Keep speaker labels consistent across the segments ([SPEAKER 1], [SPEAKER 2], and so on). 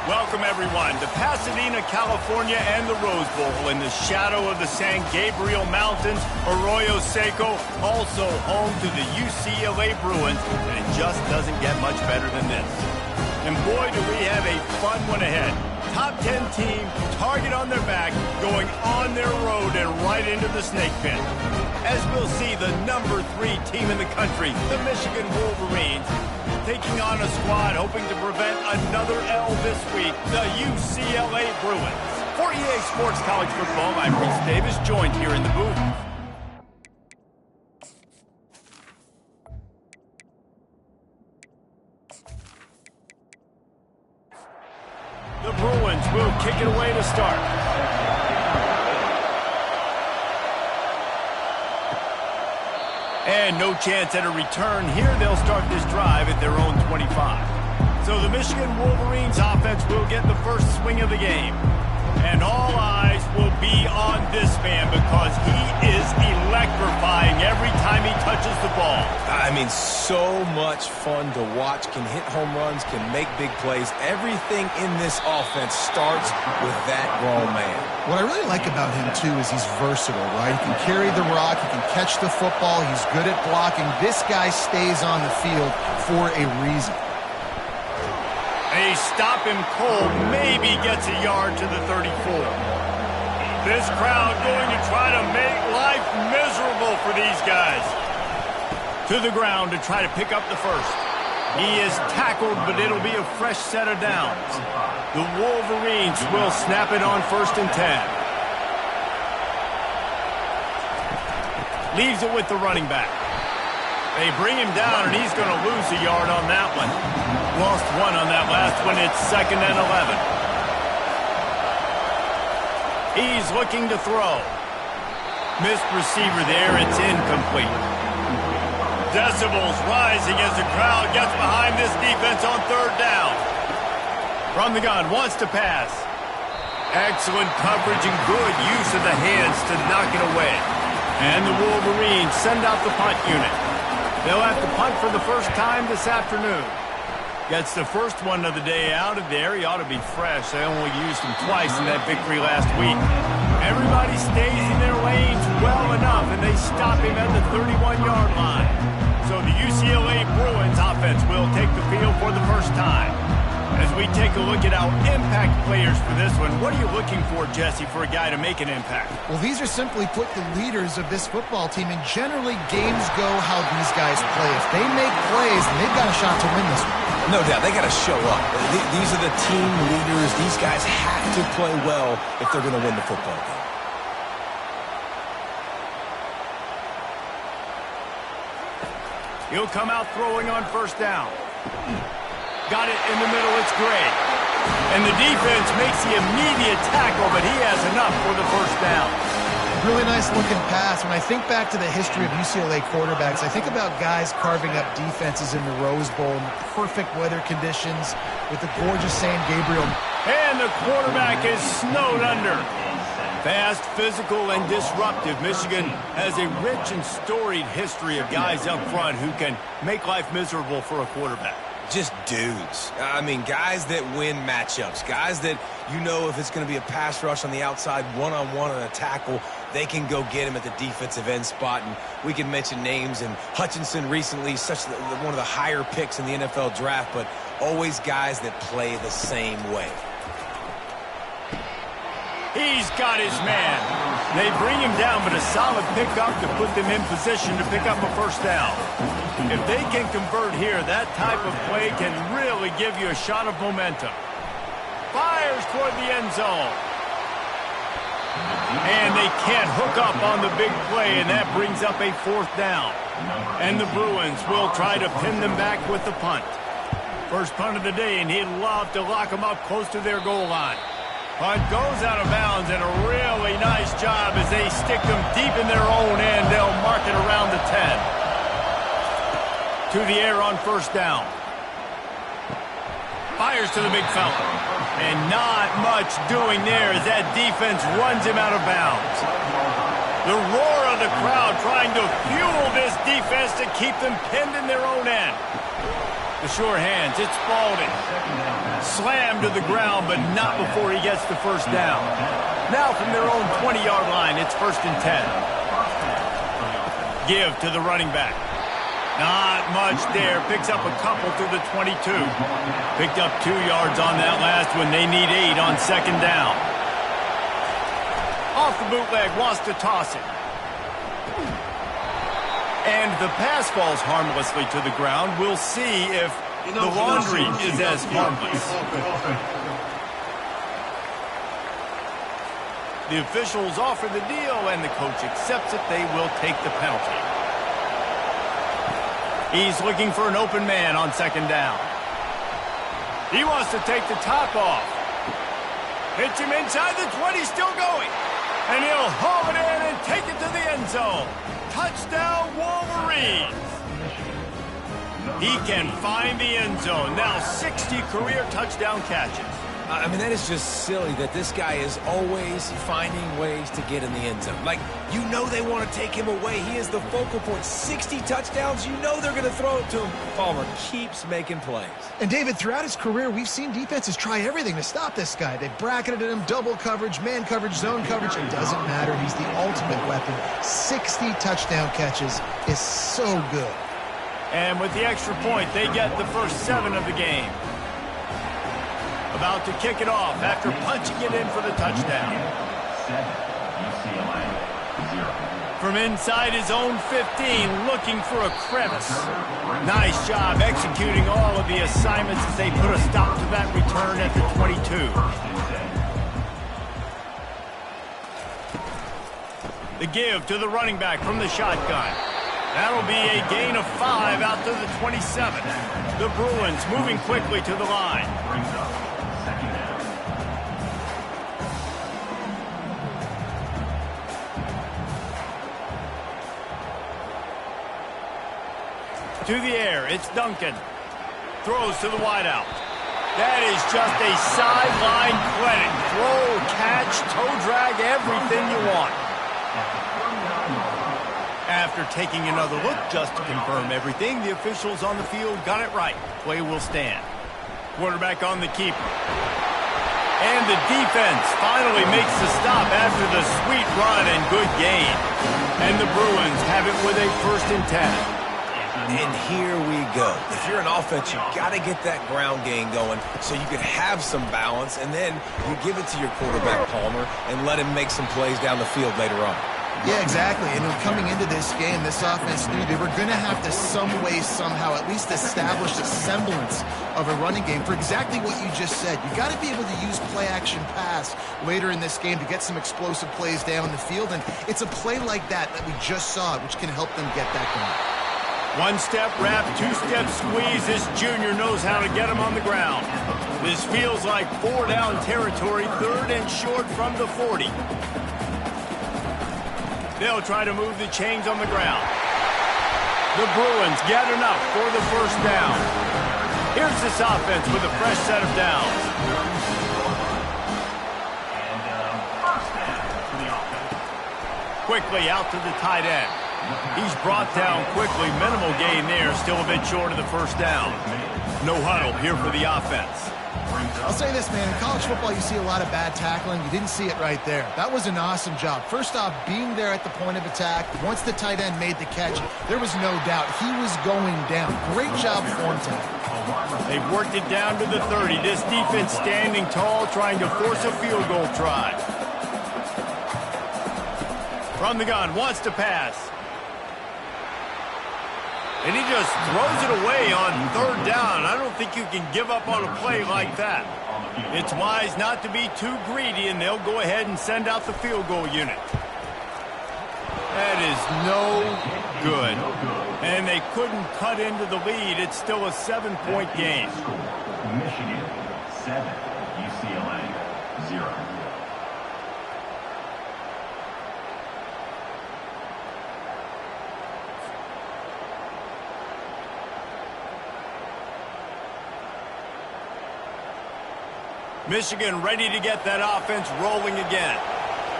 [SPEAKER 1] Welcome, everyone, to Pasadena, California and the Rose Bowl in the shadow of the San Gabriel Mountains, Arroyo Seco, also home to the UCLA Bruins, and it just doesn't get much better than this. And boy, do we have a fun one ahead. Top 10 team, target on their back, going on their road and right into the snake pit. As we'll see, the number 3 team in the country, the Michigan Wolverines, taking on a squad hoping to prevent another L this week, the UCLA Bruins. For EA Sports College Football, I'm Reese Davis, joined here in the booth. The Bruins will kick it away to start. And no chance at a return here. They'll start this drive at their own 25. So the Michigan Wolverines offense will get the first swing of the game. And all eyes will be on this man because he is electrifying every time he touches the ball.
[SPEAKER 2] I mean, so much fun to watch. Can hit home runs, can make big plays. Everything in this offense starts with that grown man.
[SPEAKER 3] What I really like about him, too, is he's versatile, right? He can carry the rock, he can catch the football, he's good at blocking. This guy stays on the field for a reason.
[SPEAKER 1] They stop him cold, maybe gets a yard to the 34. This crowd going to try to make life miserable for these guys. To the ground to try to pick up the first. He is tackled, but it'll be a fresh set of downs. The Wolverines will snap it on 1st and 10. Leaves it with the running back. They bring him down, and he's going to lose a yard on that one. Lost 1 on that last one. It's 2nd and 11. He's looking to throw. Missed receiver there. It's incomplete. Decibels rising as the crowd gets behind this defense on 3rd down. From the gun, wants to pass. Excellent coverage and good use of the hands to knock it away. And the Wolverines send out the punt unit. They'll have to punt for the first time this afternoon. Gets the first one of the day out of there. He ought to be fresh. They only used him twice in that victory last week. Everybody stays in their lanes well enough, and they stop him at the 31-yard line. So the UCLA Bruins offense will take the field for the first time. As we take a look at our impact players for this one, what are you looking for, Jesse, for a guy to make an impact?
[SPEAKER 3] Well, these are simply put the leaders of this football team, and generally games go how these guys play. If they make plays, then they've got a shot to win this one.
[SPEAKER 2] No doubt, they got to show up. These are the team leaders. These guys have to play well if they're going to win the football game.
[SPEAKER 1] He'll come out throwing on 1st down. Got it in the middle, it's Gray. And the defense makes the immediate tackle, but he has enough for the 1st down.
[SPEAKER 3] Really nice looking pass. When I think back to the history of UCLA quarterbacks, I think about guys carving up defenses in the Rose Bowl in perfect weather conditions with the gorgeous San Gabriel.
[SPEAKER 1] And the quarterback is snowed under. Fast, physical, and disruptive. Michigan has a rich and storied history of guys up front who can make life miserable for a quarterback.
[SPEAKER 2] Just dudes. I mean, guys that win matchups. Guys that, you know, if it's going to be a pass rush on the outside, one-on-one on a tackle, they can go get him at the defensive end spot. And we can mention names. And Hutchinson recently, one of the higher picks in the NFL draft, but always guys that play the same way.
[SPEAKER 1] He's got his man. They bring him down, but a solid pickup to put them in position to pick up a 1st down. If they can convert here, that type of play can really give you a shot of momentum. Fires toward the end zone. And they can't hook up on the big play, and that brings up a 4th down. And the Bruins will try to pin them back with the punt. First punt of the day, and he'd love to lock them up close to their goal line. Punt goes out of bounds, and a really nice job as they stick them deep in their own end. They'll mark it around the 10. To the air on 1st down. Fires to the big fella. And not much doing there as that defense runs him out of bounds. The roar of the crowd trying to fuel this defense to keep them pinned in their own end. The sure hands, it's Spalding. Slammed to the ground, but not before he gets the first down. Now from their own 20-yard line, it's 1st and 10. Give to the running back. Not much there. Picks up a couple to the 22. Picked up 2 yards on that last one. They need 8 on 2nd down. Off the bootleg, wants to toss it. And the pass falls harmlessly to the ground. We'll see if the laundry is as harmless. The officials offer the deal, and the coach accepts it. They will take the penalty. He's looking for an open man on 2nd down. He wants to take the top off. Hits him inside the 20, still going. And he'll haul it in and take it to the end zone. Touchdown, Wolverines. He can find the end zone. Now 60 career touchdown catches.
[SPEAKER 2] I mean, that is just silly that this guy is always finding ways to get in the end zone. Like, you know they want to take him away. He is the focal point. 60 touchdowns, you know they're going to throw it to him. Palmer keeps making plays.
[SPEAKER 3] And, David, throughout his career, we've seen defenses try everything to stop this guy. They've bracketed him, double coverage, man coverage, zone coverage. It doesn't matter. He's the ultimate weapon. 60 touchdown catches is so good.
[SPEAKER 1] And with the extra point, they get the first 7 of the game. About to kick it off after punching it in for the touchdown.
[SPEAKER 4] 7, UCLA, 0.
[SPEAKER 1] From inside his own 15, looking for a crevice. Nice job executing all of the assignments as they put a stop to that return at the 22. The give to the running back from the shotgun. That'll be a gain of 5 out to the 27. The Bruins moving quickly to the line. To the air, it's Duncan. Throws to the wideout. That is just a sideline clinic. Throw, catch, toe drag, everything you want. After taking another look just to confirm everything, the officials on the field got it right. Play will stand. Quarterback on the keeper. And the defense finally makes the stop after the sweet run and good gain. And the Bruins have it with a 1st and 10.
[SPEAKER 2] And here we go. If you're an offense, you've got to get that ground game going so you can have some balance, and then you give it to your quarterback, Palmer, and let him make some plays down the field later on.
[SPEAKER 3] Yeah, exactly. And coming into this game, this offense knew they were going to have to some way, somehow, at least establish a semblance of a running game for exactly what you just said. You got to be able to use play-action pass later in this game to get some explosive plays down the field, and it's a play like that we just saw, which can help them get that going.
[SPEAKER 1] 1-step wrap, 2-step squeeze. This junior knows how to get him on the ground. This feels like 4-down territory, 3rd and short from the 40. They'll try to move the chains on the ground. The Bruins get enough for the 1st down. Here's this offense with a fresh set of downs. Quickly out to the tight end. He's brought down quickly. Minimal gain there. Still a bit short of the 1st down. No huddle here for the offense.
[SPEAKER 3] I'll say this, man. In college football, you see a lot of bad tackling. You didn't see it right there. That was an awesome job. First off, being there at the point of attack. Once the tight end made the catch, there was no doubt he was going down. Great job form tackle.
[SPEAKER 1] They've worked it down to the 30. This defense standing tall, trying to force a field goal try. From the gun, wants to pass. And he just throws it away on 3rd down. I don't think you can give up on a play like that. It's wise not to be too greedy, and they'll go ahead and send out the field goal unit. That is no good. And they couldn't cut into the lead. It's still a 7-point game.
[SPEAKER 4] Michigan, 7, UCLA, 0.
[SPEAKER 1] Michigan ready to get that offense rolling again.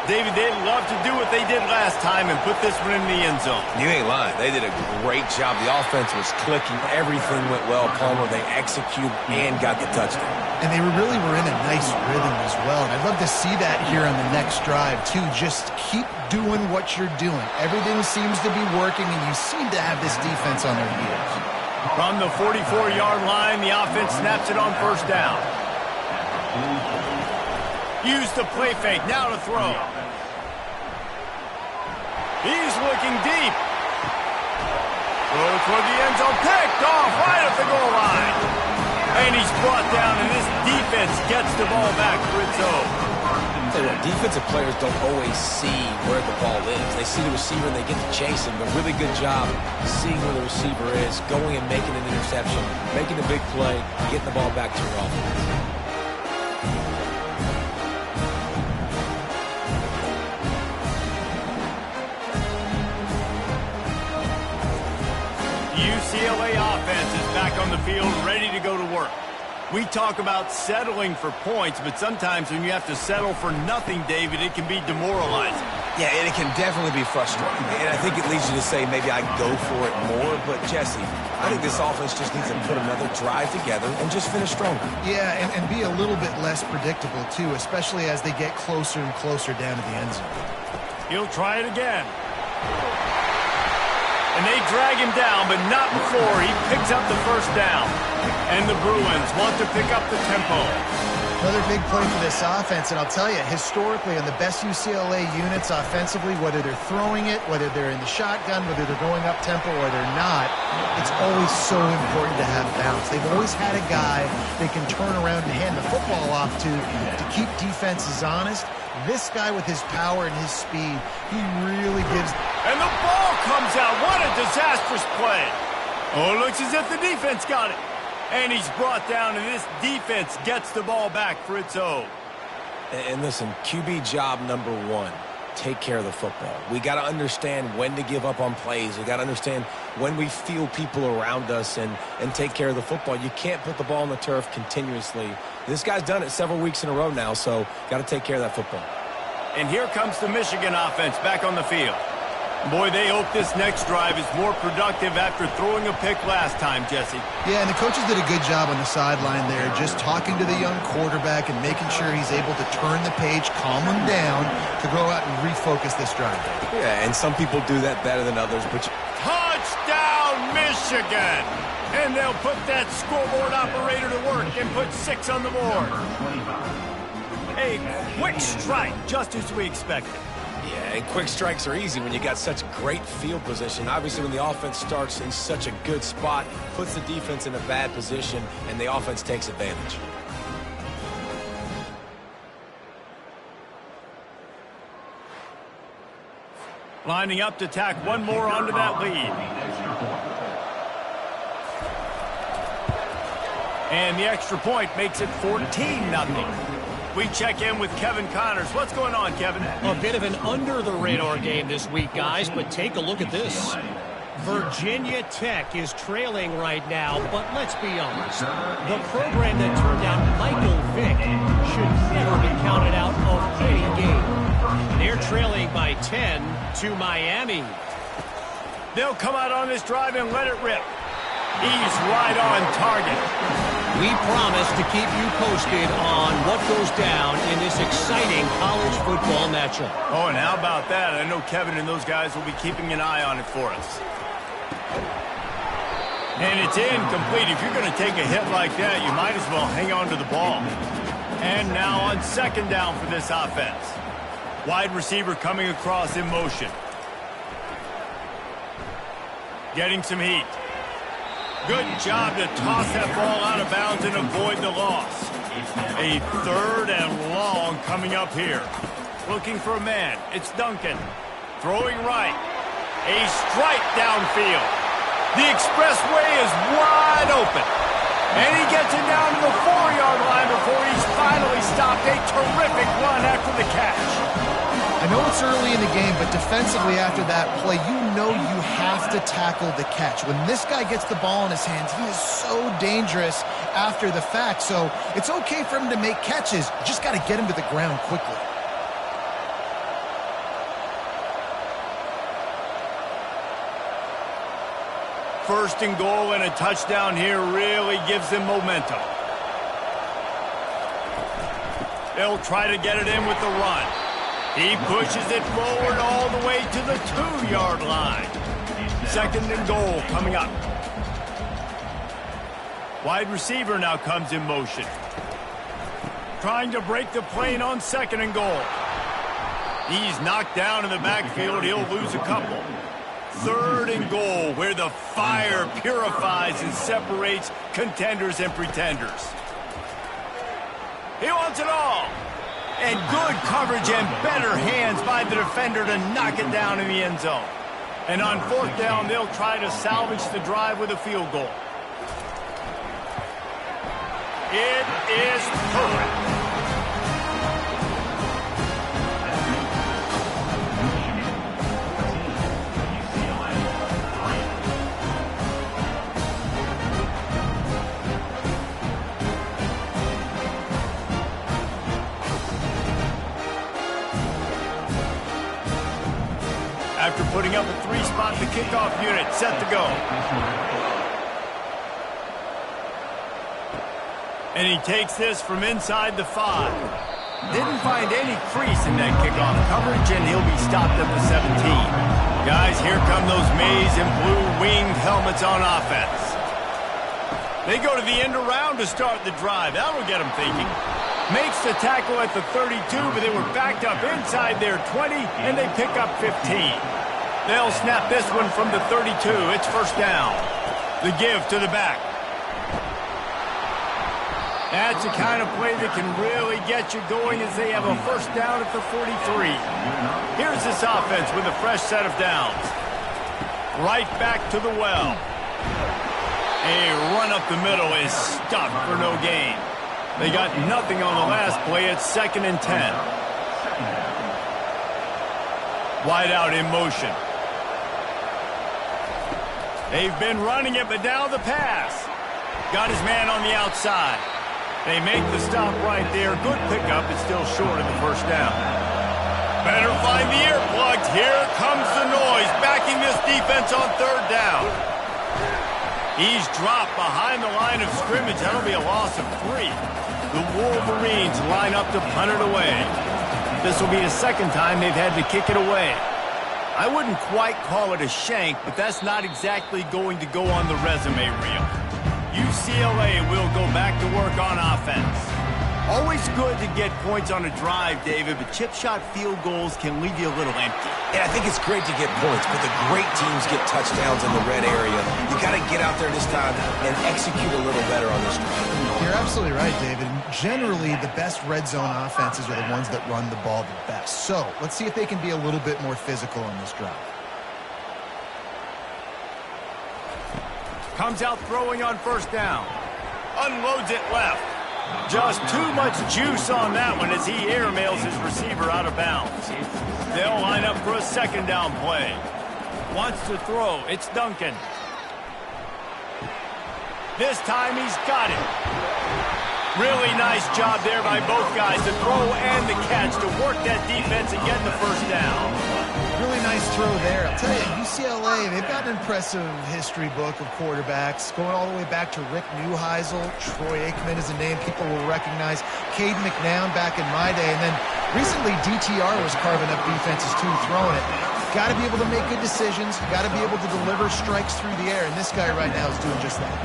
[SPEAKER 1] David, they'd love to do what they did last time and put this one in the end zone.
[SPEAKER 2] You ain't lying. They did a great job. The offense was clicking. Everything went well. Palmer, they executed and got the touchdown.
[SPEAKER 3] And they really were in a nice rhythm as well. And I'd love to see that here on the next drive, too. Just keep doing what you're doing. Everything seems to be working, and you seem to have this defense on their heels.
[SPEAKER 1] From the 44-yard line, the offense snaps it on first down. Use the play fake. Now to throw. He's looking deep. Throw toward the end zone. Picked off right at the goal line. And he's brought down, and this defense gets the ball back for its own.
[SPEAKER 2] Tell you what, defensive players don't always see where the ball is. They see the receiver and they get to chase him. But really good job seeing where the receiver is, going and making an interception, making a big play, getting the ball back to your offense.
[SPEAKER 1] UCLA offense is back on the field, ready to go to work. We talk about settling for points, but sometimes when you have to settle for nothing, David, it can be demoralizing.
[SPEAKER 2] Yeah, and it can definitely be frustrating. And I think it leads you to say maybe I go for it more. But, Jesse, I think this offense just needs to put another drive together and just finish stronger.
[SPEAKER 3] Yeah, and be a little bit less predictable, too, especially as they get closer and closer down to the end zone.
[SPEAKER 1] He'll try it again. And they drag him down, but not before he picks up the first down. And the Bruins want to pick up the tempo.
[SPEAKER 3] Another big play for this offense, and I'll tell you, historically, on the best UCLA units offensively, whether they're throwing it, whether they're in the shotgun, whether they're going up tempo or they're not, it's always so important to have balance. They've always had a guy they can turn around and hand the football off to keep defenses honest. This guy with his power and his speed, he really gives...
[SPEAKER 1] And the ball comes out. What a disastrous play. Oh, it looks as if the defense got it. And he's brought down, and this defense gets the ball back for its own.
[SPEAKER 2] And listen, QB job number one, take care of the football. We got to understand when to give up on plays. We got to understand when we feel people around us and take care of the football. You can't put the ball on the turf continuously. This guy's done it several weeks in a row now, so got to take care of that football.
[SPEAKER 1] And here comes the Michigan offense back on the field. Boy, they hope this next drive is more productive after throwing a pick last time, Jesse.
[SPEAKER 3] Yeah, and the coaches did a good job on the sideline there, just talking to the young quarterback and making sure he's able to turn the page, calm him down, to go out and refocus this drive.
[SPEAKER 2] Yeah, and some people do that better than others, but...
[SPEAKER 1] Touchdown, Michigan! And they'll put that scoreboard operator to work and put 6 on the board. A quick strike, just as we expected.
[SPEAKER 2] Yeah, and quick strikes are easy when you got such great field position. Obviously, when the offense starts in such a good spot, puts the defense in a bad position, and the offense takes advantage.
[SPEAKER 1] Lining up to tack one more onto that lead. And the extra point makes it 14-0. We check in with Kevin Connors. What's going on, Kevin?
[SPEAKER 5] A bit of an under-the-radar game this week, guys, but take a look at this. Virginia Tech is trailing right now, but let's be honest. The program that turned out Michael Vick should never be counted out of any game. They're trailing by 10 to Miami.
[SPEAKER 1] They'll come out on this drive and let it rip. He's right on target.
[SPEAKER 5] We promise to keep you posted on what goes down in this exciting college football matchup.
[SPEAKER 1] Oh, and how about that? I know Kevin and those guys will be keeping an eye on it for us. And it's incomplete. If you're going to take a hit like that, you might as well hang on to the ball. And now on second down for this offense. Wide receiver coming across in motion. Getting some heat. Good job to toss that ball out of bounds and avoid the loss. A 3rd and long coming up here. Looking for a man. It's Duncan. Throwing right. A strike downfield. The expressway is wide open. And he gets it down to the 4-yard line before he's finally stopped. A terrific run after the catch.
[SPEAKER 3] I know it's early in the game, but defensively after that play, you know you have to tackle the catch. When this guy gets the ball in his hands, he is so dangerous after the fact. So it's okay for him to make catches. You just got to get him to the ground quickly.
[SPEAKER 1] First and goal and a touchdown here really gives them momentum. They'll try to get it in with the run. He pushes it forward all the way to the 2-yard line. Second and goal coming up. Wide receiver now comes in motion. Trying to break the plane on second and goal. He's knocked down in the backfield. He'll lose a couple. Third and goal, where the fire purifies and separates contenders and pretenders. He wants it all. And good coverage and better hands by the defender to knock it down in the end zone. And on fourth down, they'll try to salvage the drive with a field goal. It is perfect. After putting up a 3-spot, the kickoff unit set to go. And he takes this from inside the 5. Didn't find any crease in that kickoff coverage, and he'll be stopped at the 17. Guys, here come those maize and blue winged helmets on offense. They go to the end around to start the drive. That'll get them thinking. Makes the tackle at the 32, but they were backed up inside their 20, and they pick up 15. They'll snap this one from the 32. It's first down. The give to the back. That's the kind of play that can really get you going as they have a first down at the 43. Here's this offense with a fresh set of downs. Right back to the well. A run up the middle is stuffed for no gain. They got nothing on the last play. It's 2nd and 10. Wide out in motion. They've been running it, but now the pass. Got his man on the outside. They make the stop right there. Good pickup. It's still short of the first down. Better find the earplugs. Here comes the noise, backing this defense on third down. He's dropped behind the line of scrimmage. That'll be a loss of 3. The Wolverines line up to punt it away. This will be the second time they've had to kick it away. I wouldn't quite call it a shank, but that's not exactly going to go on the resume reel. UCLA will go back to work on offense. Always good to get points on a drive, David, but chip shot field goals can leave you a little empty.
[SPEAKER 2] Yeah, I think it's great to get points, but the great teams get touchdowns in the red area. You got to get out there this time and execute a little better on this drive.
[SPEAKER 3] You're absolutely right, David. Generally, the best red zone offenses are the ones that run the ball the best. So let's see if they can be a little bit more physical on this drive.
[SPEAKER 1] Comes out throwing on first down. Unloads it left. Just too much juice on that one as he airmails his receiver out of bounds. They'll line up for a second down play. Wants to throw. It's Duncan. This time he's got it. Really nice job there by both guys, the throw and the catch to work that defense and get the first down.
[SPEAKER 3] Really nice throw there. I'll tell you, UCLA, they've got an impressive history book of quarterbacks, going all the way back to Rick Neuheisel. Troy Aikman is a name people will recognize. Caden McNown back in my day. And then recently, DTR was carving up defenses too, throwing it. Got to be able to make good decisions. Got to be able to deliver strikes through the air. And this guy right now is doing just that.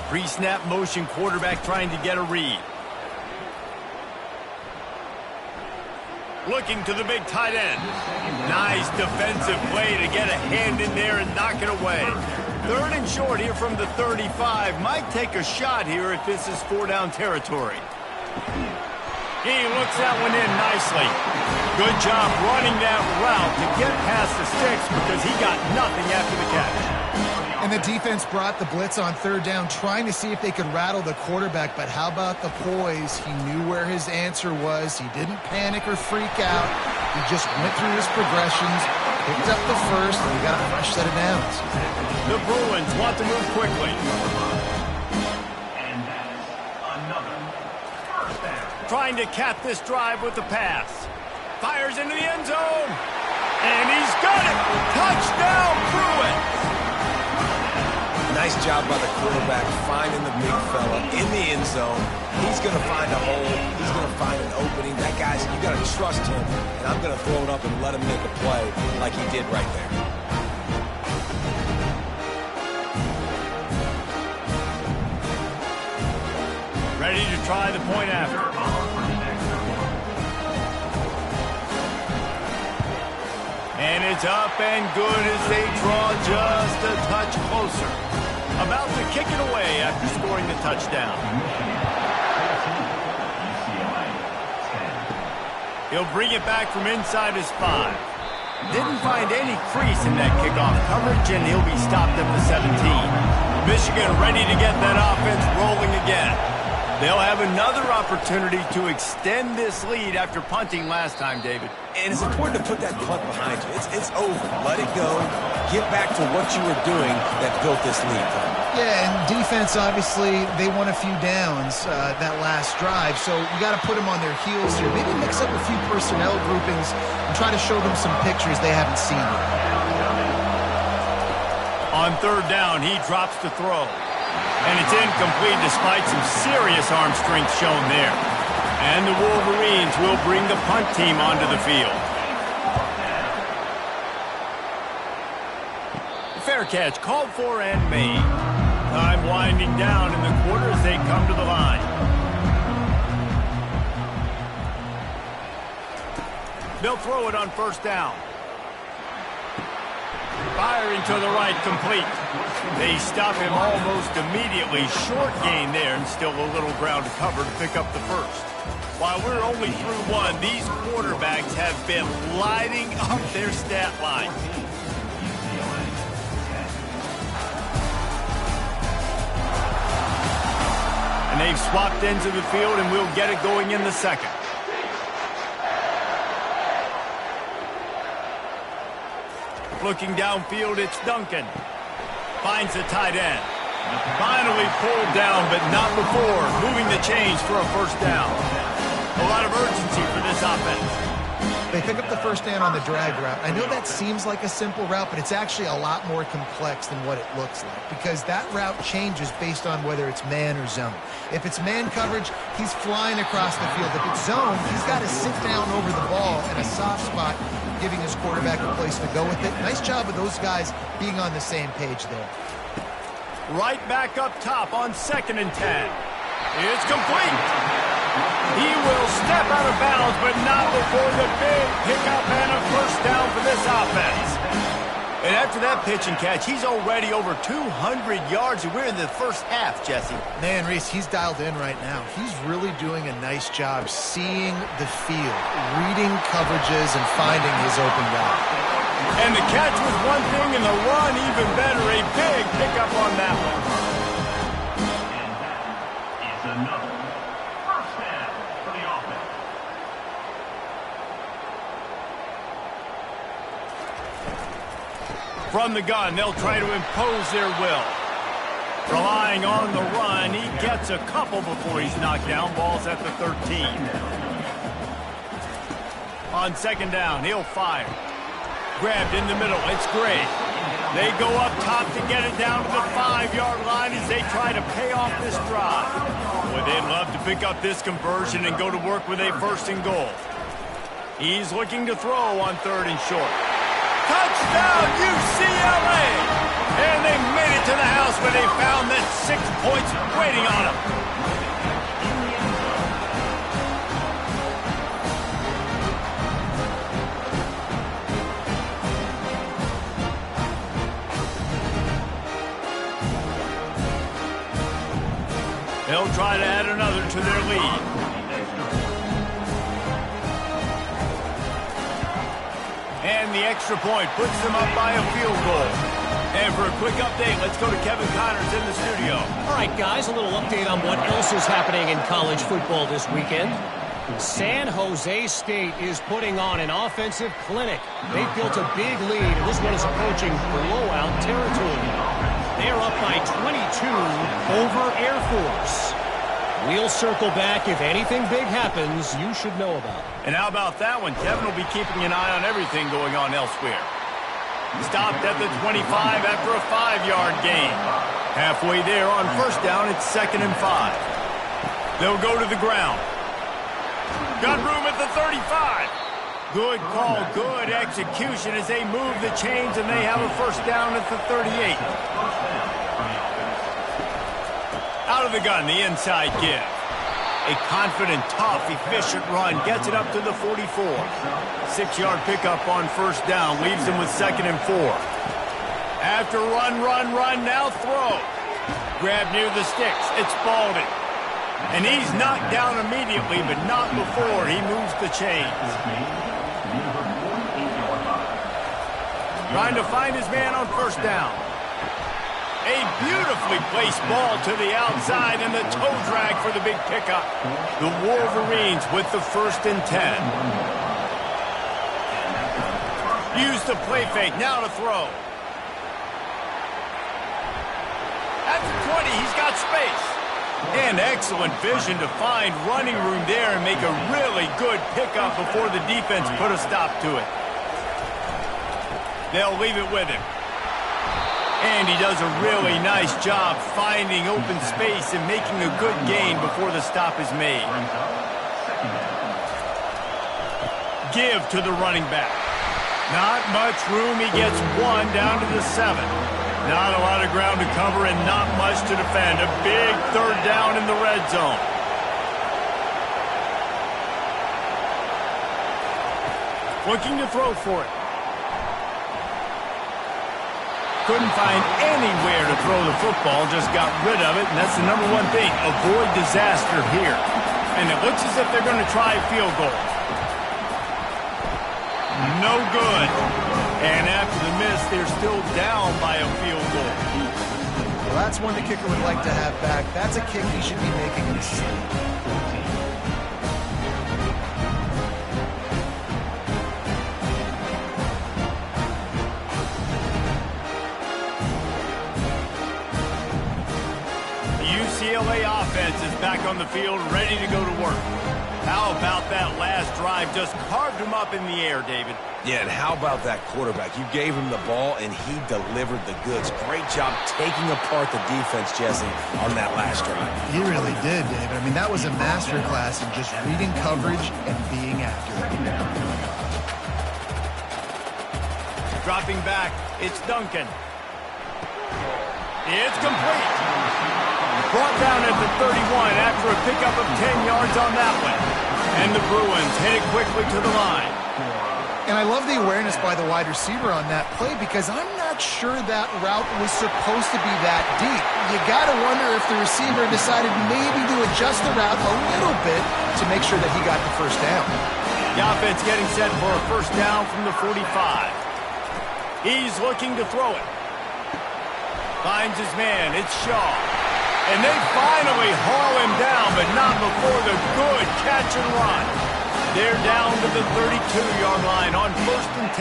[SPEAKER 1] Pre-snap motion quarterback trying to get a read. Looking to the big tight end. Nice defensive play to get a hand in there and knock it away. Third and short here from the 35. Might take a shot here if this is 4-down territory. He looks that one in nicely. Good job running that route to get past the sticks because he got nothing after the catch.
[SPEAKER 3] And the defense brought the blitz on third down, trying to see if they could rattle the quarterback. But how about the poise? He knew where his answer was. He didn't panic or freak out. He just went through his progressions, picked up the first, and he got a fresh set of downs.
[SPEAKER 1] The Bruins want to move quickly.
[SPEAKER 4] And that is another first down.
[SPEAKER 1] Trying to cap this drive with the pass. Fires into the end zone. And he's got it. Touchdown, Bruins.
[SPEAKER 2] Nice job by the quarterback finding the big fella in the end zone. He's going to find a hole. He's going to find an opening. That guy's, you got to trust him. And I'm going to throw it up and let him make a play like he did right there.
[SPEAKER 1] Ready to try the point after. And it's up and good as they draw just a touch closer. About to kick it away after scoring the touchdown. He'll bring it back from inside his 5. Didn't find any crease in that kickoff coverage, and he'll be stopped at the 17. Michigan ready to get that offense rolling again. They'll have another opportunity to extend this lead after punting last time, David.
[SPEAKER 2] And it's important to put that punt behind you. It's over. Let it go. Get back to what you were doing that built this lead.
[SPEAKER 3] Yeah, and defense, obviously, they won a few downs that last drive, so you got to put them on their heels here. Maybe mix up a few personnel groupings and try to show them some pictures they haven't seen yet.
[SPEAKER 1] On third down, he drops to throw. And it's incomplete despite some serious arm strength shown there. And the Wolverines will bring the punt team onto the field. Fair catch called for and made. Time winding down in the quarter as they come to the line. They'll throw it on first down. Firing to the right, complete. They stop him almost immediately. Short gain there and still a little ground to cover to pick up the first. While we're only through one, these quarterbacks have been lighting up their stat line. And they've swapped ends of the field, and we'll get it going in the second. Looking downfield, it's Duncan. Finds the tight end. Finally pulled down, but not before. Moving the chains for a first down. A lot of urgency for this offense.
[SPEAKER 3] They pick up the first down on the drag route. I know that seems like a simple route, but it's actually a lot more complex than what it looks like because that route changes based on whether it's man or zone. If it's man coverage, he's flying across the field. If it's zone, he's got to sit down over the ball in a soft spot, giving his quarterback a place to go with it. Nice job of those guys being on the same page there.
[SPEAKER 1] Right back up top on 2nd and 10. It's complete. He will step out of bounds, but not before the big pickup and a first down for this offense. And after that pitch and catch, he's already over 200 yards, and we're in the first half, Jesse.
[SPEAKER 3] Man, Reese, he's dialed in right now. He's really doing a nice job seeing the field, reading coverages, and finding his open guy.
[SPEAKER 1] And the catch was one thing, and the run even better. A big pickup on that one.
[SPEAKER 4] And that is another first down for the offense.
[SPEAKER 1] From the gun, they'll try to impose their will. Relying on the run, he gets a couple before he's knocked down. Ball's at the 13. On 2nd down, he'll fire. Grabbed in the middle, it's Gray. They go up top to get it down to the 5-yard line as they try to pay off this drive. Boy, they'd love to pick up this conversion and go to work with a 1st and goal. He's looking to throw on 3rd and short. Touchdown, UCLA! And they made it to the house where they found that 6 points waiting on them. They'll try to add another to their lead. And the extra point puts them up by a field goal. And for a quick update, let's go to Kevin Connors in the studio.
[SPEAKER 5] All right, guys, a little update on what else is happening in college football this weekend. San Jose State is putting on an offensive clinic. They built a big lead, and this one is approaching blowout territory. They are up by 22 over Air Force. We'll circle back. If anything big happens, you should know about it.
[SPEAKER 1] And how about that one? Kevin will be keeping an eye on everything going on elsewhere. Stopped at the 25 after a 5-yard gain. Halfway there on first down, it's 2nd and 5. They'll go to the ground. Got room at the 35. Good call, good execution as they move the chains, and they have a first down at the 38. Out of the gun, the inside give. A confident, tough, efficient run gets it up to the 44. 6-yard pickup on first down leaves them with 2nd and 4. After run, now throw. Grab near the sticks. It's Baldwin. And he's knocked down immediately, but not before he moves the chains. Trying to find his man on first down. A beautifully placed ball to the outside and the toe drag for the big pickup. The Wolverines with the 1st and 10. Use the play fake, now to throw. At the 20, he's got space. And excellent vision to find running room there and make a really good pickup before the defense put a stop to it. They'll leave it with him. And he does a really nice job finding open space and making a good gain before the stop is made. Give to the running back. Not much room. He gets 1 down to the 7. Not a lot of ground to cover and not much to defend. A big 3rd down in the red zone. Looking to throw for it. Couldn't find anywhere to throw the football, just got rid of it, and that's the number one thing. Avoid disaster here. And it looks as if they're going to try a field goal. No good. And after the miss, they're still down by a field goal.
[SPEAKER 3] Well, that's one the kicker would like to have back. That's a kick he should be making in his sleep.
[SPEAKER 1] UCLA offense is back on the field, ready to go to work. How about that last drive? Just carved him up in the air, David.
[SPEAKER 2] Yeah, and how about that quarterback? You gave him the ball, and he delivered the goods. Great job taking apart the defense, Jesse, on that last drive.
[SPEAKER 3] He really did, David. I mean, that was a masterclass in just reading coverage and being accurate.
[SPEAKER 1] Dropping back, it's Duncan. It's complete. Brought down at the 31 after a pickup of 10 yards on that one. And the Bruins headed quickly to the line.
[SPEAKER 3] And I love the awareness by the wide receiver on that play because I'm not sure that route was supposed to be that deep. You got to wonder if the receiver decided maybe to adjust the route a little bit to make sure that he got the first down.
[SPEAKER 1] The offense getting set for a first down from the 45. He's looking to throw it. Finds his man. It's Shaw. And they finally haul him down, but not before the good catch and run. They're down to the 32-yard line on 1st and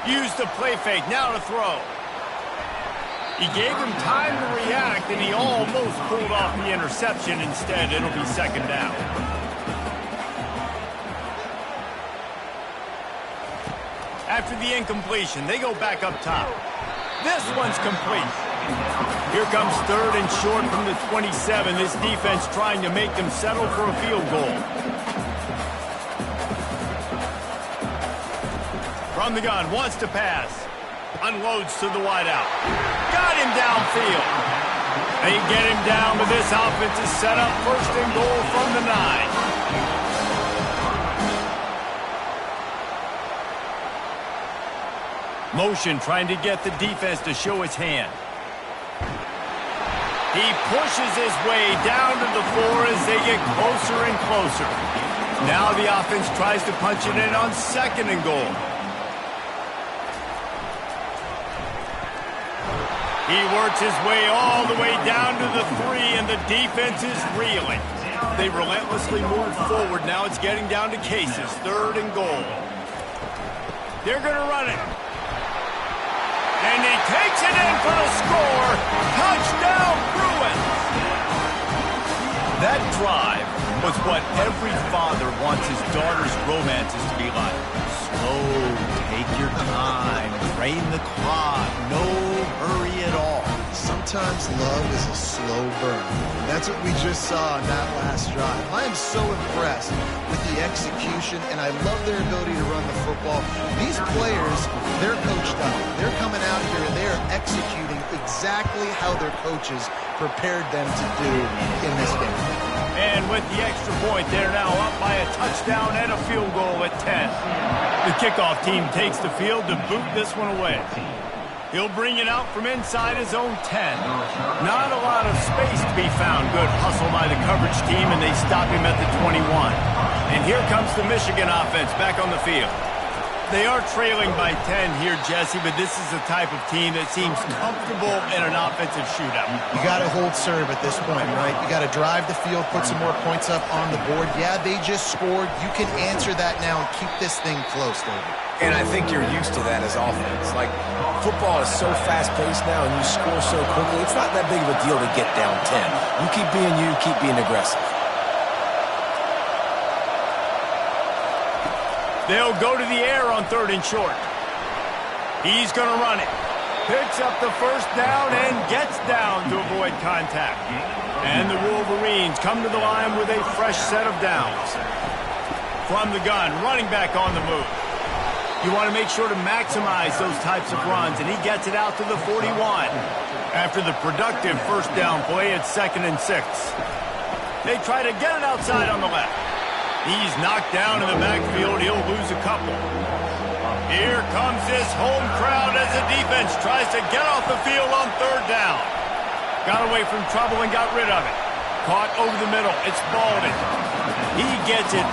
[SPEAKER 1] 10. Use the play fake, now to throw. He gave him time to react, and he almost pulled off the interception. Instead, it'll be 2nd down. After the incompletion, they go back up top. This one's complete. Here comes 3rd and short from the 27. This defense trying to make them settle for a field goal. From the gun, wants to pass. Unloads to the wideout. Got him downfield. They get him down, but this offense is set up 1st and goal from the 9. Motion trying to get the defense to show his hand. He pushes his way down to the 4 as they get closer and closer. Now the offense tries to punch it in on 2nd and goal. He works his way all the way down to the 3, and the defense is reeling. They relentlessly move forward. Now it's getting down to cases. 3rd and goal. They're going to run it. And he takes it in for the score. Touchdown, Bruins. That drive was what every father wants his daughter's romances to be like. Slow, take your time, train the clock, no hurry at all.
[SPEAKER 3] Sometimes love is a slow burn. That's what we just saw on that last drive. I am so impressed with the execution, and I love their ability to run the football. These players, they're coached up. They're coming out here and they're executing exactly how their coaches prepared them to do in this game.
[SPEAKER 1] And with the extra point, they're now up by a touchdown and a field goal at 10. The kickoff team takes the field to boot this one away. He'll bring it out from inside his own 10. Not a lot of space to be found. Good hustle by the coverage team, and they stop him at the 21. And here comes the Michigan offense back on the field. They are trailing by 10 here, Jesse, but this is the type of team that seems comfortable in an offensive shootout.
[SPEAKER 3] You got to hold serve at this point, right? You got to drive the field, put some more points up on the board. Yeah, they just scored. You can answer that now and keep this thing close, David.
[SPEAKER 2] And I think you're used to that as offense. Like, football is so fast-paced now and you score so quickly, it's not that big of a deal to get down 10. You keep being aggressive.
[SPEAKER 1] They'll go to the air on 3rd and short. He's going to run it. Picks up the first down and gets down to avoid contact. And the Wolverines come to the line with a fresh set of downs. From the gun, running back on the move. You want to make sure to maximize those types of runs, and he gets it out to the 41. After the productive first down play, it's 2nd and 6. They try to get it outside on the left. He's knocked down in the backfield. He'll lose a couple. Here comes this home crowd as the defense tries to get off the field on 3rd down. Got away from trouble and got rid of it. Caught over the middle. It's Baldwin. He gets it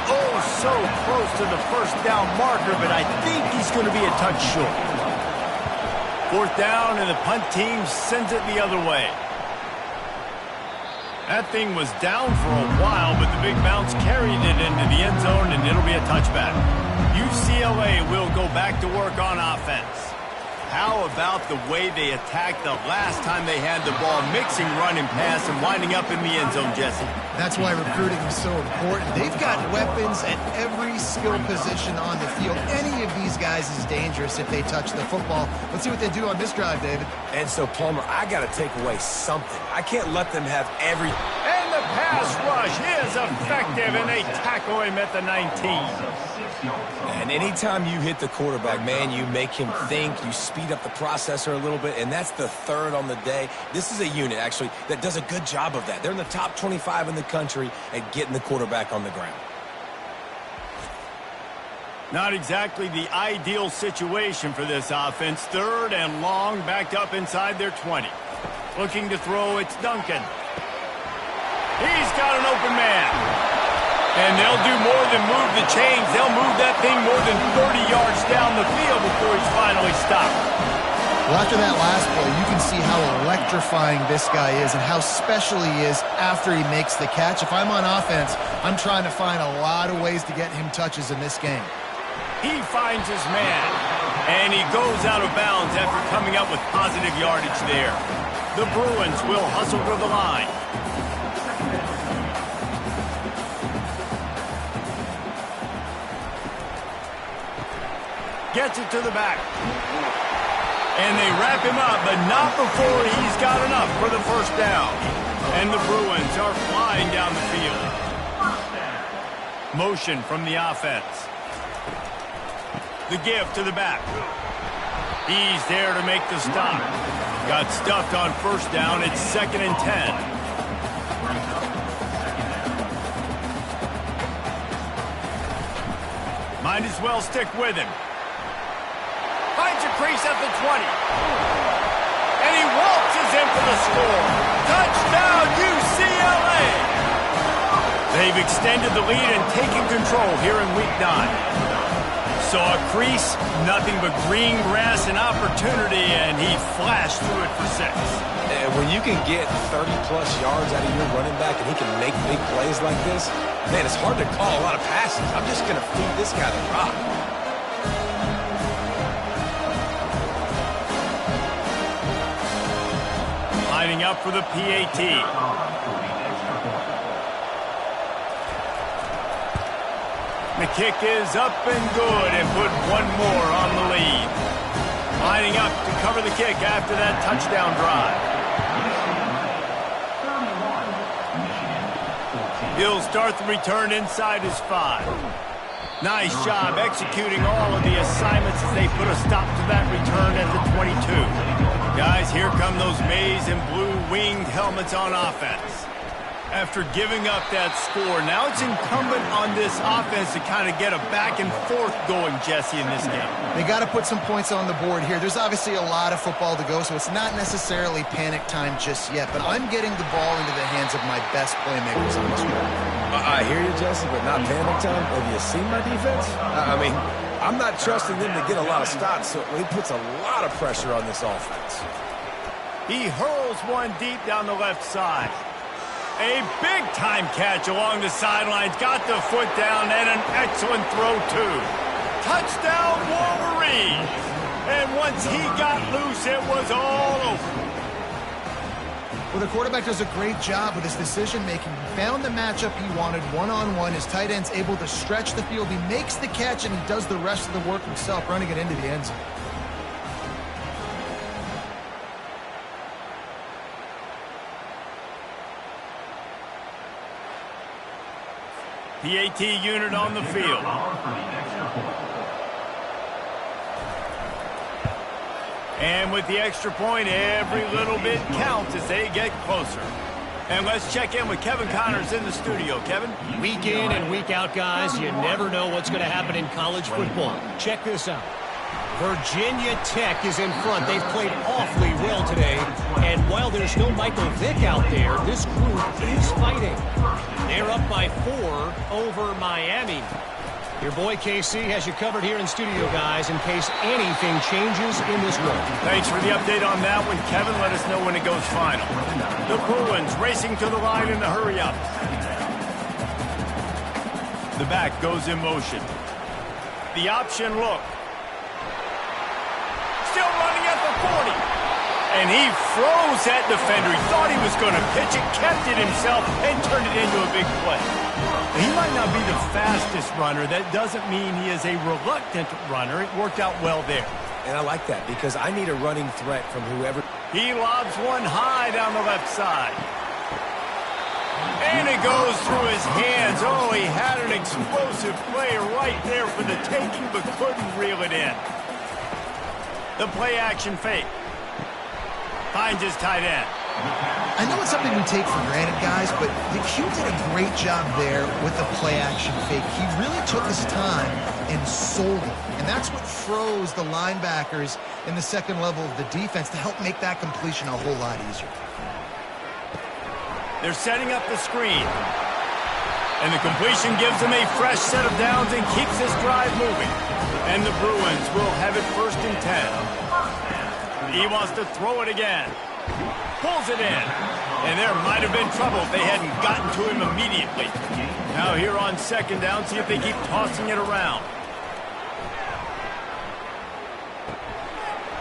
[SPEAKER 1] so close to the first down marker, but I think he's going to be a touch short. 4th down, and the punt team sends it the other way. That thing was down for a while, but the big bounce carried it into the end zone, and it'll be a touchback. UCLA will go back to work on offense. How about the way they attacked the last time they had the ball, mixing run and pass and winding up in the end zone, Jesse?
[SPEAKER 3] That's why recruiting is so important. They've got weapons at every skill position on the field. Any of these guys is dangerous if they touch the football. Let's see what they do on this drive, David.
[SPEAKER 2] And so, Palmer, I got to take away something. I can't let them have every...
[SPEAKER 1] And the pass rush is effective, and they tackle him at the 19.
[SPEAKER 2] And anytime you hit the quarterback, man, you make him think, you speed up the processor a little bit, and that's the 3rd on the day. This is a unit, actually, that does a good job of that. They're in the top 25 in the country at getting the quarterback on the ground.
[SPEAKER 1] Not exactly the ideal situation for this offense. 3rd and long, backed up inside their 20. Looking to throw, it's Duncan. He's got an open man. And they'll do more than move the chains. They'll move that thing more than 30 yards down the field before he's finally stopped.
[SPEAKER 3] Well, after that last play, you can see how electrifying this guy is and how special he is after he makes the catch. If I'm on offense, I'm trying to find a lot of ways to get him touches in this game.
[SPEAKER 1] He finds his man, and he goes out of bounds after coming up with positive yardage there. The Bruins will hustle to the line. Gets it to the back. And they wrap him up, but not before he's got enough for the first down. And the Bruins are flying down the field. Motion from the offense. The give to the back. He's there to make the stop. Got stuffed on first down. It's 2nd and 10. Might as well stick with him. Finds a crease at the 20. And he waltzes in for the score. Touchdown, UCLA! They've extended the lead and taken control here in Week 9. Saw a crease, nothing but green grass and opportunity, and he flashed through it for 6.
[SPEAKER 2] And when you can get 30-plus yards out of your running back and he can make big plays like this, man, it's hard to call a lot of passes. I'm just going to feed this guy the rock.
[SPEAKER 1] Lining up for the PAT. The kick is up and good and put one more on the lead. Lining up to cover the kick after that touchdown drive. He'll start the return inside his 5. Nice job executing all of the assignments as they put a stop to that return at the 22. Guys, here come those maize and blue winged helmets on offense. After giving up that score, now it's incumbent on this offense to kind of get a back and forth going, Jesse, in this game.
[SPEAKER 3] They got to put some points on the board here. There's obviously a lot of football to go, so it's not necessarily panic time just yet, but I'm getting the ball into the hands of my best playmakers on this one.
[SPEAKER 2] I hear you, Jesse, but not panic time. Have you seen my defense? I mean, I'm not trusting them to get a lot of stops, so he puts a lot of pressure on this offense.
[SPEAKER 1] He hurls one deep down the left side. A big-time catch along the sidelines. Got the foot down and an excellent throw, too. Touchdown, Wolverines! And once he got loose, it was all over.
[SPEAKER 3] Well, the quarterback does a great job with his decision-making. He found the matchup he wanted one-on-one. His tight end's able to stretch the field. He makes the catch, and he does the rest of the work himself, running it into the end zone.
[SPEAKER 1] PAT unit on the field. And with the extra point, every little bit counts as they get closer. And let's check in with Kevin Connors in the studio. Kevin?
[SPEAKER 5] Week in and week out, guys, you never know what's going to happen in college football. Check this out. Virginia Tech is in front. They've played awfully well today. And while there's no Michael Vick out there, this group is fighting. They're up by 4 over Miami. Your boy KC has you covered here in studio, guys, in case anything changes in this one.
[SPEAKER 1] Thanks for the update on that one, Kevin. Let us know when it goes final. The Bruins racing to the line in the hurry-up. The back goes in motion. The option look. Still running at the 40. And he froze that defender. He thought he was going to pitch it, kept it himself, and turned it into a big play. He might not be the fastest runner. That doesn't mean he is a reluctant runner. It worked out well there.
[SPEAKER 2] And I like that because I need a running threat from whoever.
[SPEAKER 1] He lobs one high down the left side. And it goes through his hands. Oh, he had an explosive play right there for the taking, but couldn't reel it in. The play action fake. Finds his tight end.
[SPEAKER 3] I know it's something we take for granted, guys, but the Q did a great job there with the play-action fake. He really took his time and sold it, and that's what froze the linebackers in the second level of the defense to help make that completion a whole lot easier.
[SPEAKER 1] They're setting up the screen, and the completion gives them a fresh set of downs and keeps this drive moving. And the Bruins will have it 1st and 10. He wants to throw it again. Pulls it in. And there might have been trouble if they hadn't gotten to him immediately. Now here on 2nd down, see if they keep tossing it around.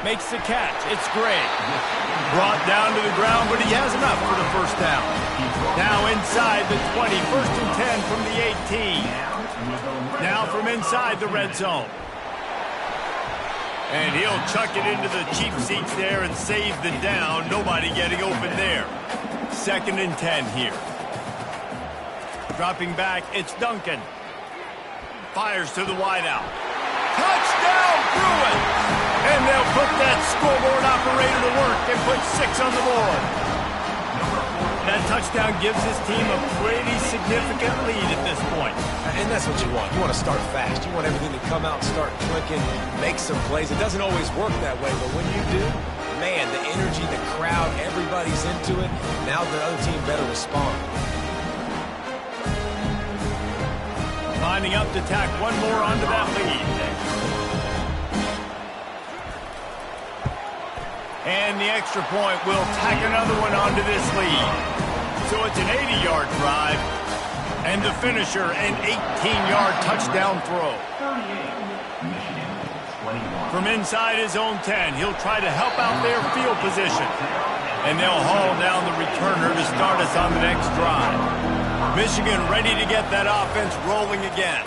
[SPEAKER 1] Makes the catch. It's great. Brought down to the ground, but he has enough for the 1st down. Now inside the 20. 1st and 10 from the 18. Now from inside the red zone. And he'll chuck it into the cheap seats there and save the down. Nobody getting open there. 2nd and 10 here. Dropping back, it's Duncan. Fires to the wideout. Touchdown, Bruins! And they'll put that scoreboard operator to work and put 6 on the board. That touchdown gives his team a pretty significant lead at this point.
[SPEAKER 2] And that's what you want. You want to start fast. You want everything to come out and start clicking, make some plays. It doesn't always work that way, but when you do, man, the energy, the crowd, everybody's into it. Now the other team better respond.
[SPEAKER 1] Lining up to tack one more onto that lead. And the extra point will tack another one onto this lead. So it's an 80-yard drive. And the finisher, an 18-yard touchdown throw. From inside his own 10, he'll try to help out their field position. And they'll haul down the returner to start us on the next drive. Michigan ready to get that offense rolling again.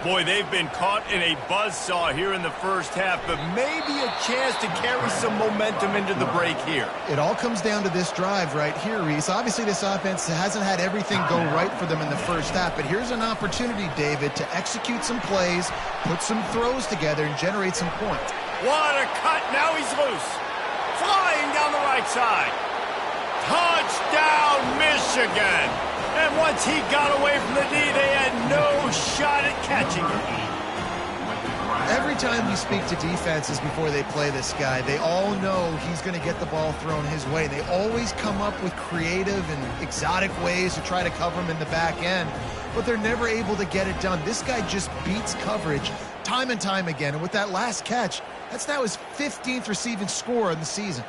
[SPEAKER 1] Boy, they've been caught in a buzzsaw here in the first half, but maybe a chance to carry some momentum into the break here.
[SPEAKER 3] It all comes down to this drive right here, Reese. Obviously, this offense hasn't had everything go right for them in the first half, but here's an opportunity, David, to execute some plays, put some throws together, and generate some points.
[SPEAKER 1] What a cut. Now he's loose. Flying down the right side. Touchdown, Michigan. And once he got away from the D, they had no shot at catching him.
[SPEAKER 3] Every time we speak to defenses before they play this guy, they all know he's going to get the ball thrown his way. They always come up with creative and exotic ways to try to cover him in the back end, but they're never able to get it done. This guy just beats coverage time and time again, and with that last catch, that's now his 15th receiving score in the season.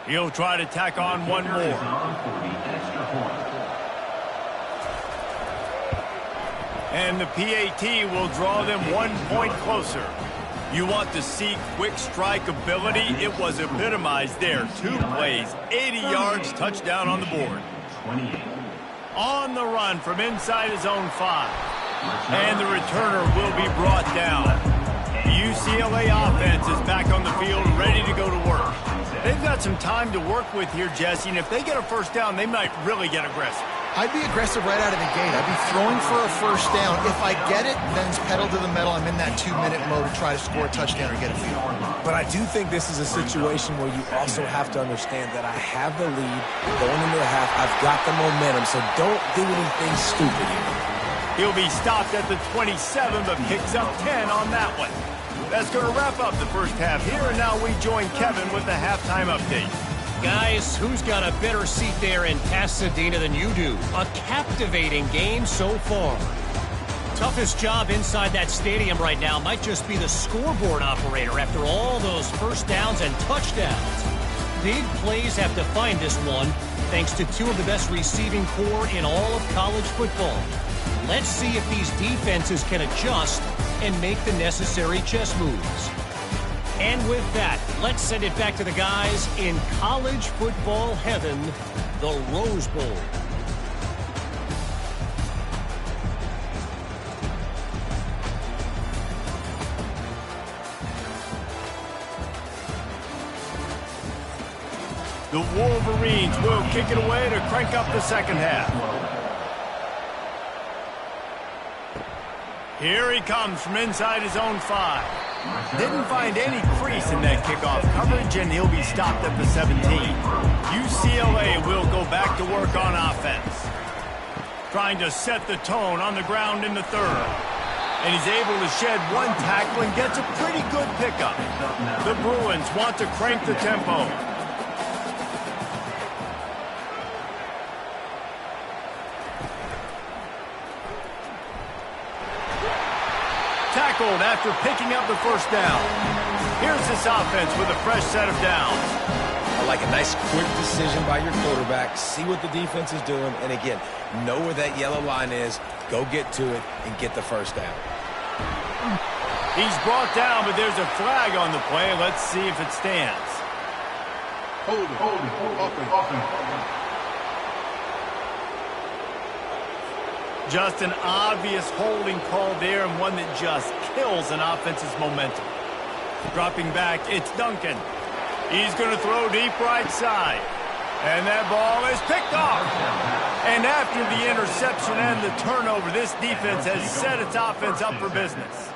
[SPEAKER 1] He'll try to tack on one more. And the PAT will draw them 1 point closer. You want to see quick strike ability? It was epitomized there. 2 plays, 80 yards, touchdown on the board. On the run from inside his own 5. And the returner will be brought down. The UCLA offense is back on the field, ready to go to work. They've got some time to work with here, Jesse, and if they get a first down, they might really get aggressive.
[SPEAKER 3] I'd be aggressive right out of the gate. I'd be throwing for a first down. If I get it, then it's pedal to the metal. I'm in that 2-minute mode to try to score a touchdown or get a field.
[SPEAKER 2] But I do think this is a situation where you also have to understand that I have the lead going into the half. I've got the momentum, so don't do anything stupid here.
[SPEAKER 1] He'll be stopped at the 27, but picks up 10 on that one. That's going to wrap up the first half here, and now we join Kevin with the halftime update.
[SPEAKER 5] Guys, who's got a better seat there in Pasadena than you do? A captivating game so far. Toughest job inside that stadium right now might just be the scoreboard operator after all those first downs and touchdowns. Big plays have defined this one, thanks to 2 of the best receiving corps in all of college football. Let's see if these defenses can adjust and make the necessary chess moves. And with that, let's send it back to the guys in college football heaven, the Rose Bowl.
[SPEAKER 1] The Wolverines will kick it away to crank up the second half. Here he comes from inside his own 5. Didn't find any crease in that kickoff coverage, and he'll be stopped at the 17. UCLA will go back to work on offense. Trying to set the tone on the ground in the third. And he's able to shed 1 tackle and gets a pretty good pickup. The Bruins want to crank the tempo. Tackled after picking up the first down. Here's this offense with a fresh set of downs.
[SPEAKER 2] I like a nice quick decision by your quarterback. See what the defense is doing. And again, know where that yellow line is. Go get to it and get the first down.
[SPEAKER 1] He's brought down, but there's a flag on the play. Let's see if it stands.
[SPEAKER 6] Hold it.
[SPEAKER 1] Just an obvious holding call there, and one that just kills an offense's momentum. Dropping back, it's Duncan. He's going to throw deep right side. And that ball is picked off. And after the interception and the turnover, this defense has set its offense up for business.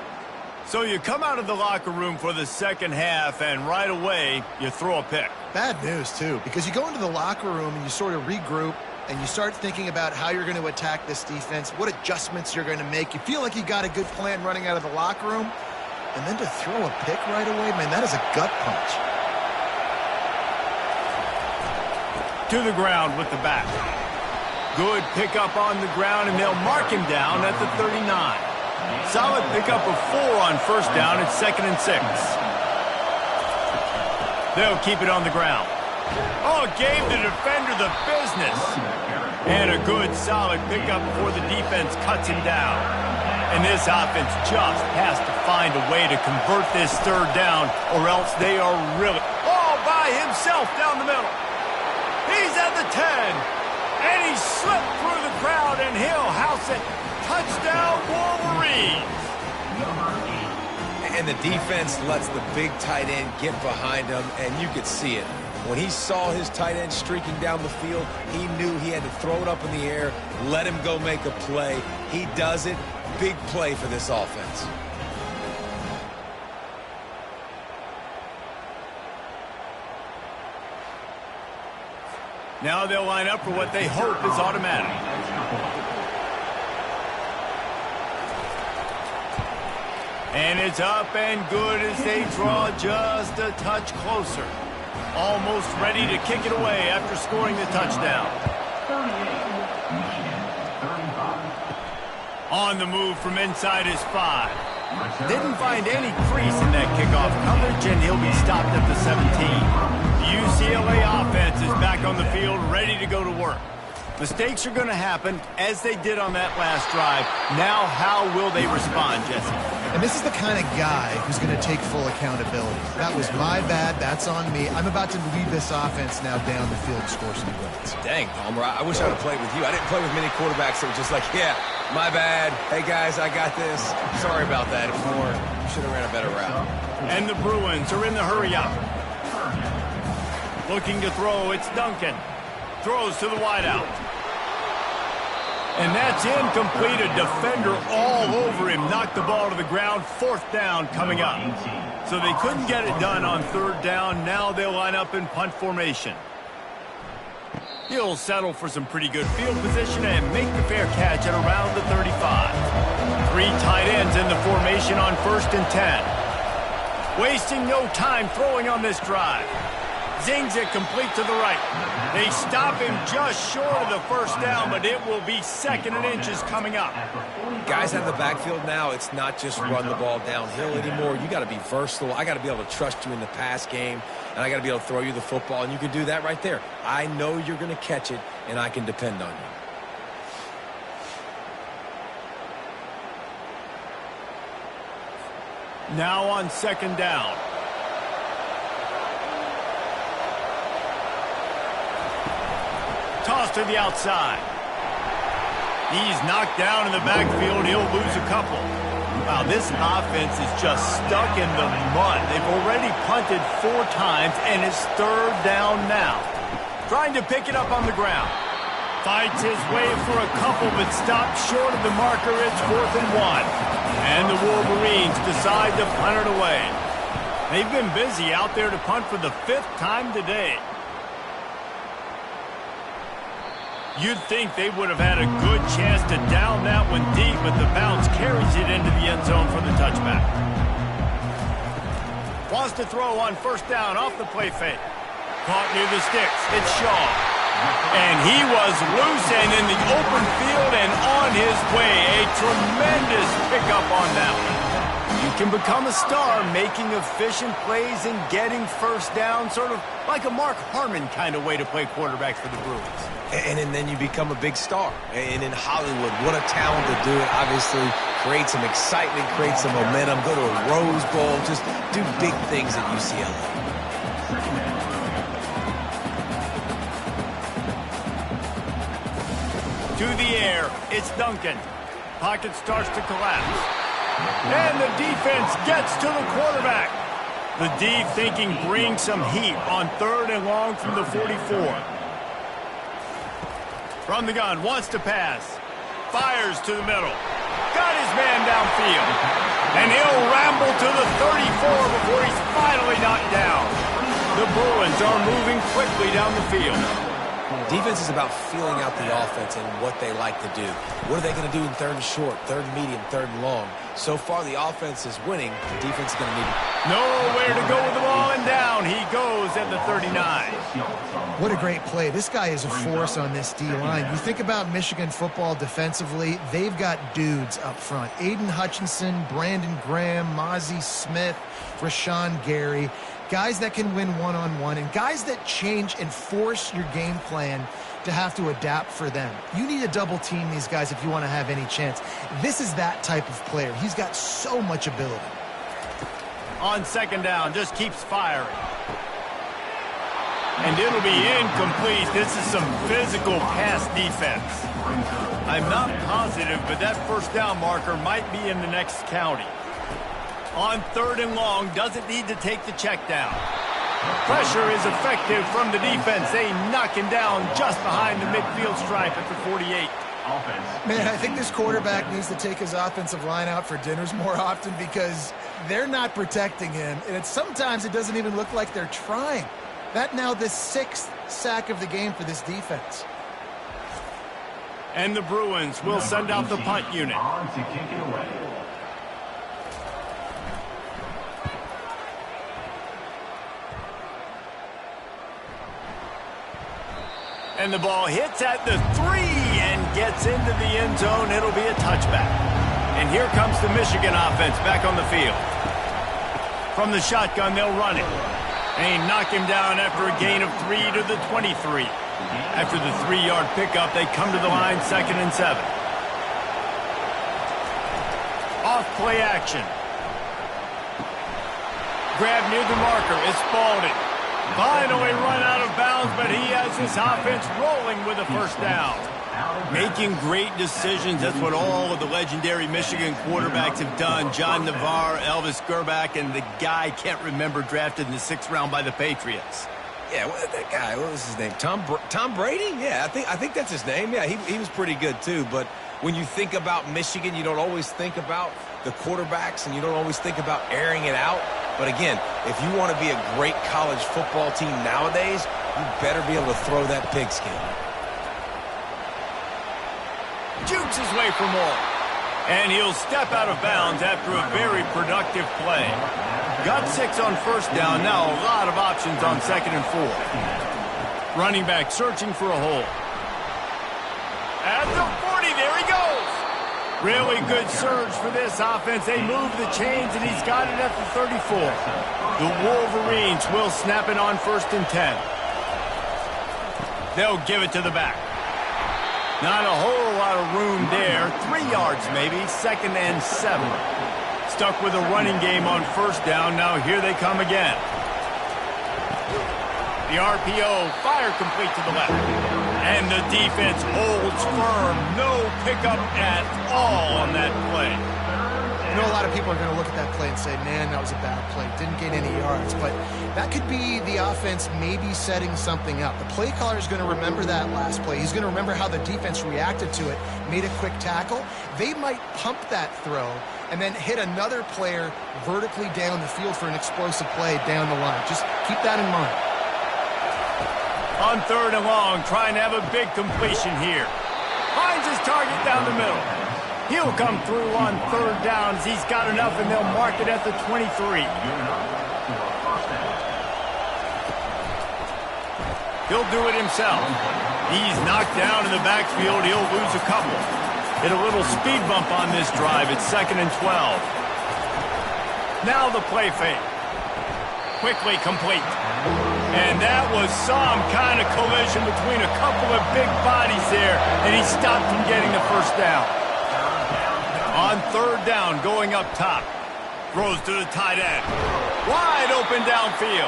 [SPEAKER 1] So you come out of the locker room for the second half, and right away, you throw a pick.
[SPEAKER 3] Bad news, too, because you go into the locker room and you sort of regroup, and you start thinking about how you're going to attack this defense, what adjustments you're going to make. You feel like you got a good plan running out of the locker room, and then to throw a pick right away, man, that is a gut punch.
[SPEAKER 1] To the ground with the back. Good pickup on the ground, and they'll mark him down at the 39. Solid pickup of 4 on first down. It's 2nd and 6. They'll keep it on the ground. Oh, gave the defender the business. And a good, solid pickup before the defense cuts him down. And this offense just has to find a way to convert this third down, or else they are really all by himself down the middle. He's at the 10, and he slipped through the crowd, and he'll house it. Touchdown, Wolverines.
[SPEAKER 2] And the defense lets the big tight end get behind him, and you could see it. When he saw his tight end streaking down the field, he knew he had to throw it up in the air, let him go make a play. He does it. Big play for this offense.
[SPEAKER 1] Now they'll line up for what they hope is automatic. And it's up and good as they draw just a touch closer. Almost ready to kick it away after scoring the touchdown.
[SPEAKER 4] 35.
[SPEAKER 1] On the move from inside his 5. Didn't find any crease in that kickoff coverage, and he'll be stopped at the 17. The UCLA offense is back on the field, ready to go to work. Mistakes are going to happen, as they did on that last drive. Now, how will they respond, Jesse?
[SPEAKER 3] And this is the kind of guy who's going to take full accountability. That was my bad. That's on me. I'm about to lead this offense now down the field and score some points.
[SPEAKER 2] Dang, Palmer, I wish I would have played with you. I didn't play with many quarterbacks that were just like, yeah, my bad. Hey, guys, I got this. Sorry about that. It was more, you should have ran a better route.
[SPEAKER 1] And the Bruins are in the hurry-up. Looking to throw, it's Duncan. Throws to the wideout. And that's incomplete. A defender all over him. Knocked the ball to the ground. 4th down coming up. So they couldn't get it done on 3rd down. Now they'll line up in punt formation. He'll settle for some pretty good field position and make the fair catch at around the 35. 3 tight ends in the formation on 1st and 10. Wasting no time throwing on this drive. Zings it complete to the right. They stop him just short of the 1st down, but it will be 2nd and inches coming up.
[SPEAKER 2] Guys out of the backfield now, it's not just run the ball downhill anymore. You got to be versatile. I got to be able to trust you in the pass game, and I got to be able to throw you the football, and you can do that right there. I know you're going to catch it, and I can depend on you.
[SPEAKER 1] Now on 2nd down. Toss to the outside. He's knocked down in the backfield. He'll lose a couple. Wow, this offense is just stuck in the mud. They've already punted 4 times, and it's 3rd down now. Trying to pick it up on the ground. Fights his way for a couple, but stopped short of the marker. It's 4th and 1. And the Wolverines decide to punt it away. They've been busy out there to punt for the 5th time today. You'd think they would have had a good chance to down that one deep, but the bounce carries it into the end zone for the touchback. Wants to throw on 1st down off the play fake. Caught near the sticks. It's Shaw. And he was loose and in the open field and on his way. A tremendous pickup on that one. You can become a star making efficient plays and getting 1st down, sort of like a Mark Harmon kind of way to play quarterback for the Bruins.
[SPEAKER 2] And then you become a big star. And in Hollywood, what a talent to do it. Obviously, create some excitement, create some momentum, go to a Rose Bowl, just do big things at UCLA.
[SPEAKER 1] To the air, it's Duncan. Pocket starts to collapse. And the defense gets to the quarterback. The D thinking bring some heat on 3rd and long from the 44. From the gun, wants to pass. Fires to the middle. Got his man downfield. And he'll ramble to the 34 before he's finally knocked down. The Bruins are moving quickly down the field.
[SPEAKER 2] Defense is about feeling out the offense and what they like to do. What are they going to do in 3rd and short, 3rd and medium, 3rd and long? So far, the offense is winning. The defense is going to need it.
[SPEAKER 1] Nowhere to go with the ball, and down he goes at the 39.
[SPEAKER 3] What a great play. This guy is a force on this D-line. You think about Michigan football defensively, they've got dudes up front. Aiden Hutchinson, Brandon Graham, Mozzie Smith, Rashawn Gary. Guys that can win one-on-one and guys that change and force your game plan to have to adapt for them. You need to double team these guys if you want to have any chance. This is that type of player. He's got so much ability.
[SPEAKER 1] On second down, just keeps firing. And it'll be incomplete. This is some physical pass defense. I'm not positive, but that first down marker might be in the next county. On third and long, doesn't need to take the check down. Pressure is effective from the defense. They knock him down just behind the midfield stripe at the 48.
[SPEAKER 3] Man, I think this quarterback needs to take his offensive line out for dinners more often because they're not protecting him. And sometimes it doesn't even look like they're trying. That now the 6th sack of the game for this defense.
[SPEAKER 1] And the Bruins will send out the punt unit.
[SPEAKER 4] On to kick it away.
[SPEAKER 1] And the ball hits at the 3 and gets into the end zone. It'll be a touchback. And here comes the Michigan offense back on the field. From the shotgun, they'll run it. And knock him down after a gain of 3 to the 23. After the 3-yard pickup, they come to the line, 2nd and 7. Off play action. Grab near the marker. It's Spalding. Finally run out of bounds, but he has his offense rolling with a first down. Making great decisions. That's what all of the legendary Michigan quarterbacks have done. John Navarre, Elvis Gerbach, and the guy can't remember drafted in the 6th round by the Patriots.
[SPEAKER 2] Yeah, that guy, what was his name? Tom Brady? Yeah, I think that's his name. Yeah, he was pretty good too. But when you think about Michigan, you don't always think about the quarterbacks, and you don't always think about airing it out. But again, if you want to be a great college football team nowadays, you better be able to throw that pigskin.
[SPEAKER 1] Jukes his way for more. And he'll step out of bounds after a very productive play. Got 6 on first down. Now a lot of options on 2nd and 4. Running back searching for a hole. At the 40, there he goes. Really good surge for this offense. They move the chains, and he's got it at the 34. The Wolverines will snap it on 1st and 10. They'll give it to the back. Not a whole lot of room there. 3 yards maybe, 2nd and 7. Stuck with a running game on first down. Now here they come again. The RPO, fire complete to the left. And the defense holds firm. No pickup at all on that play.
[SPEAKER 3] I know a lot of people are going to look at that play and say, man, that was a bad play. Didn't gain any yards. But that could be the offense maybe setting something up. The play caller is going to remember that last play. He's going to remember how the defense reacted to it, made a quick tackle. They might pump that throw and then hit another player vertically down the field for an explosive play down the line. Just keep that in mind.
[SPEAKER 1] On 3rd and long, trying to have a big completion here. Finds his target down the middle. He'll come through on 3rd down as he's got enough, and they'll mark it at the 23. He'll do it himself. He's knocked down in the backfield. He'll lose a couple. Hit a little speed bump on this drive. It's 2nd and 12. Now the play fake. Quickly complete. And that was some kind of collision between a couple of big bodies there, and he stopped from getting the first down. On 3rd down, going up top. Throws to the tight end. Wide open downfield.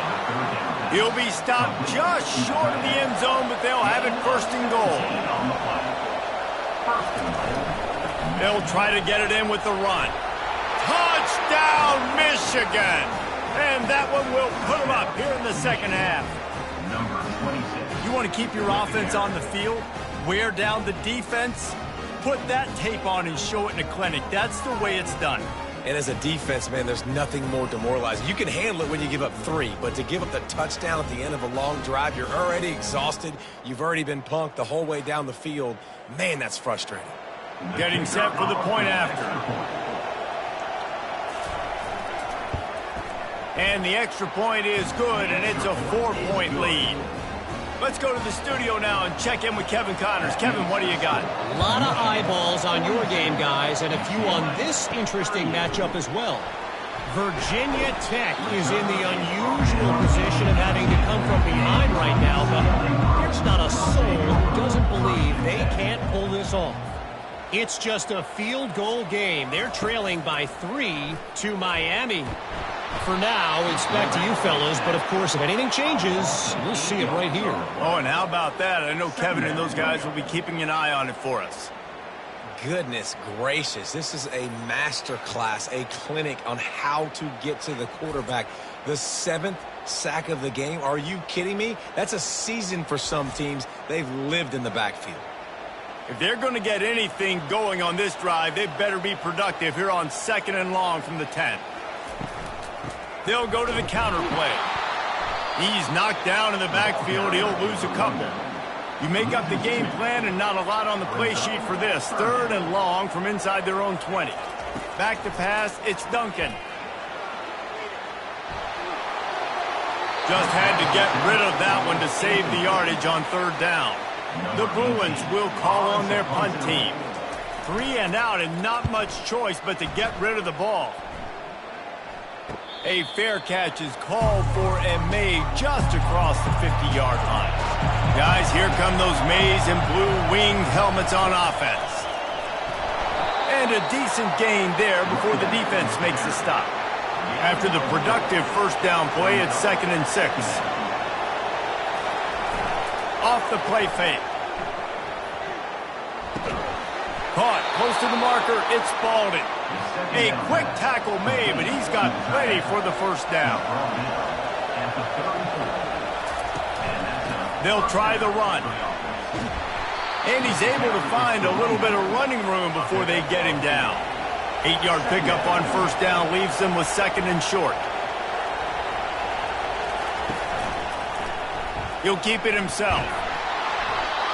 [SPEAKER 1] He'll be stopped just short of the end zone, but they'll have it 1st and goal. They'll try to get it in with the run. Touchdown, Michigan! And that one will put them up here in the 2nd half.
[SPEAKER 4] Number 26.
[SPEAKER 1] You want to keep your offense on the field? Wear down the defense? Put that tape on and show it in a clinic. That's the way it's done.
[SPEAKER 2] And as a defense, man, there's nothing more demoralizing. You can handle it when you give up 3, but to give up the touchdown at the end of a long drive, you're already exhausted. You've already been punked the whole way down the field. Man, that's frustrating.
[SPEAKER 1] Getting set for the point after. And the extra point is good, and it's a 4-point lead. Let's go to the studio now and check in with Kevin Connors. Kevin, what do you got?
[SPEAKER 5] A lot of eyeballs on your game, guys, and a few on this interesting matchup as well. Virginia Tech is in the unusual position of having to come from behind right now, but there's not a soul who doesn't believe they can't pull this off. It's just a field goal game. They're trailing by 3 to Miami. For now, it's back to you fellas, but of course, if anything changes, we'll see it right here.
[SPEAKER 1] Oh, and how about that? I know Kevin and those guys will be keeping an eye on it for us.
[SPEAKER 2] Goodness gracious, this is a master class, a clinic on how to get to the quarterback. The 7th sack of the game. Are you kidding me? That's a season for some teams. They've lived in the backfield.
[SPEAKER 1] If they're going to get anything going on this drive, they better be productive here on 2nd and long from the 10. They'll go to the counter play. He's knocked down in the backfield. He'll lose a couple. You make up the game plan and not a lot on the play sheet for this. 3rd and long from inside their own 20. Back to pass, it's Duncan. Just had to get rid of that one to save the yardage on 3rd down. The Bruins will call on their punt team. 3 and out and not much choice but to get rid of the ball. A fair catch is called for and made just across the 50-yard line. Guys, here come those maize and blue winged helmets on offense. And a decent gain there before the defense makes the stop. After the productive 1st down play, it's 2nd and 6. Off the play fake. Caught close to the marker, it's Spalding. A quick tackle made, but he's got plenty for the 1st down. They'll try the run. And he's able to find a little bit of running room before they get him down. 8-yard pickup on 1st down leaves them with 2nd and short. He'll keep it himself.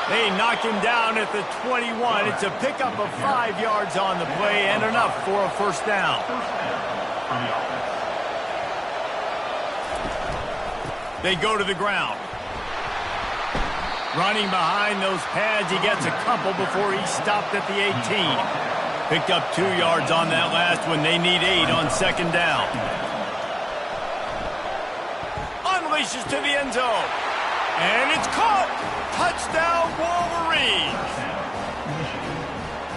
[SPEAKER 1] They knock him down at the 21. It's a pickup of 5 yards on the play and enough for a 1st down. They go to the ground. Running behind those pads, he gets a couple before he stopped at the 18. Picked up 2 yards on that last one. They need 8 on 2nd down. Unleashes to the end zone. And it's caught! Touchdown, Wolverines!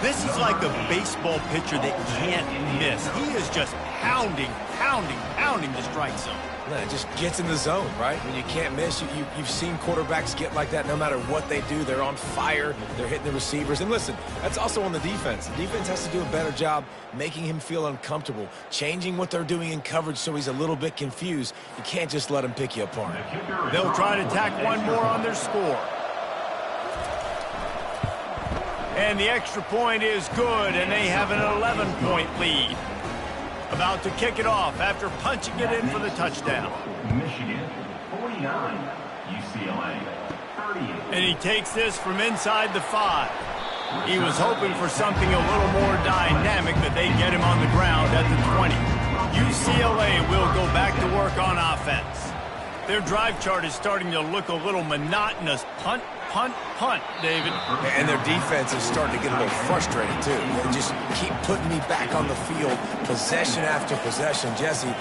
[SPEAKER 1] This is like a baseball pitcher that can't miss. He is just pounding the strike zone.
[SPEAKER 2] No, it just gets in the zone, right? When you can't miss, you've seen quarterbacks get like that no matter what they do. They're on fire. They're hitting the receivers. And listen, that's also on the defense. The defense has to do a better job making him feel uncomfortable, changing what they're doing in coverage so he's a little bit confused. You can't just let him pick you apart.
[SPEAKER 1] They'll try to tack one more on their score. And the extra point is good, and they have an 11-point lead. About to kick it off after punching it in for the touchdown.
[SPEAKER 4] Michigan, 49. UCLA, 38.
[SPEAKER 1] And he takes this from inside the 5. He was hoping for something a little more dynamic, but they get him on the ground at the 20. UCLA will go back to work on offense. Their drive chart is starting to look a little monotonous. Punt, punt, punt, David.
[SPEAKER 2] And their defense is starting to get a little frustrated, too. They just keep putting me back on the field, possession after possession. Jesse,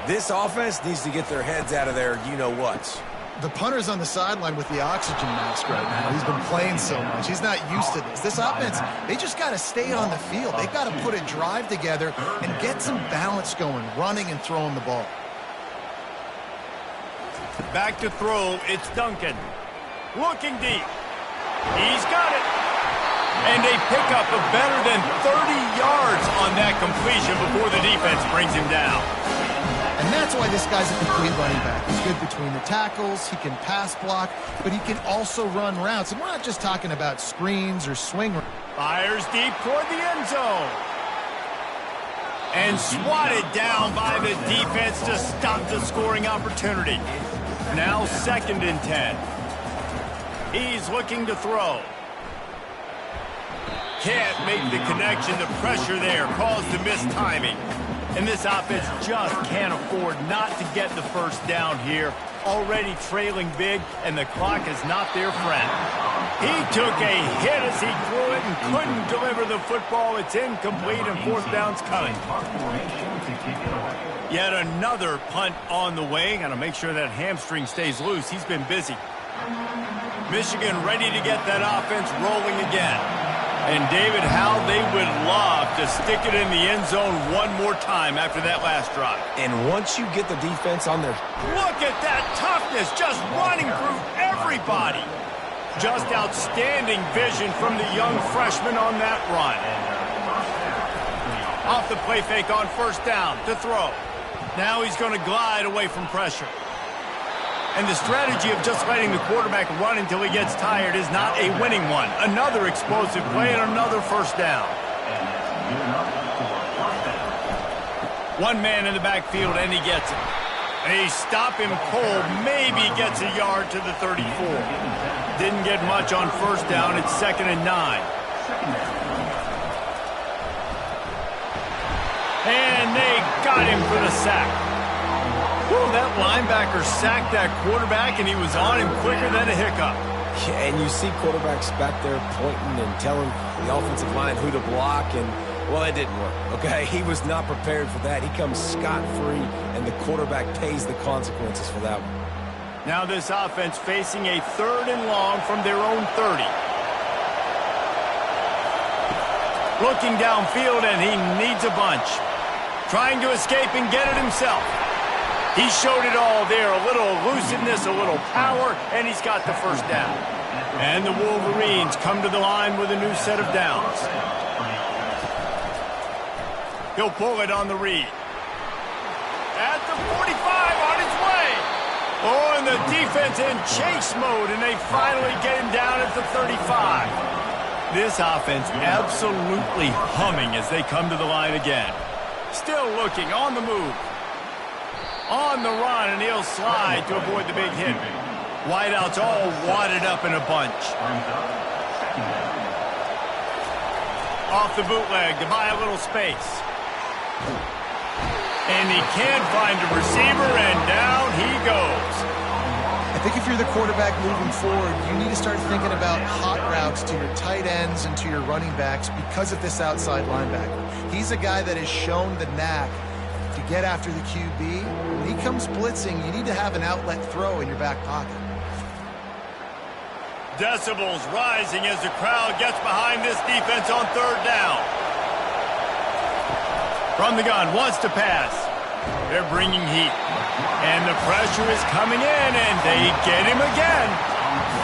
[SPEAKER 2] this offense needs to get their heads out of their you-know-whats.
[SPEAKER 3] The punter's on the sideline with the oxygen mask right now. He's been playing so much. He's not used to this. This offense, they just got to stay on the field. They've got to put a drive together and get some balance going, running and throwing the ball.
[SPEAKER 1] Back to throw, it's Duncan. Looking deep. He's got it. And they pick up a better than 30 yards on that completion before the defense brings him down.
[SPEAKER 3] And that's why this guy's a complete running back. He's good between the tackles, he can pass block, but he can also run routes. And we're not just talking about screens or swing.
[SPEAKER 1] Fires deep toward the end zone. And swatted down by the defense to stop the scoring opportunity. Now 2nd and 10. He's looking to throw. Can't make the connection. The pressure there caused the mistiming. And this offense just can't afford not to get the 1st down here. Already trailing big, and the clock is not their friend. He took a hit as he threw it and couldn't deliver the football. It's incomplete, and 4th down's coming. Yet another punt on the way. Got to make sure that hamstring stays loose. He's been busy. Michigan ready to get that offense rolling again. And David, how they would love to stick it in the end zone one more time after that last drive.
[SPEAKER 2] And once you get the defense on their...
[SPEAKER 1] Look at that toughness, just running through everybody. Just outstanding vision from the young freshman on that run. Off the play fake on first down to throw. Now he's going to glide away from pressure. And the strategy of just letting the quarterback run until he gets tired is not a winning one. Another explosive play and another first down. One man in the backfield and he gets it. A stop him cold, maybe gets a yard to the 34. Didn't get much on first down. It's 2nd and 9. And they got him for the sack. Whew, that linebacker sacked that quarterback, and he was on him quicker than a hiccup.
[SPEAKER 2] Yeah, and you see quarterbacks back there pointing and telling the offensive line who to block, and, well, it didn't work, okay? He was not prepared for that. He comes scot-free, and the quarterback pays the consequences for that one.
[SPEAKER 1] Now this offense facing a 3rd and long from their own 30. Looking downfield, and he needs a bunch. Trying to escape and get it himself. He showed it all there, a little elusiveness, a little power, and he's got the first down. And the Wolverines come to the line with a new set of downs. He'll pull it on the read. At the 45, on his way. Oh, and the defense in chase mode, and they finally get him down at the 35. This offense absolutely humming as they come to the line again. Still looking, on the move. On the run, and he'll slide to avoid the big hit. Wideouts all wadded up in a bunch. Off the bootleg to buy a little space. And he can't find a receiver, and down he goes.
[SPEAKER 3] I think if you're the quarterback moving forward, you need to start thinking about hot routes to your tight ends and to your running backs because of this outside linebacker. He's a guy that has shown the knack to get after the QB. When he comes blitzing, you need to have an outlet throw in your back pocket.
[SPEAKER 1] Decibels rising as the crowd gets behind this defense on 3rd down. From the gun, wants to pass. They're bringing heat. And the pressure is coming in, and they get him again.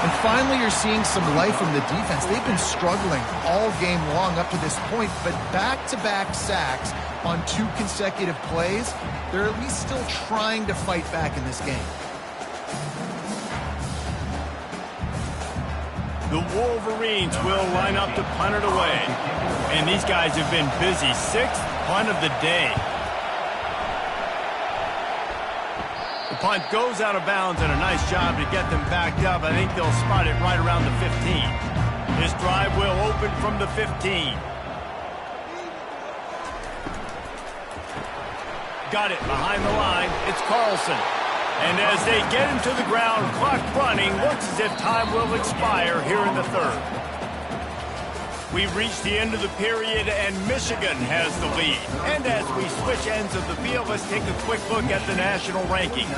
[SPEAKER 3] And finally, you're seeing some life from the defense. They've been struggling all game long up to this point, but back-to-back sacks on 2 consecutive plays, they're at least still trying to fight back in this game.
[SPEAKER 1] The Wolverines will line up to punt it away. And these guys have been busy. 6th punt of the day. The punt goes out of bounds, and a nice job to get them backed up. I think they'll spot it right around the 15. This drive will open from the 15. Got it behind the line. It's Carlson. And as they get him to the ground, clock running, looks as if time will expire here in the 3rd. We've reached the end of the period, and Michigan has the lead. And as we switch ends of the field, let's take a quick look at the national rankings.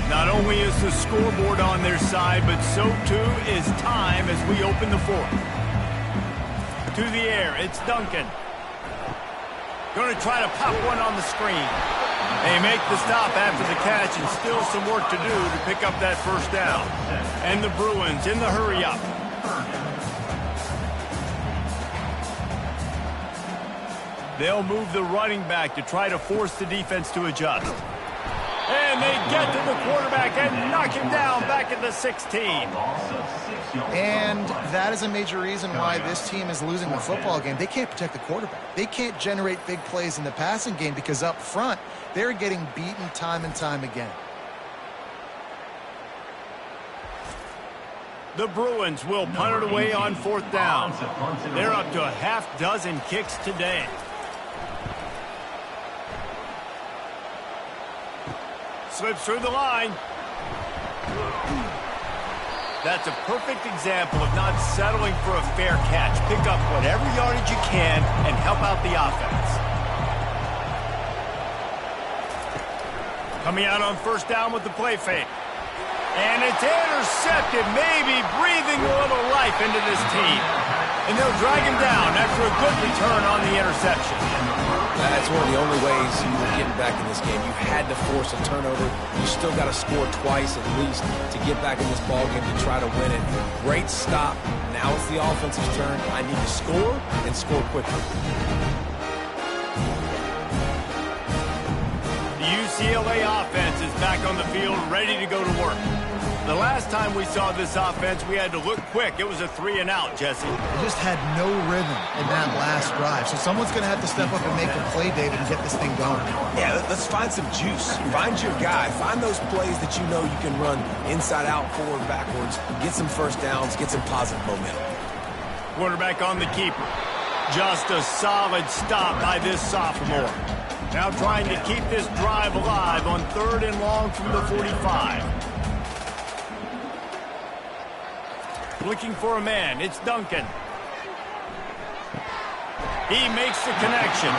[SPEAKER 1] Not only is the scoreboard on their side, but so too is time as we open the 4th. To the air, it's Duncan. Going to try to pop one on the screen. They make the stop after the catch, and still some work to do to pick up that first down. And the Bruins in the hurry-up. They'll move the running back to try to force the defense to adjust. And they get to the quarterback and knock him down back at the 16.
[SPEAKER 3] And that is a major reason why this team is losing the football game. They can't protect the quarterback. They can't generate big plays in the passing game because up front, they're getting beaten time and time again.
[SPEAKER 1] The Bruins will punt it away on 4th down. They're up to a half dozen kicks today. Slips through the line. That's a perfect example of not settling for a fair catch. Pick up whatever yardage you can and help out the offense. Coming out on first down with the play fake. And it's intercepted, maybe breathing a little life into this team. And they'll drag him down after a good return on the interception.
[SPEAKER 2] That's one of the only ways you were getting back in this game. You had to force a turnover. You still got to score twice at least to get back in this ballgame to try to win it. Great stop. Now it's the offense's turn. I need to score and score quickly.
[SPEAKER 1] The UCLA offense is back on the field, ready to go to work. The last time we saw this offense, we had to look quick. It was a 3-and-out, Jesse.
[SPEAKER 3] They just had no rhythm in that last drive. So someone's going to have to step up and make a play, David, and get this thing going.
[SPEAKER 2] Yeah, let's find some juice. Find your guy. Find those plays that you know you can run inside out, forward, backwards. Get some first downs. Get some positive momentum.
[SPEAKER 1] Quarterback on the keeper. Just a solid stop by this sophomore. Now trying to keep this drive alive on 3rd and long from the 45. Looking for a man. It's Duncan. He makes the connection.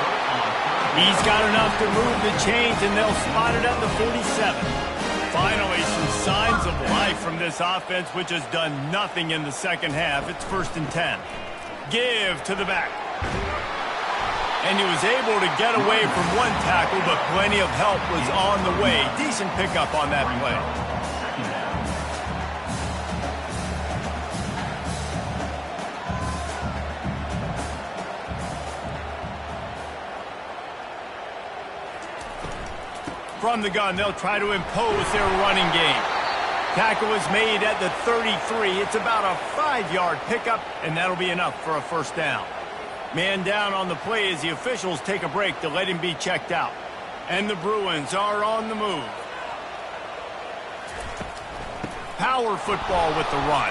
[SPEAKER 1] He's got enough to move the chains, and they'll spot it at the 47. Finally, some signs of life from this offense, which has done nothing in the second half. It's 1st and 10. Give to the back. And he was able to get away from one tackle, but plenty of help was on the way. Decent pickup on that play. From the gun, they'll try to impose their running game. Tackle is made at the 33. It's about a 5-yard pickup, and that'll be enough for a first down. Man down on the play as the officials take a break to let him be checked out. And the Bruins are on the move. Power football with the run.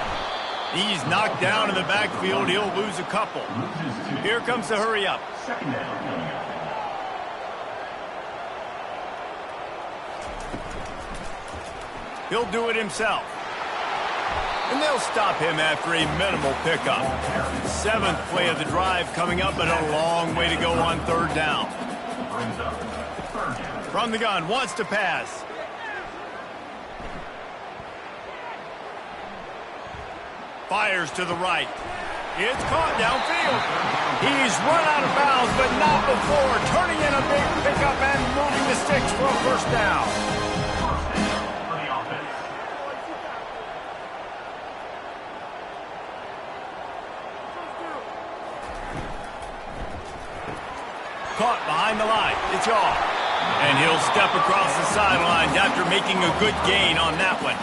[SPEAKER 1] He's knocked down in the backfield. He'll lose a couple. Here comes the hurry up.
[SPEAKER 4] Second down.
[SPEAKER 1] He'll do it himself. And they'll stop him after a minimal pickup. 7th play of the drive coming up, but a long way to go on 3rd down. From the gun, wants to pass. Fires to the right. It's caught downfield. He's run out of bounds, but not before. Turning in a big pickup and moving the sticks for a first down. Caught behind the line. It's off. And he'll step across the sidelines after making a good gain on that one.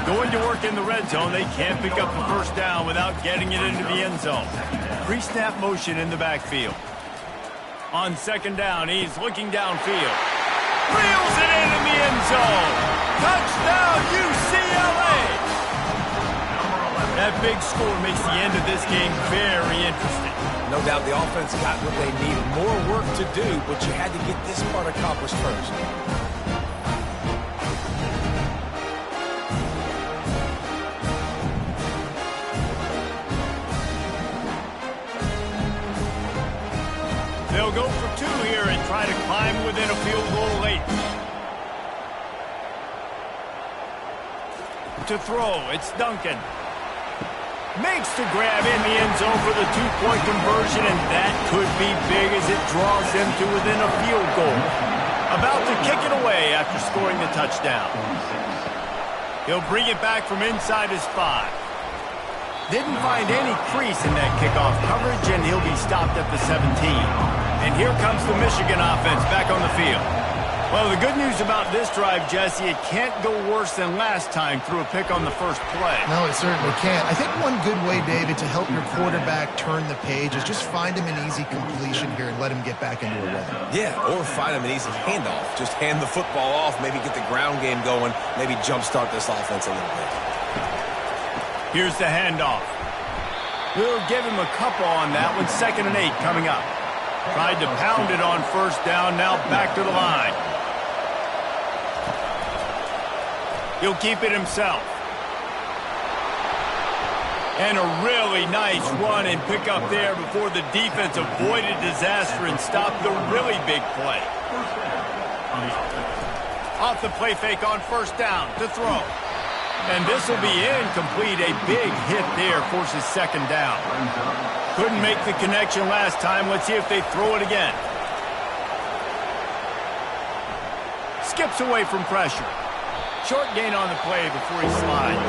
[SPEAKER 1] Going to work in the red zone. They can't pick up the first down without getting it into the end zone. Pre-snap motion in the backfield. On 2nd down, he's looking downfield. Reels it in the end zone. Touchdown, UCLA! That big score makes the end of this game very interesting.
[SPEAKER 2] No doubt the offense got what they needed. More work to do, but you had to get this part accomplished first.
[SPEAKER 1] They'll go for 2 here and try to climb within a field goal late. To throw, it's Duncan. Makes the grab in the end zone for the 2-point conversion, and that could be big as it draws them to within a field goal. About to kick it away after scoring the touchdown. He'll bring it back from inside his 5. Didn't find any crease in that kickoff coverage, and he'll be stopped at the 17. And here comes the Michigan offense back on the field. Well, the good news about this drive, Jesse, it can't go worse than last time through a pick on the first play.
[SPEAKER 3] No, it certainly can't. I think one good way, David, to help your quarterback turn the page is just find him an easy completion here and let him get back into a rhythm.
[SPEAKER 2] Yeah, or find him an easy handoff. Just hand the football off, maybe get the ground game going, maybe jumpstart this offense a little bit.
[SPEAKER 1] Here's the handoff. We'll give him a couple on that one. 2nd and 8 coming up. Tried to pound it on first down, now back to the line. He'll keep it himself. And a really nice run and pick up there before the defense avoided disaster and stopped the really big play. Off the play fake on first down to throw. And this will be incomplete. A big hit there forces second down. Couldn't make the connection last time. Let's see if they throw it again. Skips away from pressure. Short gain on the play before he slides.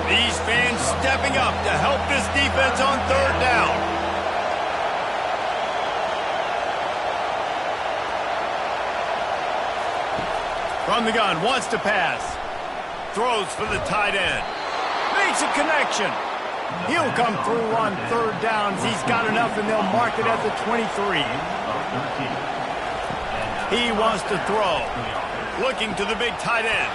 [SPEAKER 1] These fans stepping up to help this defense on third down. From the gun, wants to pass. Throws for the tight end. Makes a connection. He'll come through on third downs. He's got enough, and they'll mark it at the 23. He wants to throw. Looking to the big tight end.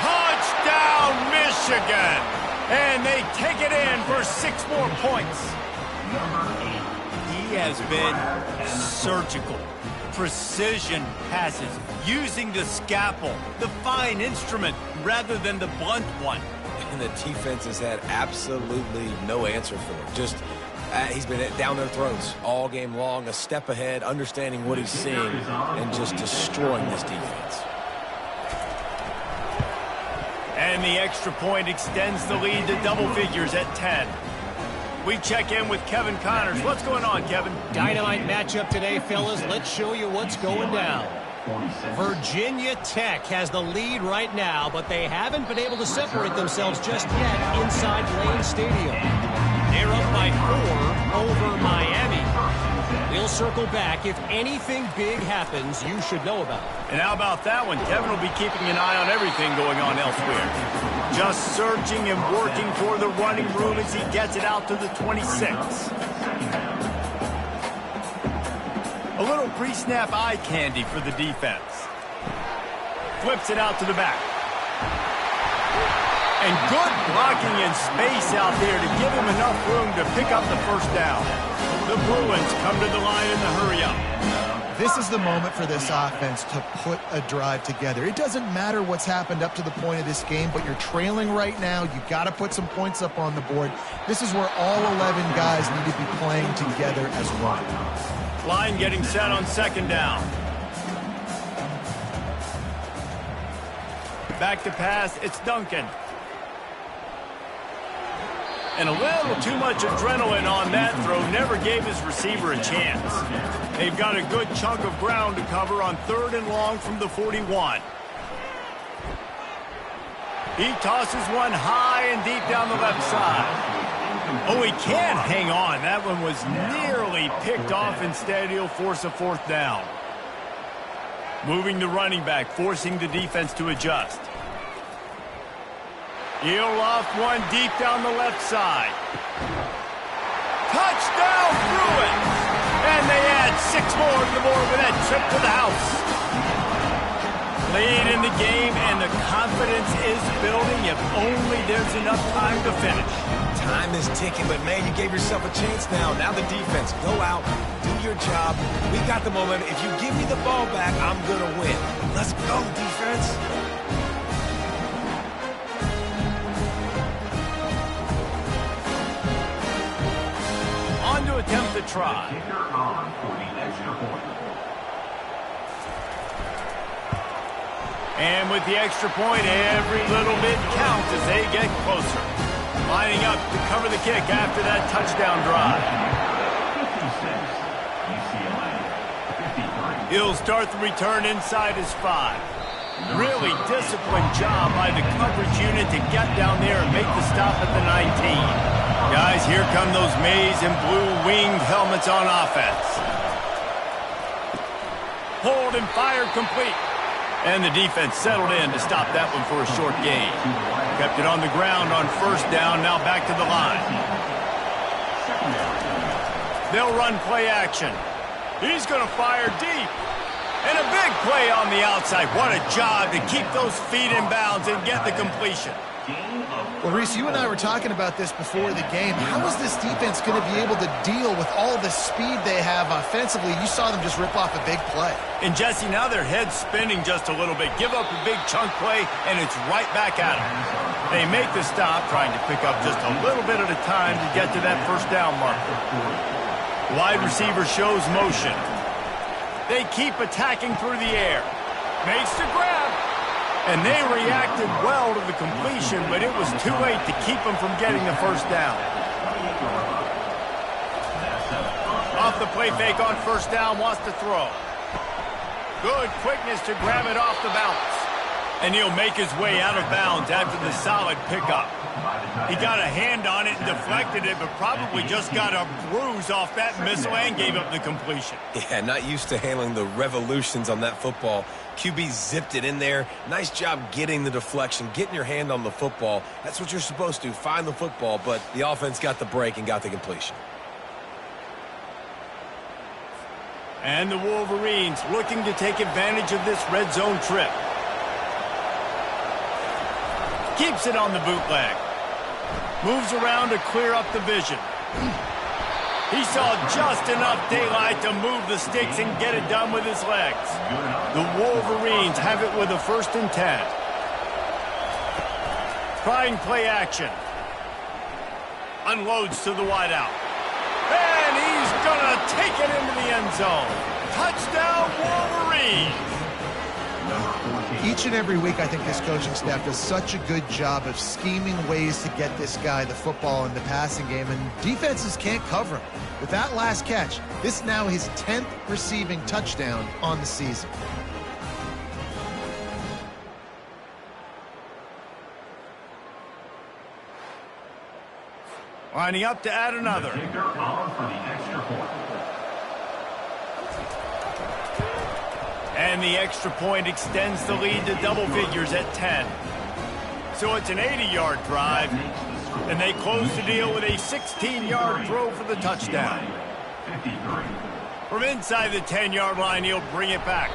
[SPEAKER 1] Touchdown, Michigan! And they take it in for 6 more points. He has been surgical. Precision passes, using the scalpel, the fine instrument, rather than the blunt one.
[SPEAKER 2] And the defense has had absolutely no answer for him. Just, he's been down their throats all game long, a step ahead, understanding what he's seeing, and just destroying this defense.
[SPEAKER 1] And the extra point extends the lead to double figures at 10. We check in with Kevin Connors. What's going on, Kevin?
[SPEAKER 5] Dynamite matchup today, fellas. Let's show you what's going down. Virginia Tech has the lead right now, but they haven't been able to separate themselves just yet inside Lane Stadium. They're up by 4 over Miami. We'll circle back. If anything big happens, you should know about it.
[SPEAKER 1] And how about that one? Kevin will be keeping an eye on everything going on elsewhere. Just searching and working for the running room as he gets it out to the 26. A little pre-snap eye candy for the defense. Flips it out to the back. And good blocking in space out there to give him enough room to pick up the first down. The Bruins come to the line in the hurry-up.
[SPEAKER 3] This is the moment for this offense to put a drive together. It doesn't matter what's happened up to the point of this game, but you're trailing right now. You've got to put some points up on the board. This is where all 11 guys need to be playing together as one.
[SPEAKER 1] Line getting set on second down. Back to pass, it's Duncan. And a little too much adrenaline on that throw. Never gave his receiver a chance. They've got a good chunk of ground to cover on 3rd and long from the 41. He tosses one high and deep down the left side. Oh, he can't hang on. That one was nearly picked off. Instead, he'll force a 4th down. Moving the running back, forcing the defense to adjust. He'll loft one deep down the left side. Touchdown, Bruins! And they add 6 more to the board with that trip to the house. Lead in the game, and the confidence is building if only there's enough time to finish.
[SPEAKER 2] Time is ticking, but man, you gave yourself a chance now. Now the defense, go out, do your job. We got the momentum. If you give me the ball back, I'm going to win. Let's go, defense.
[SPEAKER 1] On to attempt the try. And with the extra point, every little bit counts as they get closer. Lining up to cover the kick after that touchdown drive. He'll start the return inside his 5. Really disciplined job by the coverage unit to get down there and make the stop at the 19. Guys, here come those maize and blue winged helmets on offense. Hold and fire complete. And the defense settled in to stop that one for a short gain. Kept it on the ground on first down, now back to the line. They'll run play action. He's going to fire deep. And a big play on the outside. What a job to keep those feet in bounds and get the completion.
[SPEAKER 3] Well, Reese, you and I were talking about this before the game. How is this defense going to be able to deal with all the speed they have offensively? You saw them just rip off a big play.
[SPEAKER 1] And, Jesse, now their head's spinning just a little bit. Give up a big chunk play, and it's right back at them. They make the stop, trying to pick up just a little bit at a time to get to that first down marker. Wide receiver shows motion. They keep attacking through the air. Makes the grab. And they reacted well to the completion, but it was too late to keep them from getting the first down. Off the play fake on first down, wants to throw. Good quickness to grab it off the bounce. And he'll make his way out of bounds after the solid pickup. He got a hand on it and deflected it, but probably just got a bruise off that missile and gave up the completion.
[SPEAKER 2] Yeah, not used to handling the revolutions on that football. QB zipped it in there. Nice job getting the deflection, getting your hand on the football. That's what you're supposed to, find the football, but the offense got the break and got the completion.
[SPEAKER 1] And the Wolverines looking to take advantage of this red zone trip. Keeps it on the bootleg. Moves around to clear up the vision. He saw just enough daylight to move the sticks and get it done with his legs. The Wolverines have it with a 1st and 10. Trying play action. Unloads to the wideout. And he's going to take it into the end zone. Touchdown, Wolverines!
[SPEAKER 3] Each and every week, I think this coaching staff does such a good job of scheming ways to get this guy the football in the passing game, and defenses can't cover him. With that last catch, this is now his 10th receiving touchdown on the season.
[SPEAKER 1] Lining up to add another.
[SPEAKER 4] Kicker on for the extra point.
[SPEAKER 1] And the extra point extends the lead to double figures at 10. So it's an 80-yard drive, and they close the deal with a 16-yard throw for the touchdown. From inside the 10-yard line, he'll bring it back.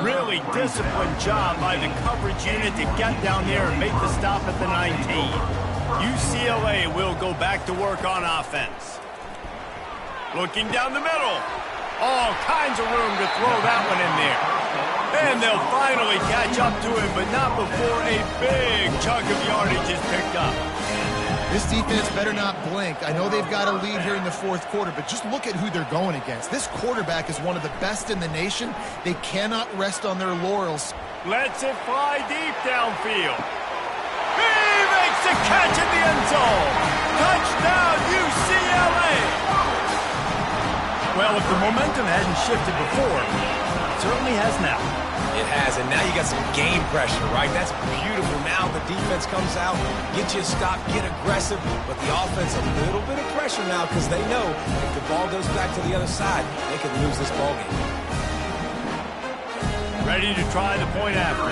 [SPEAKER 1] Really disciplined job by the coverage unit to get down there and make the stop at the 19. UCLA will go back to work on offense. Looking down the middle. All kinds of room to throw that one in there. And they'll finally catch up to him, but not before a big chunk of yardage is picked up.
[SPEAKER 3] This defense better not blink. I know they've got a lead here in the 4th quarter, but just look at who they're going against. This quarterback is one of the best in the nation. They cannot rest on their laurels.
[SPEAKER 1] Lets it fly deep downfield. He makes the catch in the end zone. Touchdown, UCLA. Well, if the momentum hadn't shifted before, it certainly has now.
[SPEAKER 2] It has, and now you got some game pressure, right? That's beautiful. Now the defense comes out, get you a stop, get aggressive, but the offense a little bit of pressure now because they know if the ball goes back to the other side, they could lose this ball game.
[SPEAKER 1] Ready to try the point after.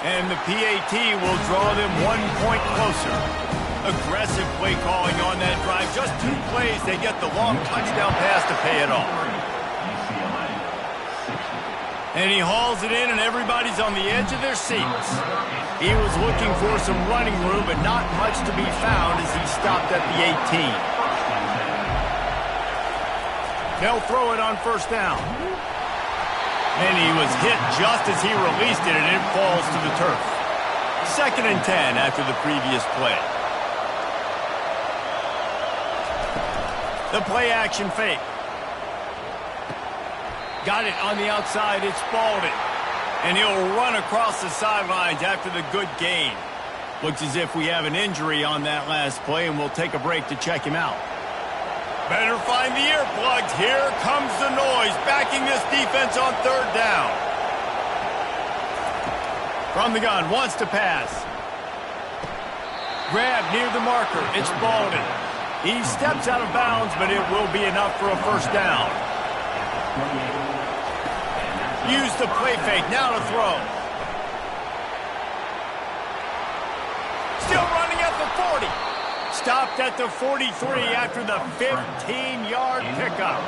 [SPEAKER 1] And the PAT will draw them 1 point closer. Aggressive play calling on that drive. Just 2 plays, they get the long touchdown pass to pay it off. And he hauls it in, and everybody's on the edge of their seats. He was looking for some running room, but not much to be found as he stopped at the 18. They'll throw it on first down. And he was hit just as he released it, and it falls to the turf. 2nd and 10 after the previous play. The play action fake. Got it on the outside. It's Spalding. And he'll run across the sidelines after the good gain. Looks as if we have an injury on that last play, and we'll take a break to check him out. Better find the earplugs. Here comes the noise, backing this defense on 3rd down. From the gun, wants to pass. Grab near the marker. It's Spalding. He steps out of bounds, but it will be enough for a first down. Use the play fake. Now to throw. Still running at the 40. Stopped at the 43 after the 15-yard pickup.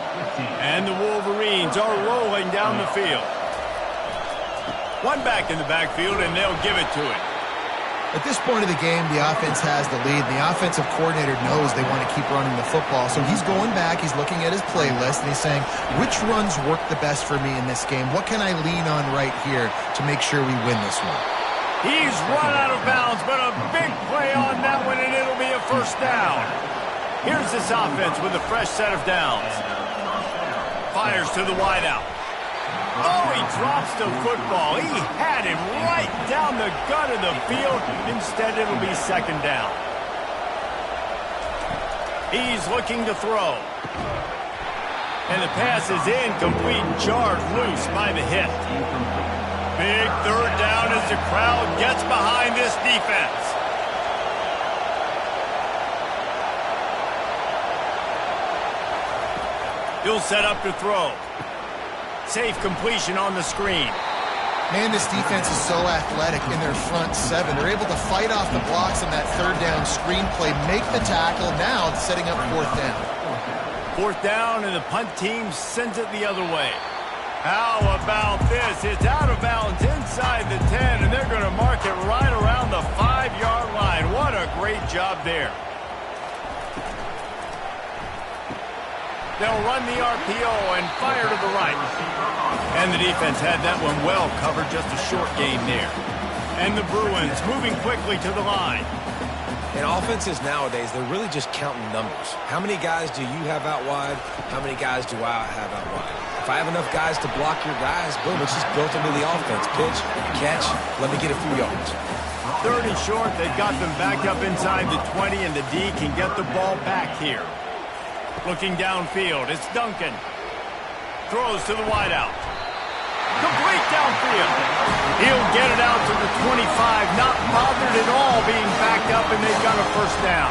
[SPEAKER 1] And the Wolverines are rolling down the field. One back in the backfield, and they'll give it to him.
[SPEAKER 3] At this point of the game, the offense has the lead. The offensive coordinator knows they want to keep running the football. So he's going back, he's looking at his playlist, and he's saying, which runs work the best for me in this game? What can I lean on right here to make sure we win this one?
[SPEAKER 1] He's run out of bounds, but a big play on that one, and it'll be a first down. Here's this offense with a fresh set of downs. Fires to the wideout. Oh, he drops the football. He had him right down the gut of the field. Instead, it'll be second down. He's looking to throw. And the pass is incomplete, jarred loose by the hit. Big third down as the crowd gets behind this defense. He'll set up to throw. Safe completion on the screen.
[SPEAKER 3] Man, this defense is so athletic in their front seven. They're able to fight off the blocks on that third down screen play, make the tackle, now setting up fourth down.
[SPEAKER 1] Fourth down, and the punt team sends it the other way. How about this? It's out of bounds inside the 10, and they're going to mark it right around the 5-yard line. What a great job there. They'll run the RPO and fire to the right. And the defense had that one well covered, just a short gain there. And the Bruins moving quickly to the line.
[SPEAKER 2] In offenses nowadays, they're really just counting numbers. How many guys do you have out wide? How many guys do I have out wide? If I have enough guys to block your guys, boom, it's just built into the offense. Pitch, catch, let me get a few yards.
[SPEAKER 1] Third and short, they've got them back up inside the 20, and the D can get the ball back here. Looking downfield, it's Duncan. Throws to the wideout. Complete downfield. He'll get it out to the 25, not bothered at all being backed up, and they've got a first down.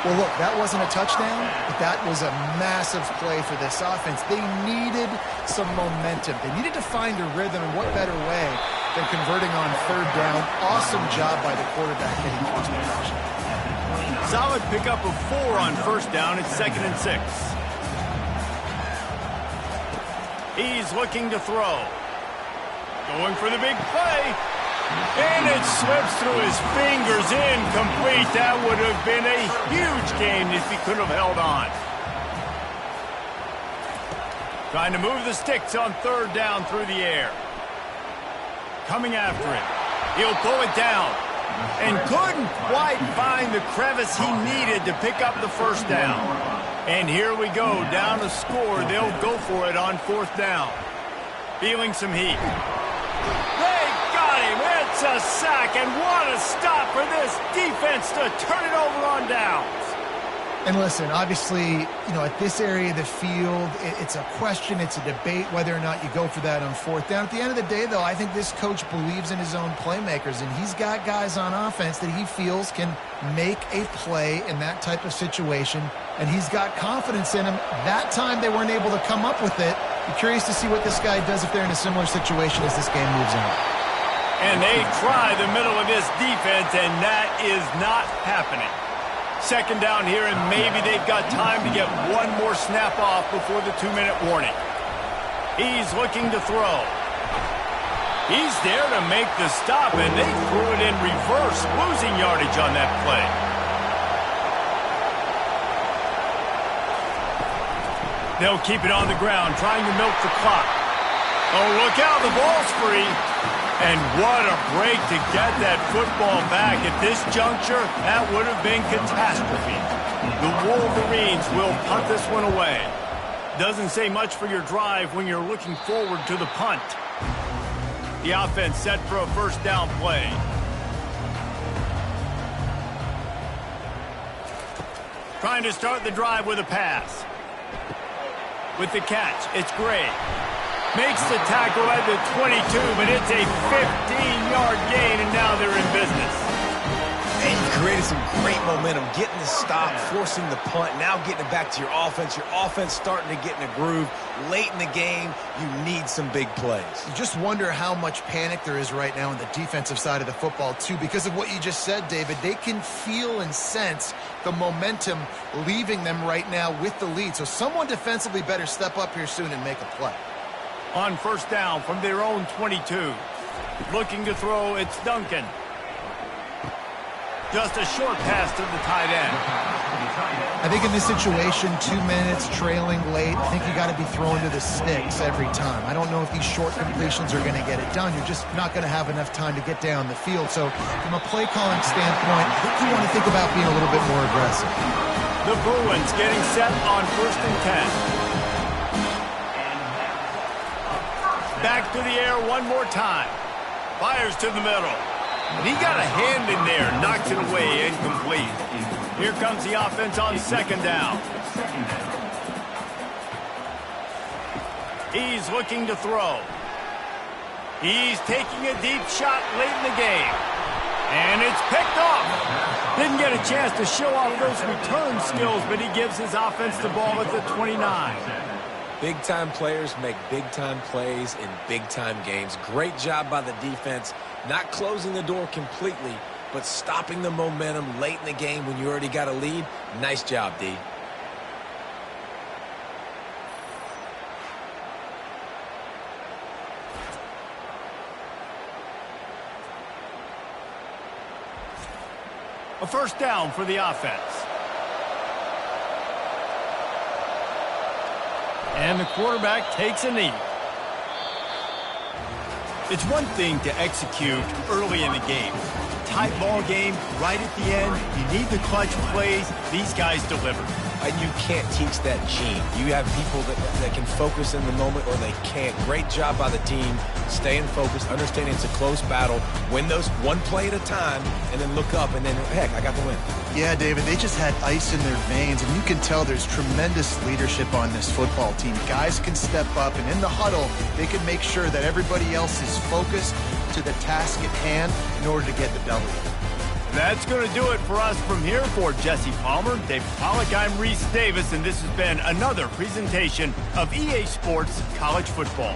[SPEAKER 3] Well, look, that wasn't a touchdown, but that was a massive play for this offense. They needed some momentum. They needed to find a rhythm, and what better way than converting on third down. Awesome job by the quarterback getting towards the action.
[SPEAKER 1] Solid pickup of 4 on first down. It's 2nd and 6. He's looking to throw. Going for the big play. And it slips through his fingers, incomplete. That would have been a huge gain if he could have held on. Trying to move the sticks on third down through the air. Coming after it. He'll pull it down. And couldn't quite find the crevice he needed to pick up the first down. And here we go, down to score. They'll go for it on fourth down. Feeling some heat. They got him. It's a sack, and what a stop for this defense to turn it over on downs.
[SPEAKER 3] And listen, obviously, at this area of the field, it's a question, it's a debate whether or not you go for that on fourth down. At the end of the day, though, I think this coach believes in his own playmakers, and he's got guys on offense that he feels can make a play in that type of situation, and he's got confidence in him. That time they weren't able to come up with it. I'm curious to see what this guy does if they're in a similar situation as this game moves on.
[SPEAKER 1] And they try the middle of this defense, and that is not happening. Second down here, and maybe they've got time to get one more snap off before the 2-minute warning. He's looking to throw. He's there to make the stop, and they threw it in reverse, losing yardage on that play. They'll keep it on the ground, trying to milk the clock. Oh, look out, the ball's free. And what a break to get that football back. At this juncture, that would have been catastrophe. The Wolverines will punt this one away. Doesn't say much for your drive when you're looking forward to the punt. The offense set for a first down play. Trying to start the drive with a pass. With the catch, it's Gray. Makes the tackle at the 22, but it's a 15-yard gain, and now they're in business.
[SPEAKER 2] And you created some great momentum, getting the stop, forcing the punt, now getting it back to your offense. Your offense starting to get in a groove. Late in the game, you need some big plays.
[SPEAKER 3] You just wonder how much panic there is right now on the defensive side of the football, too, because of what you just said, David. They can feel and sense the momentum leaving them right now with the lead. So someone defensively better step up here soon and make a play.
[SPEAKER 1] On first down from their own 22. Looking to throw, it's Duncan. Just a short pass to the tight end.
[SPEAKER 3] I think in this situation, 2 minutes, trailing late, I think you got to be throwing to the sticks every time. I don't know if these short completions are going to get it done. You're just not going to have enough time to get down the field. So from a play calling standpoint, I think you want to think about being a little bit more aggressive.
[SPEAKER 1] The Bruins getting set on 1st and 10. Back to the air one more time. Fires to the middle. And he got a hand in there, knocks it away, incomplete. Here comes the offense on 2nd down. He's looking to throw. He's taking a deep shot late in the game. And it's picked off. Didn't get a chance to show off those return skills, but he gives his offense the ball at the 29.
[SPEAKER 2] Big-time players make big-time plays in big-time games. Great job by the defense, not closing the door completely, but stopping the momentum late in the game when you already got a lead. Nice job, D.
[SPEAKER 1] A 1st down for the offense. And the quarterback takes a knee. It's one thing to execute early in the game. Tight ball game, right at the end. You need the clutch plays. These guys deliver.
[SPEAKER 2] And you can't teach that gene. You have people that can focus in the moment or they can't. Great job by the team, staying focused, understanding it's a close battle, win those one play at a time, and then look up, and then, heck, I got the win.
[SPEAKER 3] Yeah, David, they just had ice in their veins, and you can tell there's tremendous leadership on this football team. Guys can step up, and in the huddle, they can make sure that everybody else is focused to the task at hand in order to get the W.
[SPEAKER 1] That's going to do it for us from here. For Jesse Palmer, David Pollack, I'm Reese Davis, and this has been another presentation of EA Sports College Football.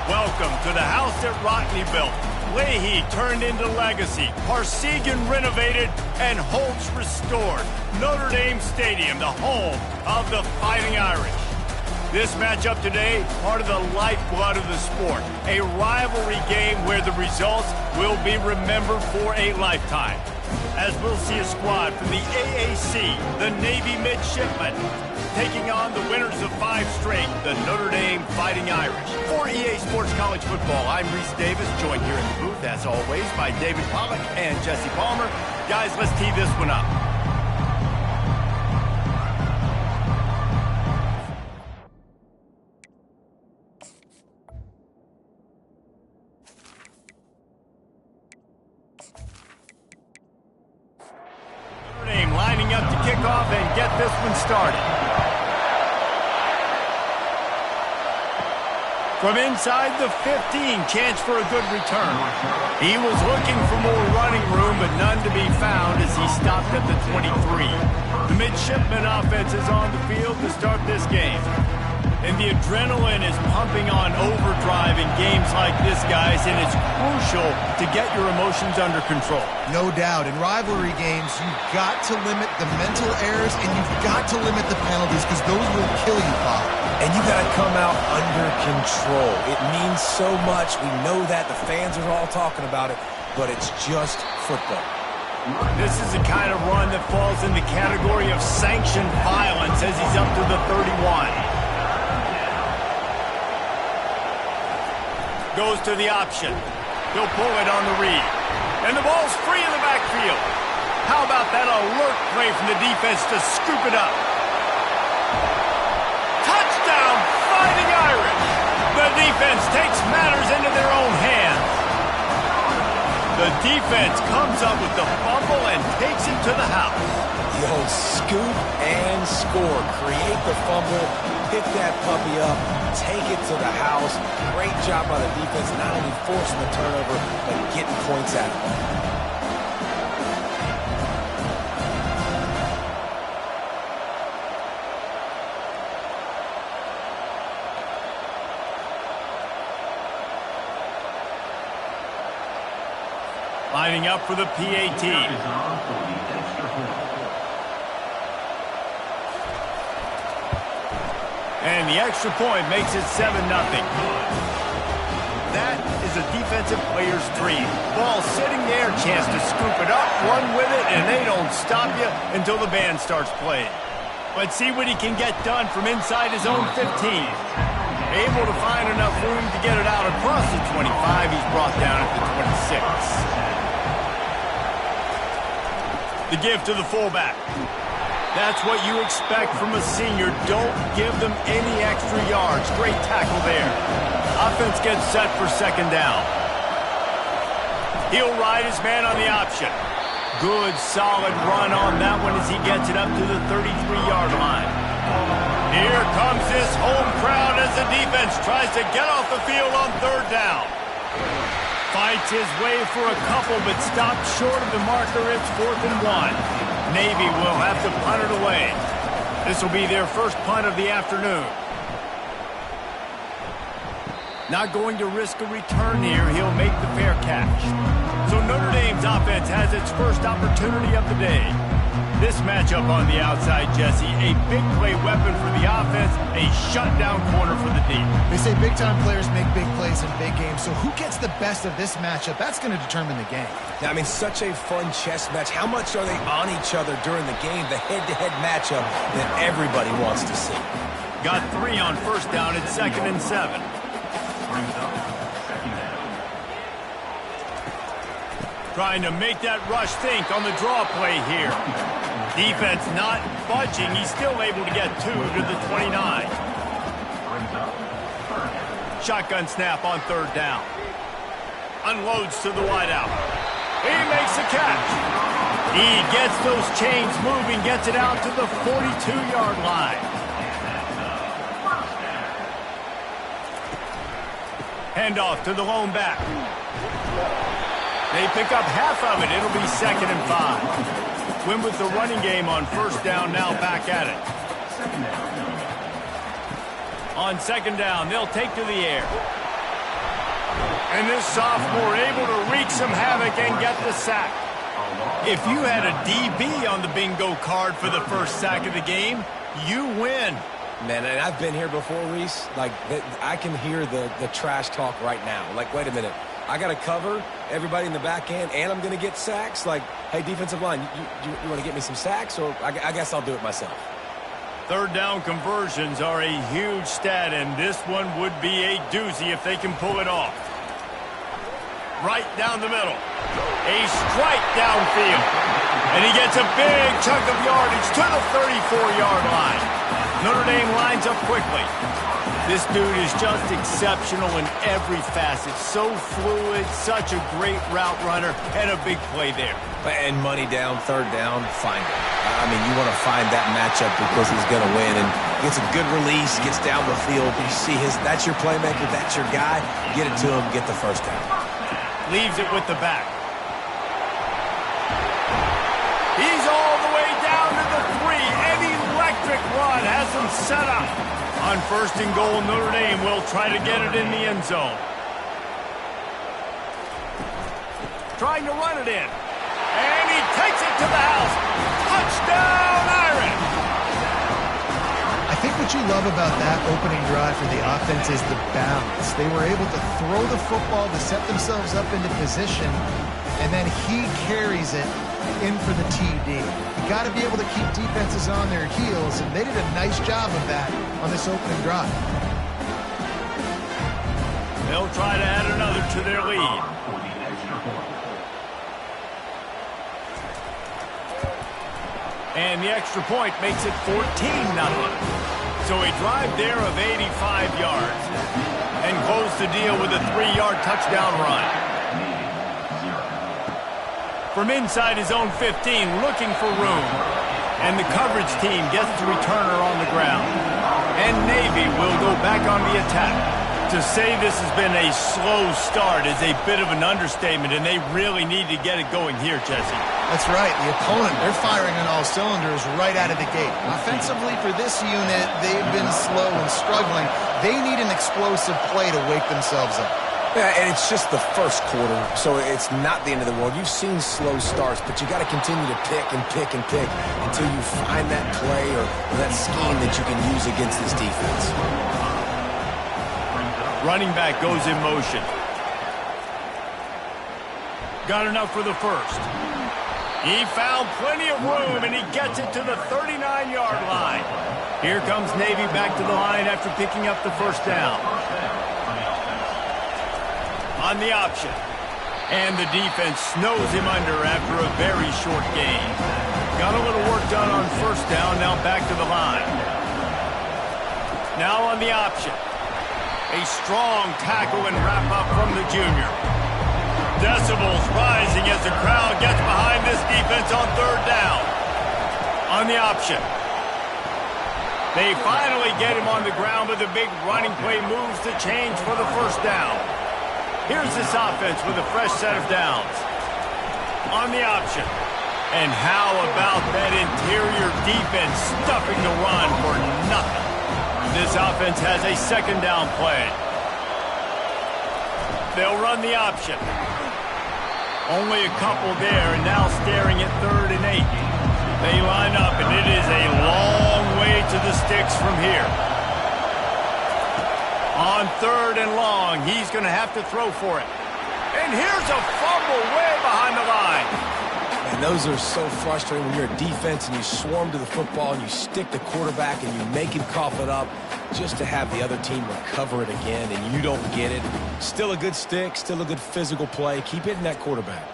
[SPEAKER 1] Welcome to the house that Rockney built. Leahy turned into legacy. Parsegan renovated and Holtz restored. Notre Dame Stadium, the home of the Fighting Irish. This matchup today, part of the lifeblood of the sport. A rivalry game where the results will be remembered for a lifetime. As we'll see a squad from the AAC, the Navy Midshipmen, taking on the winners of 5 straight, the Notre Dame Fighting Irish. For EA Sports College Football, I'm Reese Davis, joined here in the booth, as always, by David Pollack and Jesse Palmer. Guys, let's tee this one up. Notre Dame lining up to kick off and get this one started. From inside the 15, chance for a good return. He was looking for more running room, but none to be found as he stopped at the 23. The Midshipman offense is on the field to start this game. And the adrenaline is pumping on overdrive in games like this, guys, and it's crucial to get your emotions under control.
[SPEAKER 3] No doubt. In rivalry games, you've got to limit the mental errors, and you've got to limit the penalties, because those will kill you, Bob.
[SPEAKER 2] And you got to come out under control. It means so much. We know that. The fans are all talking about it, but it's just football.
[SPEAKER 1] This is the kind of run that falls in the category of sanctioned violence as he's up to the 31. Goes to the option. He'll pull it on the read. And the ball's free in the backfield. How about that alert play from the defense to scoop it up? Touchdown, Fighting Irish! The defense takes matters into their own hands. The defense comes up with the fumble and takes it to the house.
[SPEAKER 2] The old scoop and score. Create the fumble, pick that puppy up, take it to the house. Great job by the defense, not only forcing the turnover, but getting points out of it.
[SPEAKER 1] Lining up for the PAT. And the extra point makes it 7-0. That is a defensive player's dream. Ball sitting there, chance to scoop it up, run with it, and they don't stop you until the band starts playing. Let's see what he can get done from inside his own 15. Able to find enough room to get it out across the 25. He's brought down at the 26. The give to the fullback. That's what you expect from a senior. Don't give them any extra yards. Great tackle there. Offense gets set for second down. He'll ride his man on the option. Good, solid run on that one as he gets it up to the 33-yard line. Here comes this home crowd as the defense tries to get off the field on third down. Fights his way for a couple, but stopped short of the marker. It's 4th and 1. Navy will have to punt it away. This will be their first punt of the afternoon. Not going to risk a return here. He'll make the fair catch. So Notre Dame's offense has its first opportunity of the day. This matchup on the outside, Jesse, a big play weapon for the offense, a shutdown corner for the D.
[SPEAKER 3] They say big-time players make big plays in big games, so who gets the best of this matchup? That's going to determine the game.
[SPEAKER 2] I mean, such a fun chess match. How much are they on each other during the game, the head-to-head matchup that everybody wants to see?
[SPEAKER 1] Got 3 on first down at 2nd and 7. Trying to make that rush think on the draw play here. Defense not budging. He's still able to get 2 to the 29. Shotgun snap on third down. Unloads to the wideout. He makes the catch. He gets those chains moving, gets it out to the 42-yard line. Handoff to the lone back. They pick up half of it. It'll be 2nd and 5. Win with the running game on first down, now back at it. On second down, they'll take to the air. And this sophomore able to wreak some havoc and get the sack. If you had a DB on the bingo card for the first sack of the game, you win.
[SPEAKER 2] Man, and I've been here before, Reese. Like, I can hear the trash talk right now. Like, wait a minute. I got to cover everybody in the back end, and I'm going to get sacks? Like, hey, defensive line, you want to get me some sacks? Or I guess I'll do it myself.
[SPEAKER 1] Third down conversions are a huge stat, and this one would be a doozy if they can pull it off. Right down the middle. A strike downfield. And he gets a big chunk of yardage to the 34-yard line. Notre Dame lines up quickly. This dude is just exceptional in every facet. So fluid, such a great route runner, and a big play there.
[SPEAKER 2] And money down, third down, find it. I mean, you want to find that matchup because he's going to win. And gets a good release, gets down the field. You see that's your playmaker, that's your guy. Get it to him, get the first down.
[SPEAKER 1] Leaves it with the back. He's all the way down to the 3. An electric run has him set up. On first and goal, Notre Dame will try to get it in the end zone. Trying to run it in. And he takes it to the house. Touchdown, Irish!
[SPEAKER 3] I think what you love about that opening drive for the offense is the balance. They were able to throw the football to set themselves up into position, and then he carries it in for the TD. You got to be able to keep defenses on their heels, and they did a nice job of that on this opening drive.
[SPEAKER 1] They'll try to add another to their lead. And the extra point makes it 14-0. So a drive there of 85 yards. And close the deal with a 3-yard touchdown run. From inside his own 15, looking for room. And the coverage team gets the returner on the ground. And Navy will go back on the attack. To say this has been a slow start is a bit of an understatement, and they really need to get it going here, Jesse.
[SPEAKER 3] That's right. The opponent, they're firing on all cylinders right out of the gate. Offensively for this unit, they've been slow and struggling. They need an explosive play to wake themselves up.
[SPEAKER 2] Yeah, and it's just the first quarter, so it's not the end of the world. You've seen slow starts, but you got to continue to pick and pick and pick until you find that play or that scheme that you can use against this defense.
[SPEAKER 1] Running back goes in motion. Got enough for the first. He found plenty of room, and he gets it to the 39-yard line. Here comes Navy back to the line after picking up the first down. On the option. And the defense snows him under after a very short gain. Got a little work done on first down, now back to the line. Now on the option. A strong tackle and wrap-up from the junior. Decibels rising as the crowd gets behind this defense on third down. On the option. They finally get him on the ground, but the big running play moves the change for the first down. Here's this offense with a fresh set of downs. On the option. And how about that interior defense stuffing the run for nothing? This offense has a second down play. They'll run the option. Only a couple there, and now staring at 3rd and 8. They line up, and it is a long way to the sticks from here. On 3rd and long, he's going to have to throw for it. And here's a fumble way behind the line.
[SPEAKER 2] And those are so frustrating when you're a defense and you swarm to the football and you stick the quarterback and you make him cough it up just to have the other team recover it again and you don't get it. Still a good stick, still a good physical play. Keep hitting that quarterback.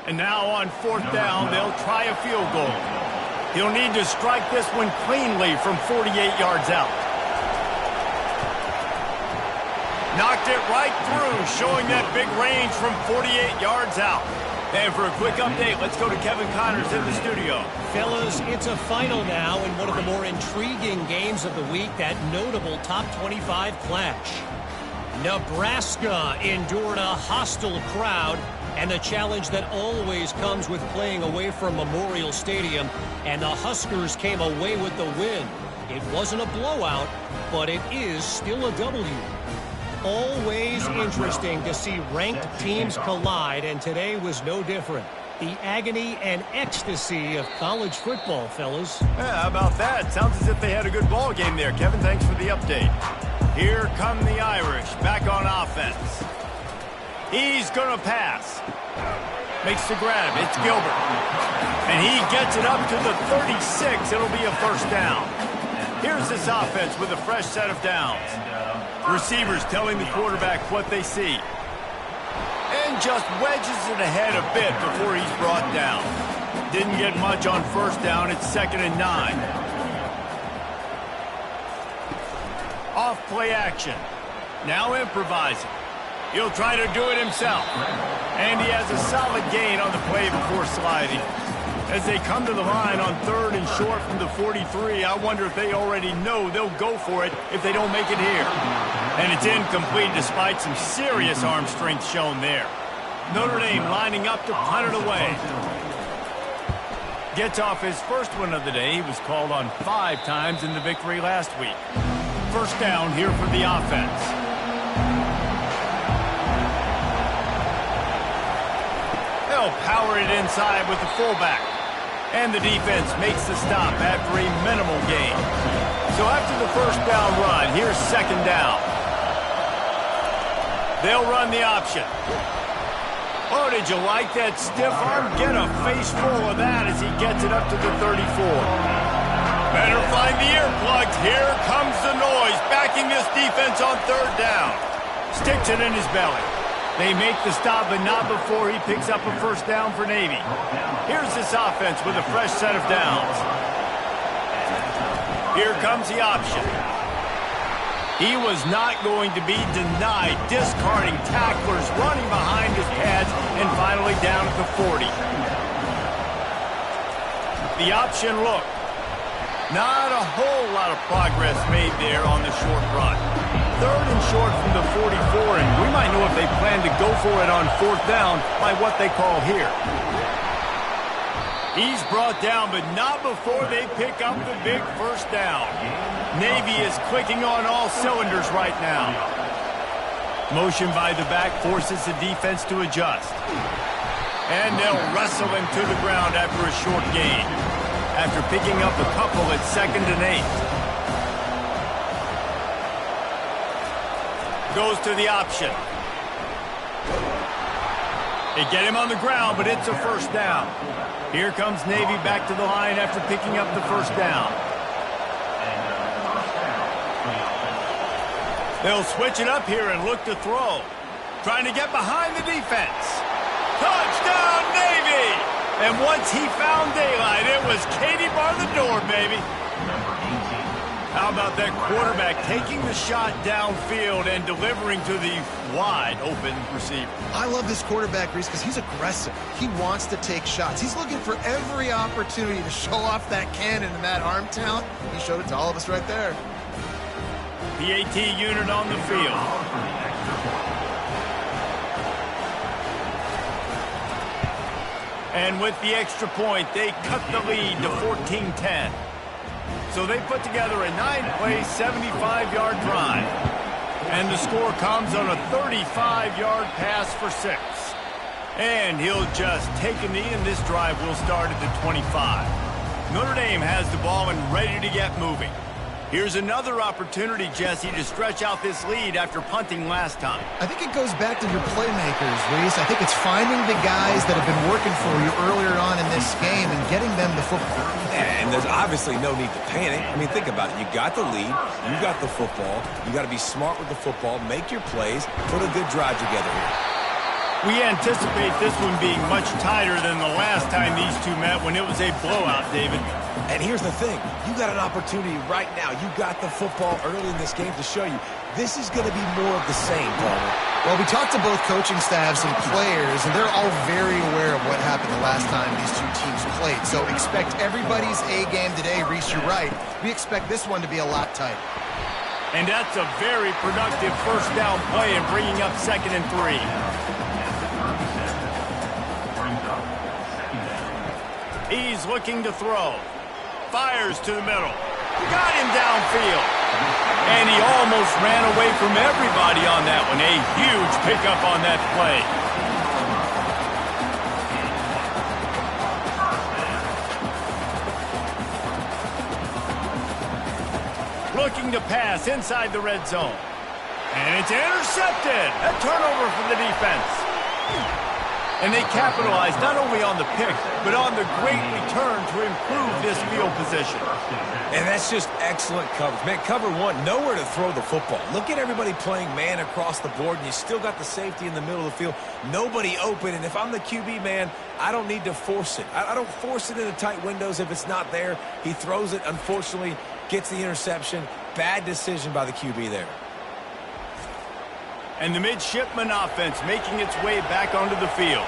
[SPEAKER 1] And now on 4th down, they'll try a field goal. He'll need to strike this one cleanly from 48 yards out. Knocked it right through, showing that big range from 48 yards out. And for a quick update, let's go to Kevin Connors in the studio.
[SPEAKER 5] Fellas, it's a final now in one of the more intriguing games of the week, that notable top 25 clash. Nebraska endured a hostile crowd and the challenge that always comes with playing away from Memorial Stadium, and the Huskers came away with the win. It wasn't a blowout, but it is still a W. Always interesting to see ranked teams collide, and today was no different. The agony and ecstasy of college football, fellas.
[SPEAKER 1] Yeah, how about that? Sounds as if they had a good ball game there. Kevin, thanks for the update. Here come the Irish, back on offense. He's going to pass. Makes the grab. It's Gilbert. And he gets it up to the 36. It'll be a first down. Here's this offense with a fresh set of downs. Receivers telling the quarterback what they see. And just wedges it ahead a bit before he's brought down. Didn't get much on first down. It's 2nd and 9. Off play action. Now improvising. He'll try to do it himself. And he has a solid gain on the play before sliding. As they come to the line on 3rd and short from the 43, I wonder if they already know they'll go for it if they don't make it here. And it's incomplete despite some serious arm strength shown there. Notre Dame lining up to punt it away. Gets off his first one of the day. He was called on 5 times in the victory last week. First down here for the offense. They'll power it inside with the fullback. And the defense makes the stop after a minimal gain. So after the first down run, here's 2nd down. They'll run the option. Oh, did you like that stiff arm? Get a face full of that as he gets it up to the 34. Better find the earplugs. Here comes the noise, backing this defense on 3rd down. Sticks it in his belly. They make the stop, but not before he picks up a first down for Navy. Here's this offense with a fresh set of downs. Here comes the option. He was not going to be denied, discarding tacklers, running behind his pads, and finally down at the 40. The option look. Not a whole lot of progress made there on the short run. 3rd and short from the 44, and we might know if they plan to go for it on 4th down by what they call here. He's brought down, but not before they pick up the big first down. Navy is clicking on all cylinders right now. Motion by the back forces the defense to adjust. And they'll wrestle him to the ground after a short gain. After picking up a couple at 2nd and 8. Goes to the option. They get him on the ground, but it's a first down. Here comes Navy back to the line after picking up the first down. They'll switch it up here and look to throw. Trying to get behind the defense. Touchdown, Navy! And once he found daylight, it was Katie bar the door, baby. How about that quarterback taking the shot downfield and delivering to the wide open receiver?
[SPEAKER 3] I love this quarterback, Reese, because he's aggressive. He wants to take shots. He's looking for every opportunity to show off that cannon and that arm talent. He showed it to all of us right there.
[SPEAKER 1] PAT unit on the field. And with the extra point, they cut the lead to 14-10. So they put together a 9-play, 75-yard drive. And the score comes on a 35-yard pass for 6. And he'll just take a knee, and this drive will start at the 25. Notre Dame has the ball and ready to get moving. Here's another opportunity, Jesse, to stretch out this lead after punting last time.
[SPEAKER 3] I think it goes back to your playmakers, Reese. I think it's finding the guys that have been working for you earlier on in this game and getting them the football.
[SPEAKER 2] And there's obviously no need to panic. I mean, think about it. You got the lead. You got the football. You got to be smart with the football, make your plays, put a good drive together here.
[SPEAKER 1] We anticipate this one being much tighter than the last time these two met when it was a blowout, David.
[SPEAKER 2] And here's the thing. You got an opportunity right now. You got the football early in this game to show you this is going to be more of the same, Palmer.
[SPEAKER 3] Well, we talked to both coaching staffs and players, and they're all very aware of what happened the last time these two teams played. So expect everybody's A game today. Reese, you're right. We expect this one to be a lot tighter.
[SPEAKER 1] And that's a very productive first down play and bringing up 2nd and 3. He's looking to throw. Fires to the middle. Got him downfield. And he almost ran away from everybody on that one. A huge pickup on that play. Looking to pass inside the red zone. And it's intercepted. A turnover for the defense. And they capitalized not only on the pick, but on the great return to improve this field position.
[SPEAKER 2] And that's just excellent coverage. Man, cover one, nowhere to throw the football. Look at everybody playing man across the board, and you still got the safety in the middle of the field. Nobody open, and if I'm the QB, man, I don't need to force it. I don't force it into tight windows if it's not there. He throws it, unfortunately, gets the interception. Bad decision by the QB there.
[SPEAKER 1] And the midshipman offense making its way back onto the field.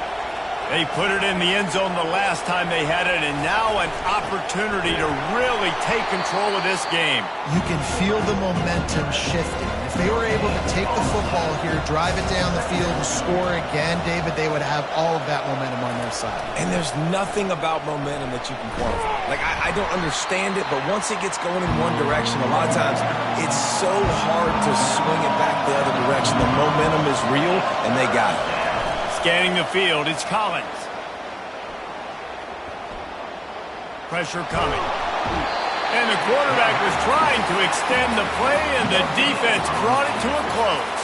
[SPEAKER 1] They put it in the end zone the last time they had it, and now an opportunity to really take control of this game.
[SPEAKER 3] You can feel the momentum shifting. If they were able to take the football here, drive it down the field, and score again, David, they would have all of that momentum on their side.
[SPEAKER 2] And there's nothing about momentum that you can quantify. Like, I don't understand it, but once it gets going in one direction, a lot of times it's so hard to swing it back the other direction. The momentum is real, and they got it.
[SPEAKER 1] Scanning the field, it's Collins. Pressure coming. And the quarterback was trying to extend the play, and the defense brought it to a close.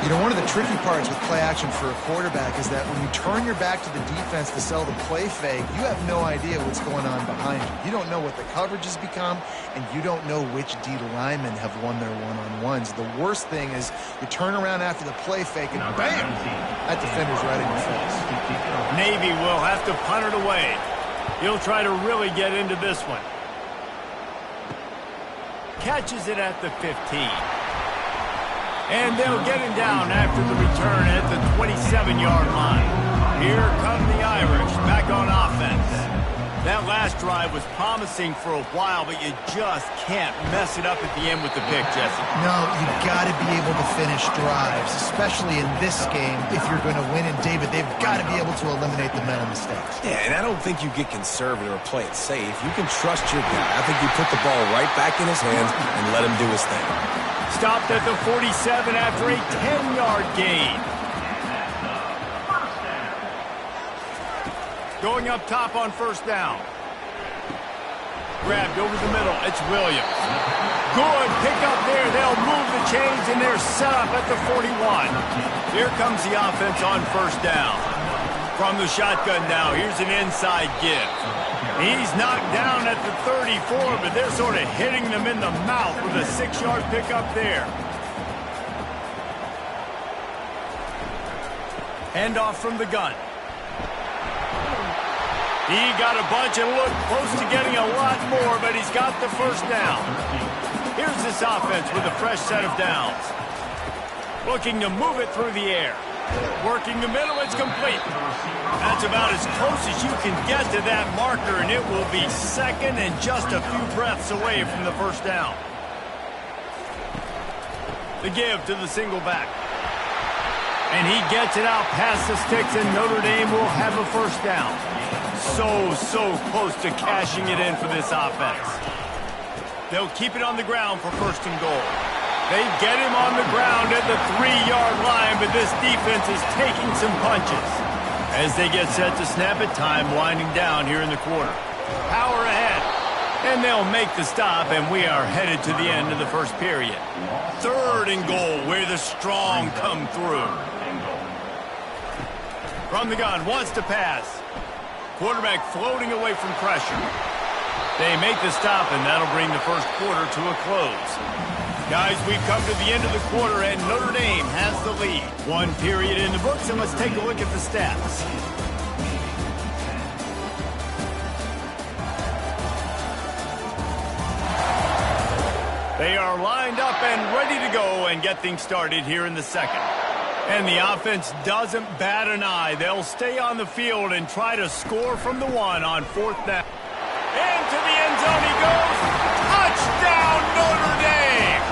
[SPEAKER 3] You know, one of the tricky parts with play action for a quarterback is that when you turn your back to the defense to sell the play fake, you have no idea what's going on behind you. You don't know what the coverage has become, and you don't know which D linemen have won their one-on-ones. The worst thing is you turn around after the play fake, and bam! That defender's right in your face.
[SPEAKER 1] Navy will have to punt it away. He'll try to really get into this one. Catches it at the 15. And they'll get him down after the return at the 27-yard line. Here come the Irish back on offense. That last drive was promising for a while, but you just can't mess it up at the end with the pick, Jesse.
[SPEAKER 3] No, you've got to be able to finish drives, especially in this game if you're going to win. And, David, they've got to be able to eliminate the mental mistakes.
[SPEAKER 2] Yeah, and I don't think you get conservative or play it safe. You can trust your guy. I think you put the ball right back in his hands and let him do his thing.
[SPEAKER 1] Stopped at the 47 after a 10-yard gain. Going up top on first down. Grabbed over the middle. It's Williams. Good pick up there. They'll move the chains, and they're set up at the 41. Here comes the offense on first down. From the shotgun now, here's an inside give. He's knocked down at the 34, but they're sort of hitting them in the mouth with a 6-yard pickup there. Handoff from the gun. He got a bunch and looked close to getting a lot more, but he's got the first down. Here's this offense with a fresh set of downs. Looking to move it through the air. Working the middle, it's complete. That's about as close as you can get to that marker, and it will be second and just a few breaths away from the first down. The give to the single back. And he gets it out past the sticks, and Notre Dame will have a first down. So close to cashing it in for this offense. They'll keep it on the ground for first and goal. They get him on the ground at the 3-yard line, but this defense is taking some punches. As they get set to snap it, time winding down here in the quarter. Power ahead. And they'll make the stop, and we are headed to the end of the first period. Third and goal, where the strong come through. From the gun, wants to pass. Quarterback floating away from pressure. They make the stop, and that'll bring the first quarter to a close. Guys, we've come to the end of the quarter, and Notre Dame has the lead. One period in the books, and let's take a look at the stats. They are lined up and ready to go and get things started here in the second. And the offense doesn't bat an eye. They'll stay on the field and try to score from the one on fourth down. Into the end zone he goes. Touchdown, Notre Dame!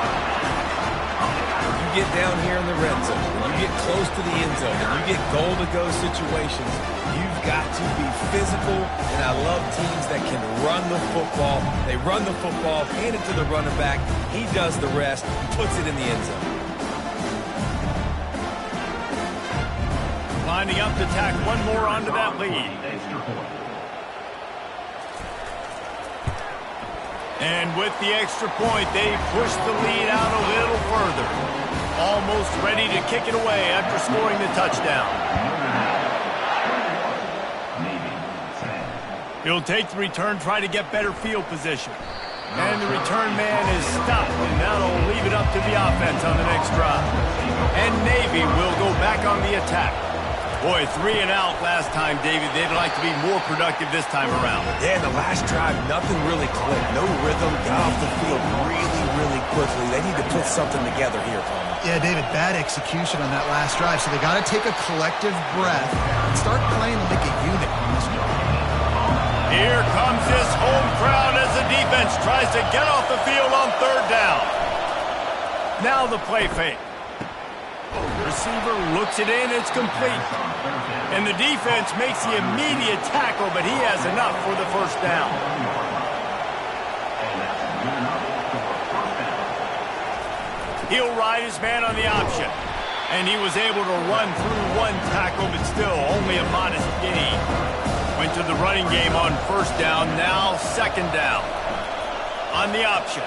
[SPEAKER 2] get down here in the red zone, when you get close to the end zone, and you get goal-to-go situations, you've got to be physical, and I love teams that can run the football. They run the football, hand it to the running back. He does the rest, puts it in the end zone.
[SPEAKER 1] Lining up to tack one more onto that lead. And with the extra point, they push the lead out a little further. Almost ready to kick it away after scoring the touchdown. He'll take the return, try to get better field position. And the return man is stopped, and that'll leave it up to the offense on the next drive. And Navy will go back on the attack. Boy, 3 and out last time, David. They'd like to be more productive this time around.
[SPEAKER 2] Yeah, in the last drive, nothing really clicked. No rhythm, got off the field really quickly. They need to put something together here, Palmer.
[SPEAKER 3] Yeah, David, bad execution on that last drive. So they got to take a collective breath and start playing like a unit on this one.
[SPEAKER 1] Here comes this home crowd as the defense tries to get off the field on third down. Now the play fake. Receiver looks it in, it's complete. And the defense makes the immediate tackle, but he has enough for the first down. He'll ride his man on the option. And he was able to run through one tackle, but still only a modest gain. Went to the running game on first down, now second down. On the option.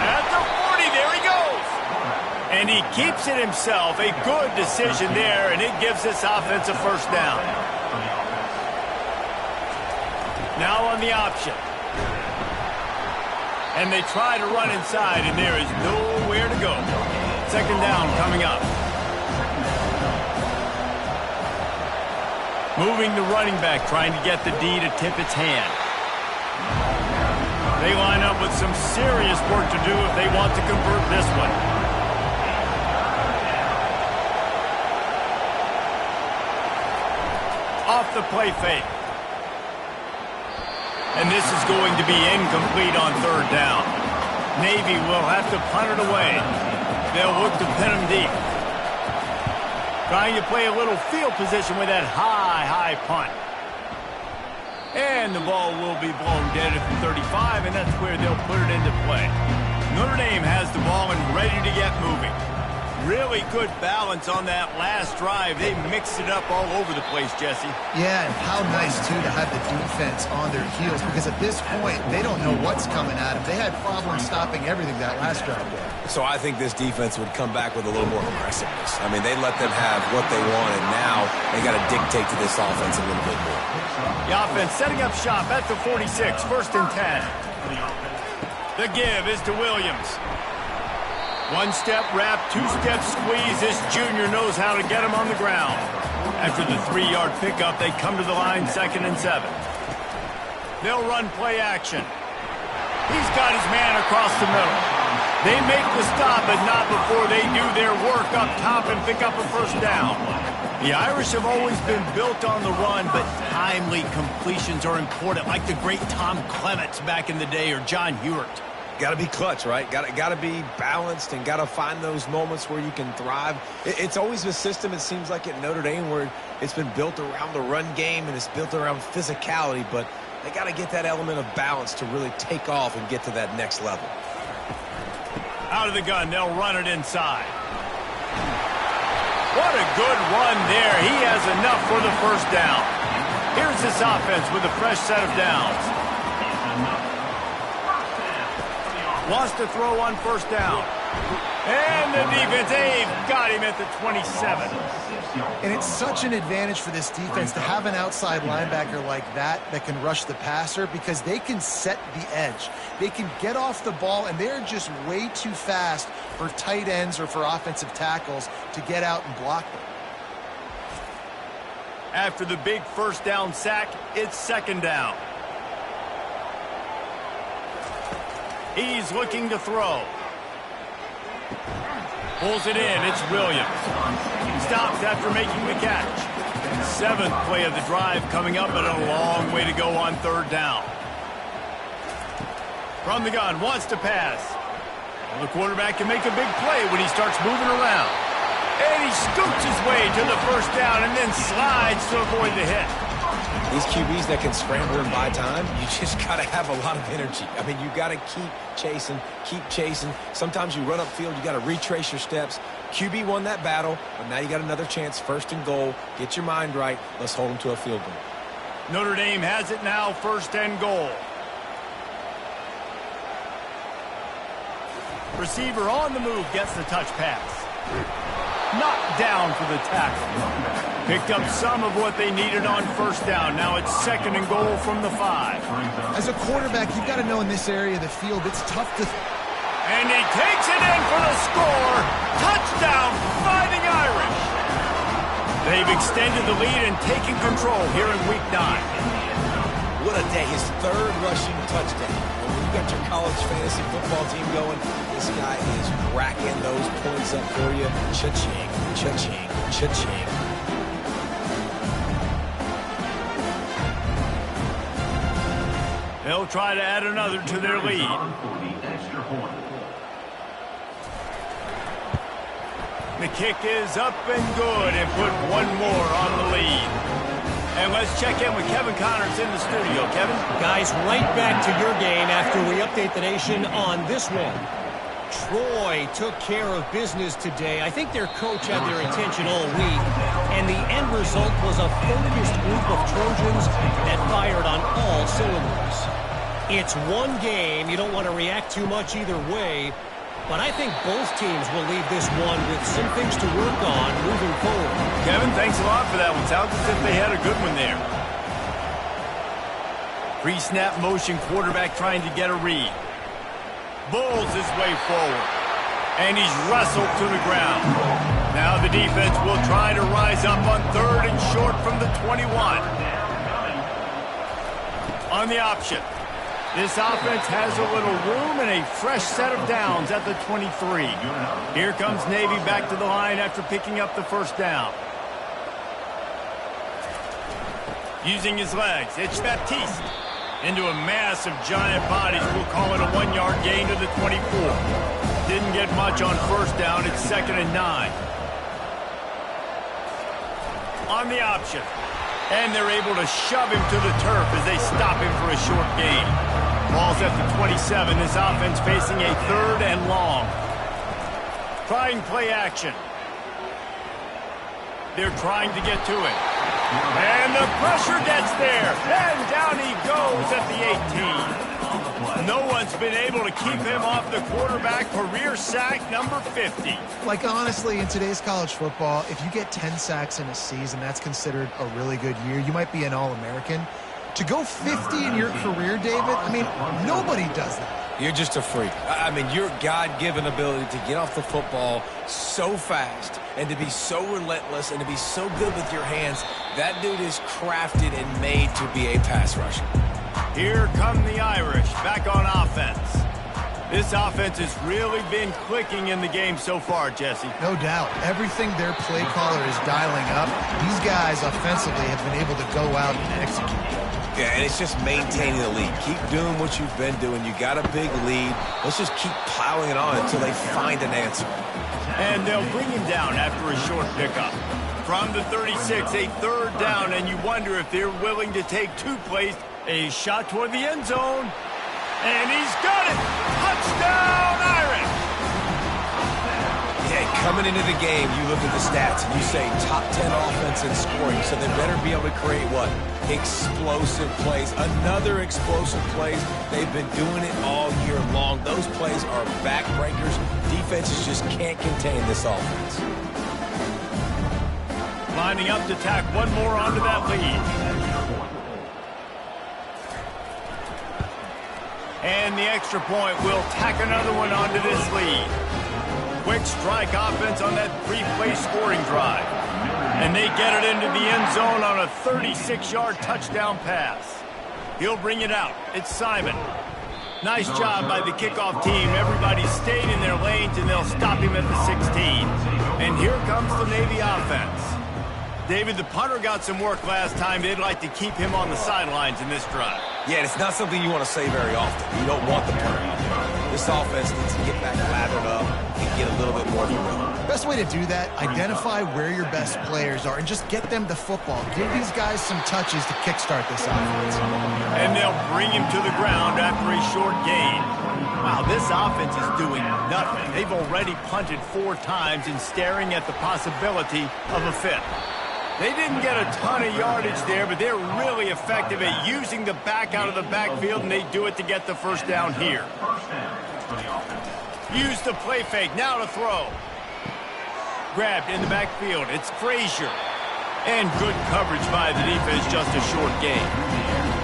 [SPEAKER 1] At the 40, there he goes. And he keeps it himself. A good decision there, and it gives this offense a first down. Now on the option. And they try to run inside, and there is nowhere to go. Second down coming up. Moving the running back, trying to get the D to tip its hand. They line up with some serious work to do if they want to convert this one. Off the play fake. And this is going to be incomplete on third down. Navy will have to punt it away. They'll look to pin him deep. Trying to play a little field position with that high punt. And the ball will be blown dead at the 35, and that's where they'll put it into play. Notre Dame has the ball and ready to get moving. Really good balance on that last drive. They mixed it up all over the place, Jesse.
[SPEAKER 3] Yeah, and how nice, too, to have the defense on their heels, because at this point, they don't know what's coming at them. They had problems stopping everything that last drive there.
[SPEAKER 2] So I think this defense would come back with a little more aggressiveness. I mean, they let them have what they want, and now they got to dictate to this offense a little bit more.
[SPEAKER 1] The offense setting up shop at the 46, first and 10. The give is to Williams. One-step wrap, two-step squeeze. This junior knows how to get him on the ground. After the 3-yard pickup, they come to the line, 2nd and 7. They'll run play action. He's got his man across the middle. They make the stop, but not before they do their work up top and pick up a first down. The Irish have always been built on the run, but timely completions are important, like the great Tom Clements back in the day or John Hewart.
[SPEAKER 2] Got to be clutch, right? Got to be balanced and got to find those moments where you can thrive. It's always a system, it seems like, at Notre Dame where it's been built around the run game and it's built around physicality, but they got to get that element of balance to really take off and get to that next level.
[SPEAKER 1] Out of the gun, they'll run it inside. What a good run there. He has enough for the first down. Here's this offense with a fresh set of downs. Wants to throw on first down. And the defense, they've got him at the 27.
[SPEAKER 3] And it's such an advantage for this defense to have an outside linebacker like that can rush the passer, because they can set the edge. They can get off the ball, and they're just way too fast for tight ends or for offensive tackles to get out and block them.
[SPEAKER 1] After the big first down sack, it's second down. He's looking to throw. Pulls it in. It's Williams. Stops after making the catch. 7th play of the drive coming up, but a long way to go on third down. From the gun, wants to pass. Well, the quarterback can make a big play when he starts moving around. And he scoots his way to the first down and then slides to avoid the hit.
[SPEAKER 2] These QBs that can scramble and buy time, you just got to have a lot of energy. I mean, you got to keep chasing, keep chasing. Sometimes you run upfield, you got to retrace your steps. QB won that battle, but now you got another chance, 1st and goal. Get your mind right. Let's hold them to a field goal.
[SPEAKER 1] Notre Dame has it now, 1st and goal. Receiver on the move gets the touch pass. Knocked down for the tackle. Picked up some of what they needed on 1st down. Now it's 2nd and goal from the 5.
[SPEAKER 3] As a quarterback, you've got to know in this area of the field, it's tough to...
[SPEAKER 1] And he takes it in for the score. Touchdown, Fighting Irish. They've extended the lead and taken control here in Week 9.
[SPEAKER 2] What a day. His 3rd rushing touchdown. And when you got your college fantasy football team going, this guy is racking those points up for you. Cha-ching, cha-ching, cha-ching.
[SPEAKER 1] They'll try to add another to their lead. The kick is up and good and put one more on the lead. And let's check in with Kevin Connors in the studio. Kevin?
[SPEAKER 5] Guys, right back to your game after we update the nation on this one. Troy took care of business today. I think their coach had their attention all week, and the end result was a focused group of Trojans that fired on all cylinders. It's one game. You don't want to react too much either way, but I think both teams will leave this one with some things to work on moving forward.
[SPEAKER 1] Kevin, thanks a lot for that one. Sounds as if they had a good one there. Pre-snap motion quarterback trying to get a read. Bulls his way forward. And he's wrestled to the ground. Now the defense will try to rise up on 3rd and short from the 21. On the option. This offense has a little room and a fresh set of downs at the 23. Here comes Navy back to the line after picking up the 1st down. Using his legs, it's Baptiste. Into a mass of giant bodies. We'll call it a 1-yard gain to the 24. Didn't get much on 1st down. It's 2nd and 9. On the option. And they're able to shove him to the turf as they stop him for a short gain. Ball's at the 27. This offense facing a 3rd and long. Trying play action. They're trying to get to it. And the pressure gets there. And down he goes at the 18. No one's been able to keep him off the quarterback. Career sack number 50.
[SPEAKER 3] Like, honestly, in today's college football, if you get 10 sacks in a season, that's considered a really good year. You might be an All-American. To go 50 in your career, David, I mean, nobody does that.
[SPEAKER 2] You're just a freak. I mean, your God-given ability to get off the football so fast and to be so relentless and to be so good with your hands, that dude is crafted and made to be a pass rusher.
[SPEAKER 1] Here come the Irish back on offense. This offense has really been clicking in the game so far, Jesse.
[SPEAKER 3] No doubt. Everything their play caller is dialing up, these guys offensively have been able to go out and execute.
[SPEAKER 2] Yeah, and it's just maintaining the lead. Keep doing what you've been doing. You got a big lead. Let's just keep piling it on until they find an answer.
[SPEAKER 1] And they'll bring him down after a short pickup. From the 36, a 3rd down, and you wonder if they're willing to take 2 plays. A shot toward the end zone. And he's got it! Touchdown, Irish!
[SPEAKER 2] Yeah, coming into the game, you look at the stats and you say top 10 offense in scoring, so they better be able to create what? Explosive plays. Another explosive plays. They've been doing it all year long. Those plays are backbreakers. Defenses just can't contain this offense.
[SPEAKER 1] Lining up to tack one more onto that lead. And the extra point will tack another one onto this lead. Quick strike offense on that 3-play scoring drive. And they get it into the end zone on a 36-yard touchdown pass. He'll bring it out. It's Simon. Nice job by the kickoff team. Everybody stayed in their lanes, and they'll stop him at the 16. And here comes the Navy offense. David, the punter got some work last time. They'd like to keep him on the sidelines in this drive.
[SPEAKER 2] Yeah, it's not something you want to say very often. You don't want the punter out there. This offense needs to get back lathered up and get a little bit more of a rhythm.
[SPEAKER 3] Best way to do that, identify where your best players are and just get them the football. Give these guys some touches to kickstart this offense.
[SPEAKER 1] And they'll bring him to the ground after a short gain. Wow, this offense is doing nothing. They've already punted 4 times and staring at the possibility of a 5th. They didn't get a ton of yardage there, but they're really effective at using the back out of the backfield, and they do it to get the first down here. Use the play fake, now to throw. Grabbed in the backfield, it's Frazier. And good coverage by the defense, just a short gain.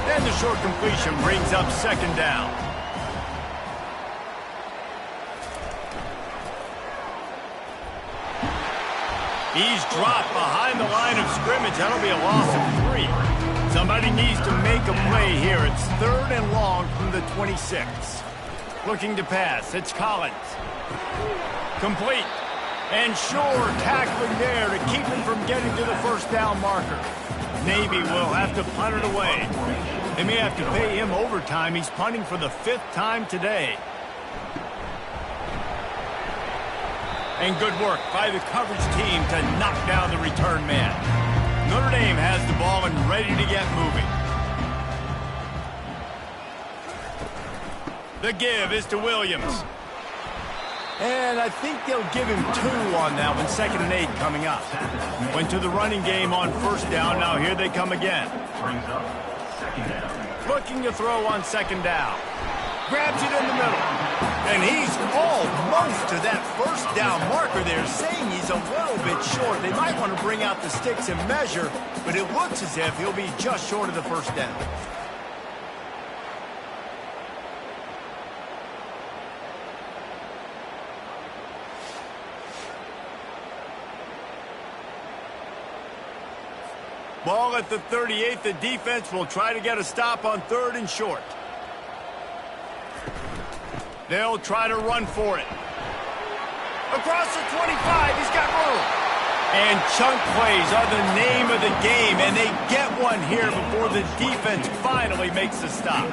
[SPEAKER 1] Then the short completion brings up second down. He's dropped behind the line of scrimmage. That'll be a loss of 3. Somebody needs to make a play here. It's 3rd and long from the 26. Looking to pass. It's Collins. Complete. And sure, tackling there to keep him from getting to the first down marker. Navy will have to punt it away. They may have to pay him overtime. He's punting for the 5th time today. And good work by the coverage team to knock down the return man. Notre Dame has the ball and ready to get moving. The give is to Williams. And I think they'll give him 2 on that one. 2nd and 8 coming up. Went to the running game on first down. Now here they come again. Looking to throw on 2nd down. Grabs it in the middle. And he's almost to that first down marker there, saying he's a little bit short. They might want to bring out the sticks and measure, but it looks as if he'll be just short of the first down. Ball at the 38. The defense will try to get a stop on 3rd and short. They'll try to run for it. Across the 25, he's got room. And chunk plays are the name of the game, and they get one here before the defense finally makes the stop.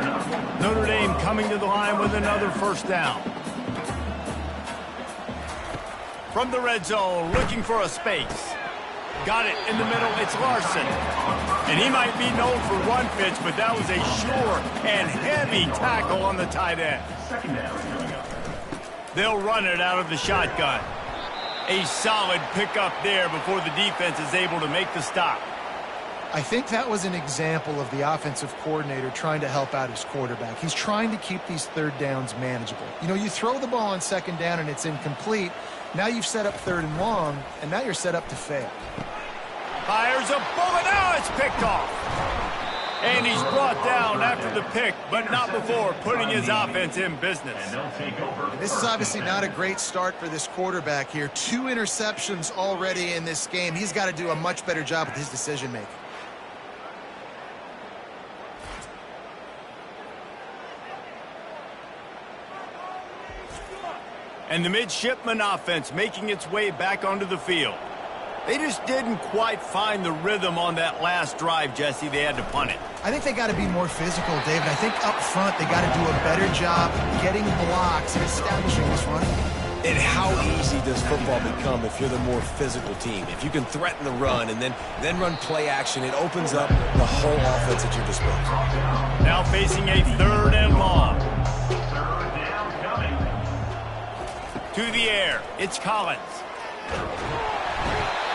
[SPEAKER 1] Notre Dame coming to the line with another first down. From the red zone, looking for a space. Got it in the middle, it's Larson. And he might be known for run fits, but that was a sure and heavy tackle on the tight end. They'll run it out of the shotgun. A solid pickup there before the defense is able to make the stop.
[SPEAKER 3] I think that was an example of the offensive coordinator trying to help out his quarterback. He's trying to keep these 3rd downs manageable. You know, you throw the ball on 2nd down and it's incomplete. Now you've set up 3rd and long, and now you're set up to fail.
[SPEAKER 1] Fires a bullet. Now it's picked off. And he's brought down after the pick, but not before putting his offense in business.
[SPEAKER 3] And this is obviously not a great start for this quarterback here. 2 interceptions already in this game. He's got to do a much better job with his decision-making.
[SPEAKER 1] And the midshipman offense making its way back onto the field. They just didn't quite find the rhythm on that last drive, Jesse. They had to punt it.
[SPEAKER 3] I think they got to be more physical, David. I think up front they got to do a better job getting blocks and establishing this run.
[SPEAKER 2] And how easy does football become if you're the more physical team? If you can threaten the run and then run play action, it opens up the whole offense at your disposal.
[SPEAKER 1] Now facing a 3rd and long. To the air, it's Collins.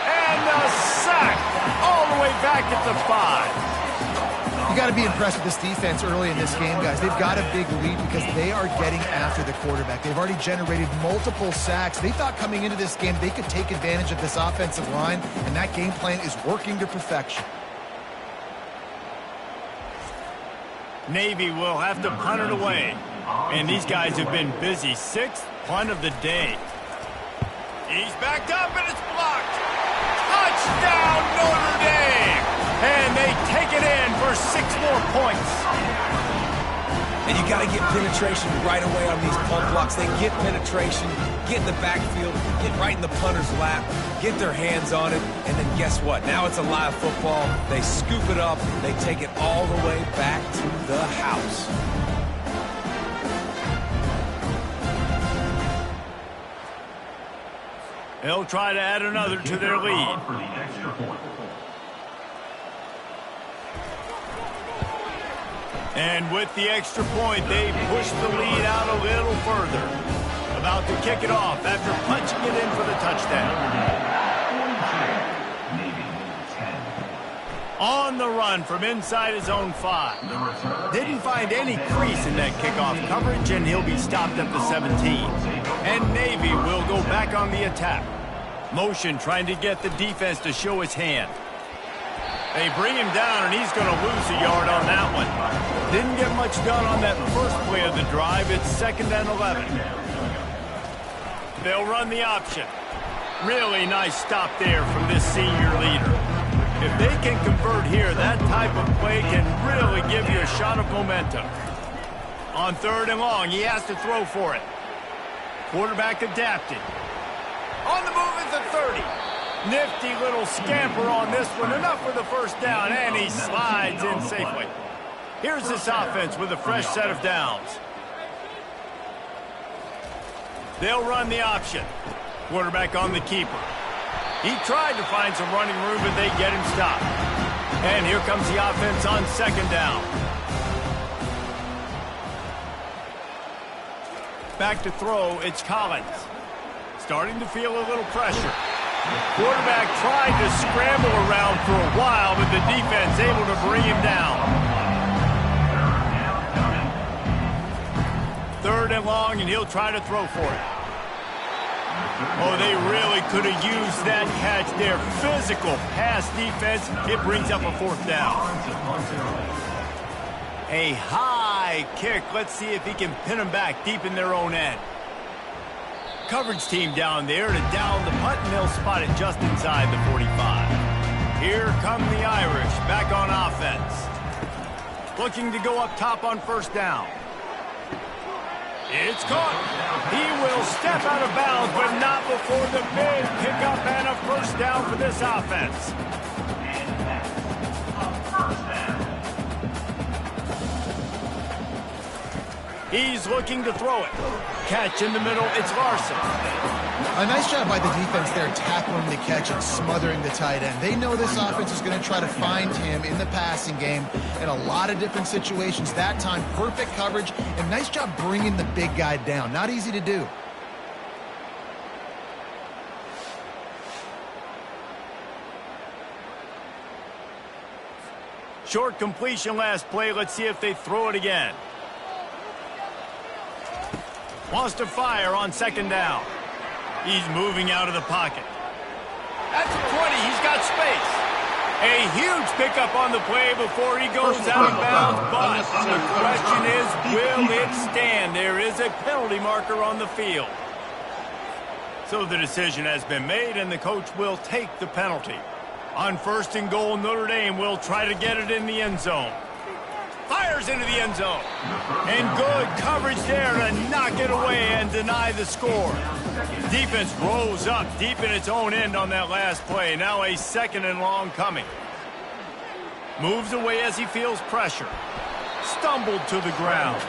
[SPEAKER 1] And a sack all the way back at the 5.
[SPEAKER 3] You got to be impressed with this defense early in this game, guys. They've got a big lead because they are getting after the quarterback. They've already generated multiple sacks. They thought coming into this game they could take advantage of this offensive line, and that game plan is working to perfection.
[SPEAKER 1] Navy will have to punt it away. And these guys have been busy. 6th punt of the day. He's backed up and it's blocked. Touchdown Notre Dame! And they take it in for 6 more points.
[SPEAKER 2] And you got to get penetration right away on these punt blocks. They get penetration, get in the backfield, get right in the punter's lap, get their hands on it, and then guess what? Now it's a live football. They scoop it up. They take it all the way back to the house.
[SPEAKER 1] They'll try to add another to their lead.
[SPEAKER 4] For the extra point.
[SPEAKER 1] And with the extra point, they push the lead out a little further. About to kick it off after punching it in for the touchdown. On the run from inside his own 5. Didn't find any crease in that kickoff coverage, and he'll be stopped at the 17. And Navy will go back on the attack. Motion trying to get the defense to show his hand. They bring him down, and he's going to lose a yard on that one. Didn't get much done on that first play of the drive. It's 2nd and 11. They'll run the option. Really nice stop there from this senior leader. If they can convert here, that type of play can really give you a shot of momentum. On 3rd and long, he has to throw for it. Quarterback adapted. On the move is the 30. Nifty little scamper on this one. Enough for the first down, and he slides in safely. Here's this offense with a fresh set of downs. They'll run the option. Quarterback on the keeper. He tried to find some running room, but they get him stopped. And here comes the offense on 2nd down. Back to throw, it's Collins. Starting to feel a little pressure. Quarterback tried to scramble around for a while, but the defense able to bring him down. 3rd and long, and he'll try to throw for it. Oh, they really could have used that catch there. Physical pass defense. It brings up a 4th down. A high kick. Let's see if he can pin them back deep in their own end. Coverage team down there to down the punt, and they'll spot it just inside the 45. Here come the Irish back on offense. Looking to go up top on 1st down. It's caught. He will step out of bounds, but not before the big pickup and a 1st down for this offense. He's looking to throw it. Catch in the middle, it's Larson.
[SPEAKER 3] A nice job by the defense there, tackling the catch and smothering the tight end. They know this offense is going to try to find him in the passing game in a lot of different situations. That time, perfect coverage, and nice job bringing the big guy down. Not easy to do.
[SPEAKER 1] Short completion last play. Let's see if they throw it again. Wants to fire on 2nd down. He's moving out of the pocket. At the 20, he's got space. A huge pickup on the play before he goes out of bounds, but the question is, will it stand? There is a penalty marker on the field. So the decision has been made, and the coach will take the penalty. On 1st and goal, Notre Dame will try to get it in the end zone. Fires into the end zone. And good coverage there to knock it away and deny the score. Defense rose up deep in its own end on that last play. Now a 2nd and long coming. Moves away as he feels pressure. Stumbled to the ground.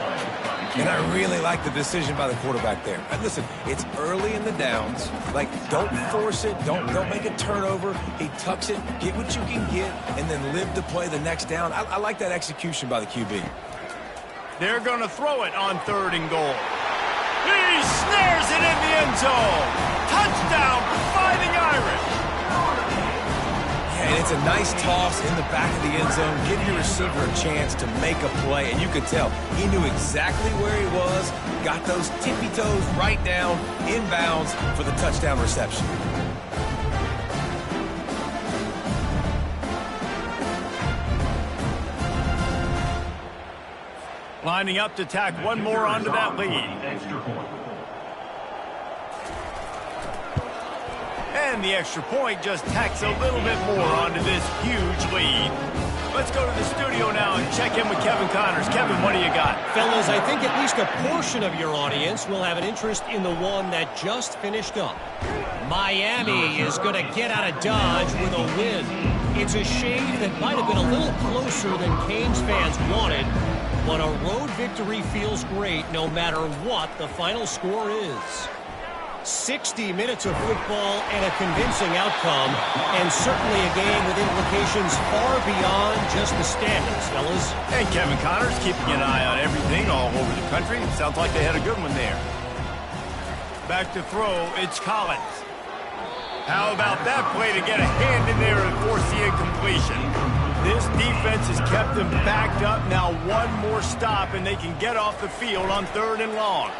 [SPEAKER 2] And I really like the decision by the quarterback there. And listen, it's early in the downs. Like, don't force it. Don't make a turnover. He tucks it, get what you can get, and then live to play the next down. I like that execution by the QB.
[SPEAKER 1] They're going to throw it on 3rd and goal. He snares it in the end zone. Touchdown, Fighting Irish.
[SPEAKER 2] And it's a nice toss in the back of the end zone, giving your receiver a chance to make a play. And you could tell he knew exactly where he was, got those tippy toes right down, inbounds for the touchdown reception.
[SPEAKER 1] Lining up to tack one more onto that lead. And the extra point just tacks a little bit more onto this huge lead. Let's go to the studio now and check in with Kevin Connors. Kevin, what do you got?
[SPEAKER 5] Fellas, I think at least a portion of your audience will have an interest in the one that just finished up. Miami is going to get out of Dodge with a win. It's a shave that might have been a little closer than Canes fans wanted, but a road victory feels great no matter what the final score is. 60 minutes of football and a convincing outcome, and certainly a game with implications far beyond just the standings, fellas.
[SPEAKER 1] And Kevin Connors keeping an eye on everything all over the country. Sounds like they had a good one there. Back to throw, it's Collins. How about that play to get a hand in there and force the incompletion? This defense has kept them backed up. Now one more stop, and they can get off the field on 3rd and long.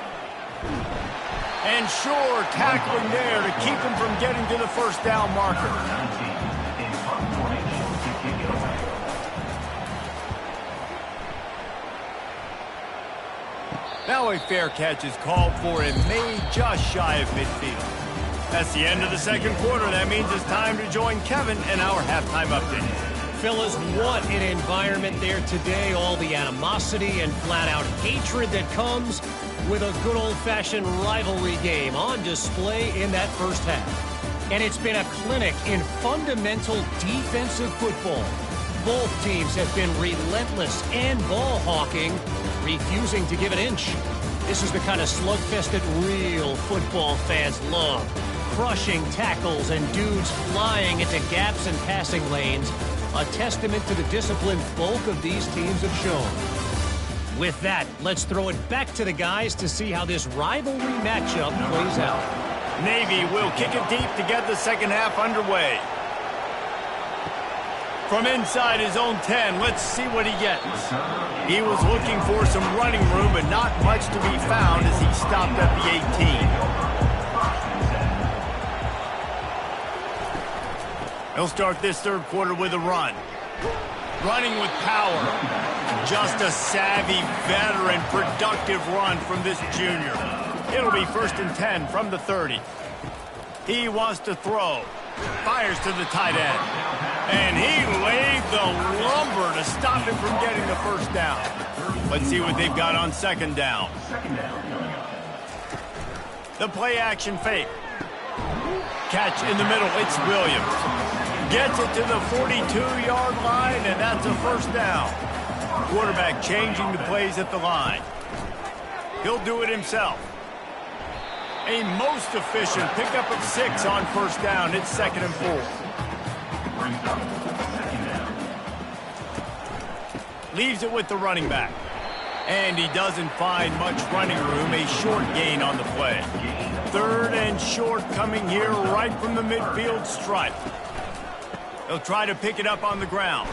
[SPEAKER 1] And sure, tackling there to keep them from getting to the first down marker. Now a fair catch is called for and made just shy of midfield. That's the end of the second quarter. That means it's time to join Kevin and our halftime update.
[SPEAKER 5] Fellas, what an environment there today. All the animosity and flat-out hatred that comes with a good old-fashioned rivalry game on display in that first half. And it's been a clinic in fundamental defensive football. Both teams have been relentless and ball-hawking, refusing to give an inch. This is the kind of slugfest that real football fans love. Crushing tackles and dudes flying into gaps and passing lanes. A testament to the discipline both of these teams have shown. With that, let's throw it back to the guys to see how this rivalry matchup plays out.
[SPEAKER 1] Navy will kick it deep to get the second half underway. From inside his own 10, let's see what he gets. He was looking for some running room, but not much to be found as he stopped at the 18. He'll start this third quarter with a run. Running with power. Just a savvy, veteran, productive run from this junior. It'll be 1st and 10 from the 30. He wants to throw. Fires to the tight end. And he laid the lumber to stop him from getting the first down. Let's see what they've got on 2nd down. The play action fake. Catch in the middle. It's Williams. Gets it to the 42-yard line, and that's a 1st down. Quarterback changing the plays at the line. He'll do it himself. A most efficient pickup of 6 on 1st down. It's 2nd and 4. Leaves it with the running back. And he doesn't find much running room. A short gain on the play. 3rd and short coming here right from the midfield stripe. He'll try to pick it up on the ground.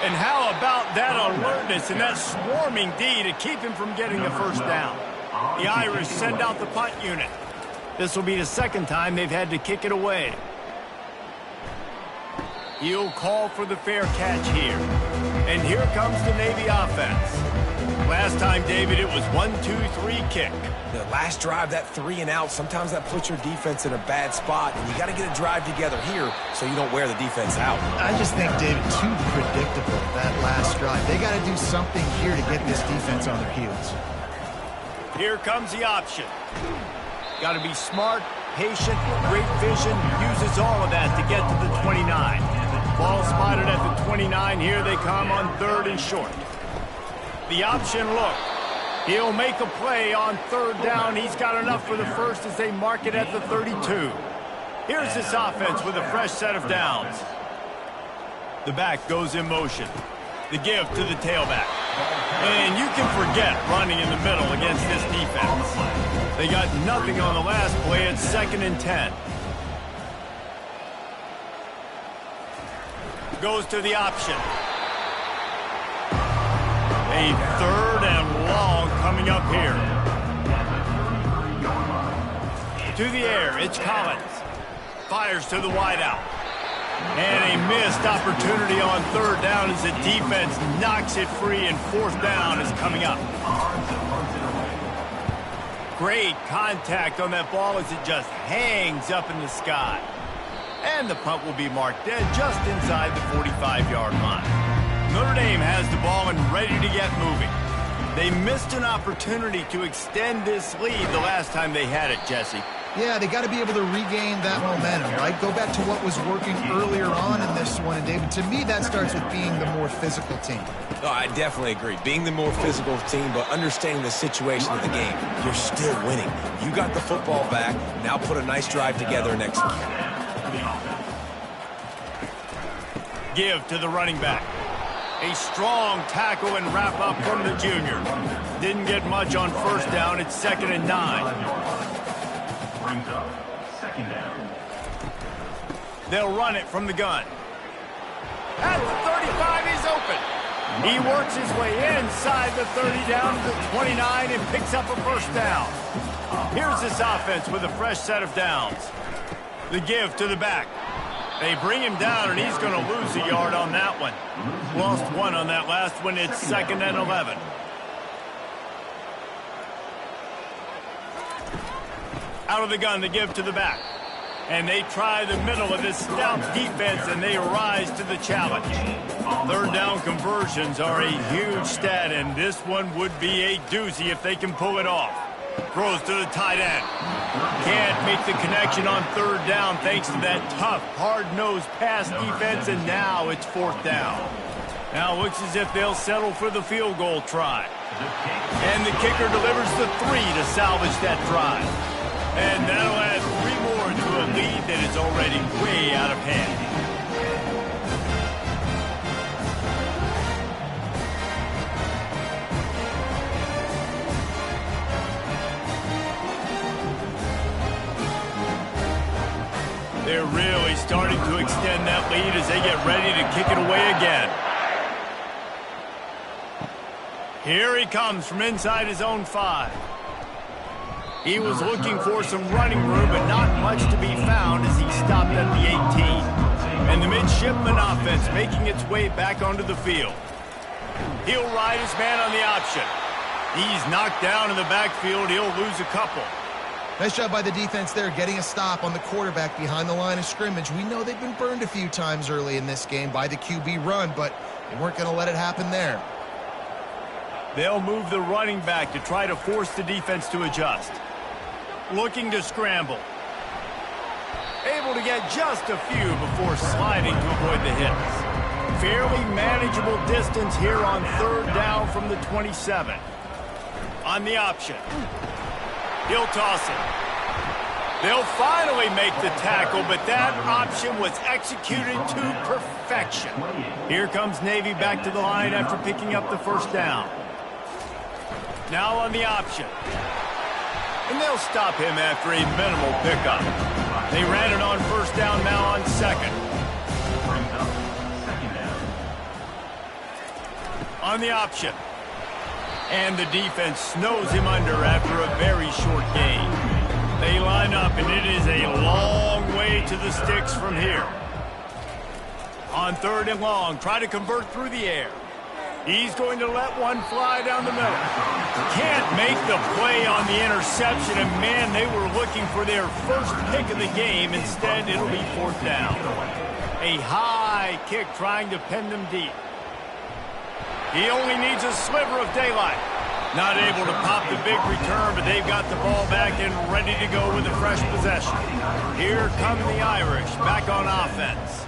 [SPEAKER 1] And how about that alertness and that swarming D to keep him from getting the first down? The Irish send out the punt unit. This will be the 2nd time they've had to kick it away. He'll call for the fair catch here. And here comes the Navy offense. Last time, David, it was 1-2-3 kick.
[SPEAKER 2] The last drive, that 3 and out, sometimes that puts your defense in a bad spot, and you got to get a drive together here so you don't wear the defense out.
[SPEAKER 3] I just think, David, too predictable, that last drive. They got to do something here to get this defense on their heels.
[SPEAKER 1] Here comes the option. Got to be smart, patient, great vision, uses all of that to get to the 29. Ball spotted at the 29. Here they come on 3rd and short. The option look. He'll make a play on 3rd down. He's got enough for the first as they mark it at the 32. Here's this offense with a fresh set of downs. The back goes in motion. The give to the tailback. And you can forget running in the middle against this defense. They got nothing on the last play. It's 2nd and 10. Goes to the option. A 3rd and long coming up here. To the air, it's Collins. Fires to the wideout. And a missed opportunity on 3rd down as the defense knocks it free, and 4th down is coming up. Great contact on that ball as it just hangs up in the sky. And the punt will be marked dead just inside the 45-yard line. Notre Dame has the ball and ready to get moving. They missed an opportunity to extend this lead the last time they had it, Jesse.
[SPEAKER 3] Yeah, they got to be able to regain that momentum, right? Go back to what was working earlier on in this one And David, to me, that starts with being the more physical team.
[SPEAKER 2] No, I definitely agree. Being the more physical team, but understanding the situation of the game. You're still winning. You got the football back. Now put a nice drive together and execute.
[SPEAKER 1] Give to the running back. A strong tackle and wrap up from the junior. Didn't get much on first down. It's 2nd and 9.
[SPEAKER 4] Brings up 2nd down.
[SPEAKER 1] They'll run it from the gun. At the 35, he's open. He works his way inside the 30 down to the 29 and picks up a first down. Here's this offense with a fresh set of downs. The give to the back. They bring him down, and he's going to lose a yard on that one. Lost 1 on that last one. It's 2nd and 11. Out of the gun, the give to the back. And they try the middle of this stout defense, and they rise to the challenge. 3rd down conversions are a huge stat, and this one would be a doozy if they can pull it off. Throws to the tight end. Can't make the connection on 3rd down thanks to that tough, hard-nosed pass defense, and now it's 4th down. Now it looks as if they'll settle for the field goal try. And the kicker delivers the 3 to salvage that drive. And that'll add 3 more to a lead that is already way out of hand. They're really starting to extend that lead as they get ready to kick it away again. Here he comes from inside his own 5. He was looking for some running room, but not much to be found as he stopped at the 18. And the midshipman offense making its way back onto the field. He'll ride his man on the option. He's knocked down in the backfield. He'll lose a couple.
[SPEAKER 3] Nice job by the defense there, getting a stop on the quarterback behind the line of scrimmage. We know they've been burned a few times early in this game by the QB run, but they weren't going to let it happen there.
[SPEAKER 1] They'll move the running back to try to force the defense to adjust. Looking to scramble. Able to get just a few before sliding to avoid the hits. Fairly manageable distance here on 3rd down from the 27. On the option. He'll toss it. They'll finally make the tackle, but that option was executed to perfection. Here comes Navy back to the line after picking up the first down. Now on the option. And they'll stop him after a minimal pickup. They ran it on first down, now on 2nd.
[SPEAKER 4] Brings up 2nd down.
[SPEAKER 1] On the option. And the defense snows him under after a very short gain. They line up, and it is a long way to the sticks from here. On 3rd and long, try to convert through the air. He's going to let one fly down the middle. Can't make the play on the interception, and man, they were looking for their first pick of the game. Instead, it'll be 4th down. A high kick trying to pin them deep. He only needs a sliver of daylight. Not able to pop the big return, but they've got the ball back and ready to go with a fresh possession. Here come the Irish back on offense.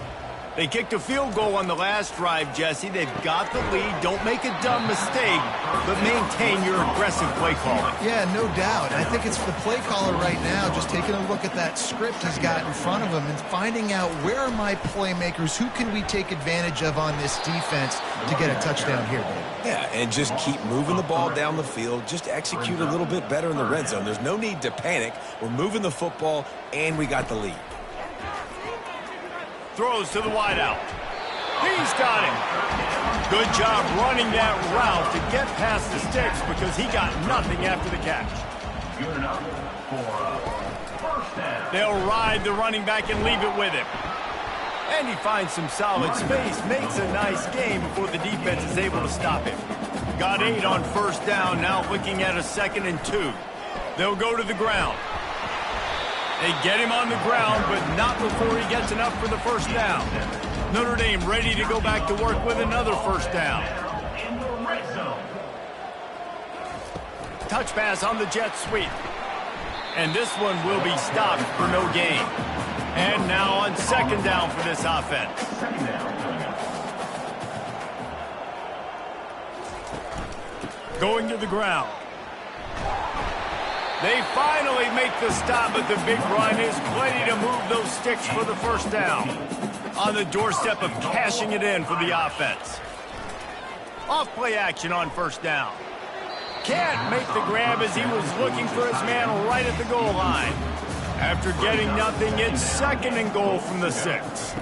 [SPEAKER 1] They kicked a field goal on the last drive, Jesse. They've got the lead. Don't make a dumb mistake, but maintain your aggressive play calling.
[SPEAKER 3] Yeah, no doubt. I think it's the play caller right now just taking a look at that script he's got in front of him and finding out where are my playmakers, who can we take advantage of on this defense to get a touchdown here, Dave.
[SPEAKER 2] Yeah, and just keep moving the ball down the field. Just execute a little bit better in the red zone. There's no need to panic. We're moving the football, and we got the lead.
[SPEAKER 1] Throws to the wideout. He's got him. Good job running that route to get past the sticks because he got nothing after the catch.
[SPEAKER 4] Good enough for a first down.
[SPEAKER 1] They'll ride the running back and leave it with him. And he finds some solid space, makes a nice game before the defense is able to stop him. Got 8 on first down, now looking at a 2nd and 2. They'll go to the ground. They get him on the ground, but not before he gets enough for the first down. Notre Dame ready to go back to work with another first down.
[SPEAKER 4] In the red zone.
[SPEAKER 1] Touch pass on the jet sweep. And this one will be stopped for no gain. And now on second down for this offense. Going to the ground. They finally make the stop, but the big run is plenty to move those sticks for the first down. On the doorstep of cashing it in for the offense. Off play action on first down. Can't make the grab as he was looking for his man right at the goal line. After getting nothing, it's second and goal from the 6.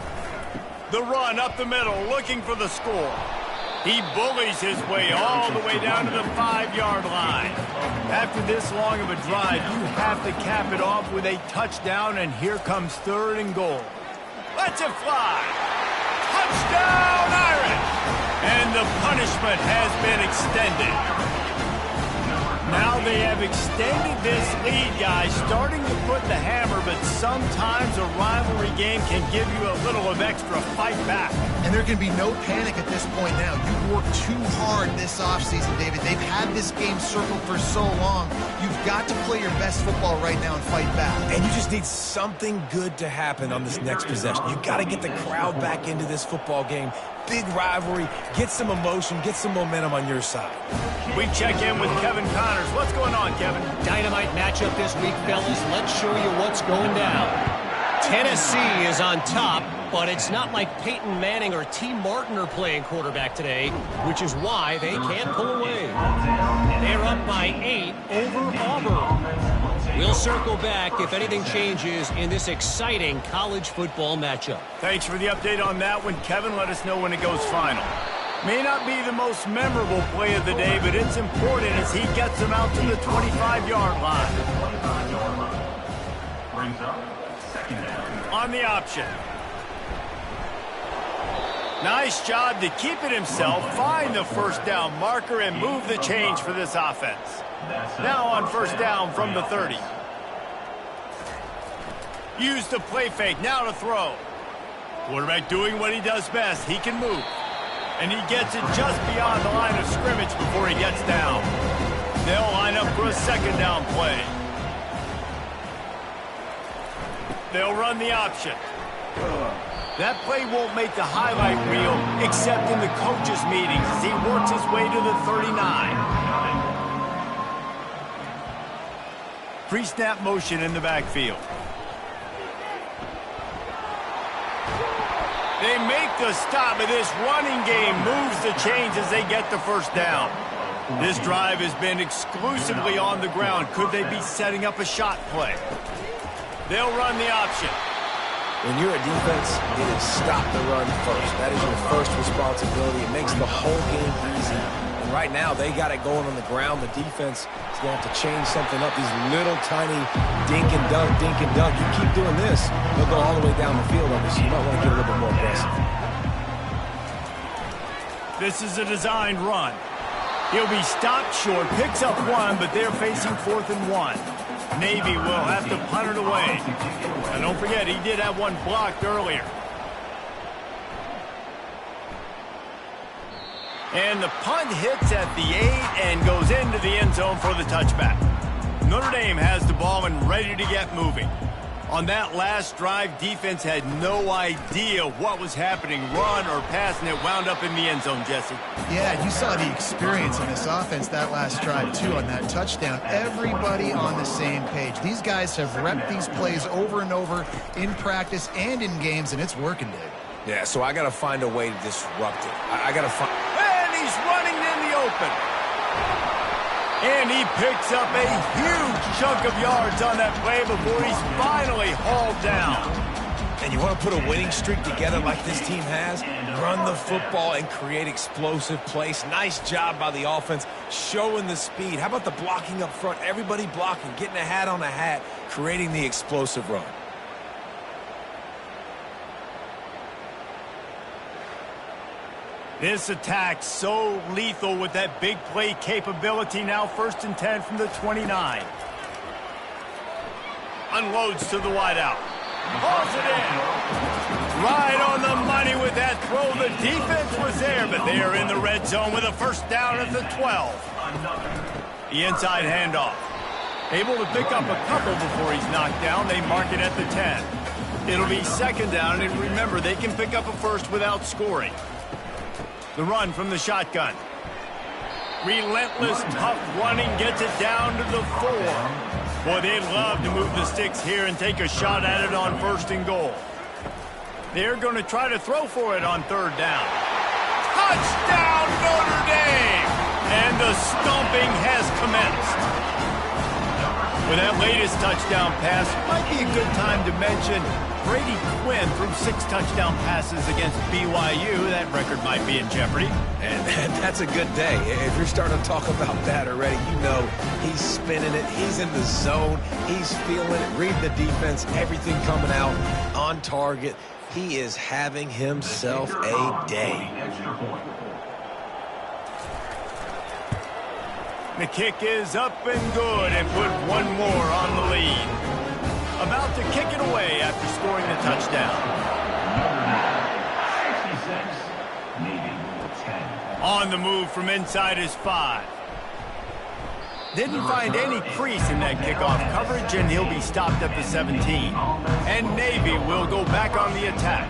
[SPEAKER 1] The run up the middle, looking for the score. He bullies his way all the way down to the 5-yard line. After this long of a drive, you have to cap it off with a touchdown, and here comes third and goal. Lets it fly. Touchdown, Irish! And the punishment has been extended. Now they have extended this lead, guys, starting to put the hammer, but sometimes a rivalry game can give you a little of extra fight back.
[SPEAKER 3] And there can be no panic at this point now. You've worked too hard this offseason, David. They've had this game circled for so long. You've got to play your best football right now and fight back.
[SPEAKER 2] And you just need something good to happen on this next possession. You got to get the crowd back into this football game. Big rivalry, get some emotion, get some momentum on your side.
[SPEAKER 1] We check in with Kevin Connors. What's going on, Kevin?
[SPEAKER 5] Dynamite matchup this week, fellas. Let's show you what's going down. Tennessee is on top, but it's not like Peyton Manning or T. Martin are playing quarterback today, which is why they can't pull away. They're up by 8 over Auburn. We'll circle back if anything changes in this exciting college football matchup.
[SPEAKER 1] Thanks for the update on that one, Kevin. Let us know when it goes final. May not be the most memorable play of the day, but it's important as he gets them out to the 25-yard line.
[SPEAKER 4] Brings up second down.
[SPEAKER 1] On the option. Nice job to keep it himself, find the first down marker, and move the change for this offense. Now on first down from the 30. Use the play fake, now to throw. Quarterback doing what he does best. He can move. And he gets it just beyond the line of scrimmage before he gets down. They'll line up for a second down play. They'll run the option. That play won't make the highlight reel except in the coaches' meetings as he works his way to the 39. Pre-snap motion in the backfield. They make the stop, but this running game moves the chains as they get the first down. This drive has been exclusively on the ground. Could they be setting up a shot play? They'll run the option.
[SPEAKER 2] When you're a defense, it is stop the run first. That is your first responsibility. It makes the whole game easy. And right now, they got it going on the ground. The defense is going to have to change something up. These little tiny dink and dunk, dink and dunk. You keep doing this, they'll go all the way down the field on this. You might want to get a little bit more aggressive.
[SPEAKER 1] This is a designed run. He'll be stopped short, picks up one, but they're facing 4th and 1. Navy will have to punt it away. And don't forget, he did have one blocked earlier. And the punt hits at the 8 and goes into the end zone for the touchback. Notre Dame has the ball and ready to get moving. On that last drive, defense had no idea what was happening, run or pass, and it wound up in the end zone, Jesse.
[SPEAKER 3] Yeah, you saw the experience in this offense that last drive, too, on that touchdown. Everybody on the same page. These guys have repped these plays over and over in practice and in games, and it's working, Dave.
[SPEAKER 2] Yeah, so I got to find a way to disrupt it. I got to find...
[SPEAKER 1] And he's running in the open. And he picks up a huge chunk of yards on that play before he's finally hauled down.
[SPEAKER 2] And you want to put a winning streak together like this team has? Run the football and create explosive plays. Nice job by the offense, showing the speed. How about the blocking up front? Everybody blocking, getting a hat on a hat, creating the explosive run.
[SPEAKER 1] This attack so lethal with that big play capability. Now 1st and 10 from the 29. Unloads to the wideout. Hauls it in. Right on the money with that throw. The defense was there, but they are in the red zone with a first down at the 12. The inside handoff. Able to pick up a couple before he's knocked down. They mark it at the 10. It'll be second down, and remember, they can pick up a first without scoring. The run from the shotgun. Relentless, tough running gets it down to the 4. Boy, they'd love to move the sticks here and take a shot at it on 1st and goal. They're going to try to throw for it on 3rd down. Touchdown, Notre Dame! And the stomping has commenced. With that latest touchdown pass, might be a good time to mention Brady Quinn threw 6 touchdown passes against BYU. That record might be in jeopardy.
[SPEAKER 2] And that's a good day. If you're starting to talk about that already, you know he's spinning it. He's in the zone. He's feeling it. Read the defense. Everything coming out on target. He is having himself a day.
[SPEAKER 1] The kick is up and good and put one more on the lead. About to kick it away after scoring the touchdown. On the move from inside his 5. Didn't find any crease in that kickoff coverage, and he'll be stopped at the 17. And Navy will go back on the attack.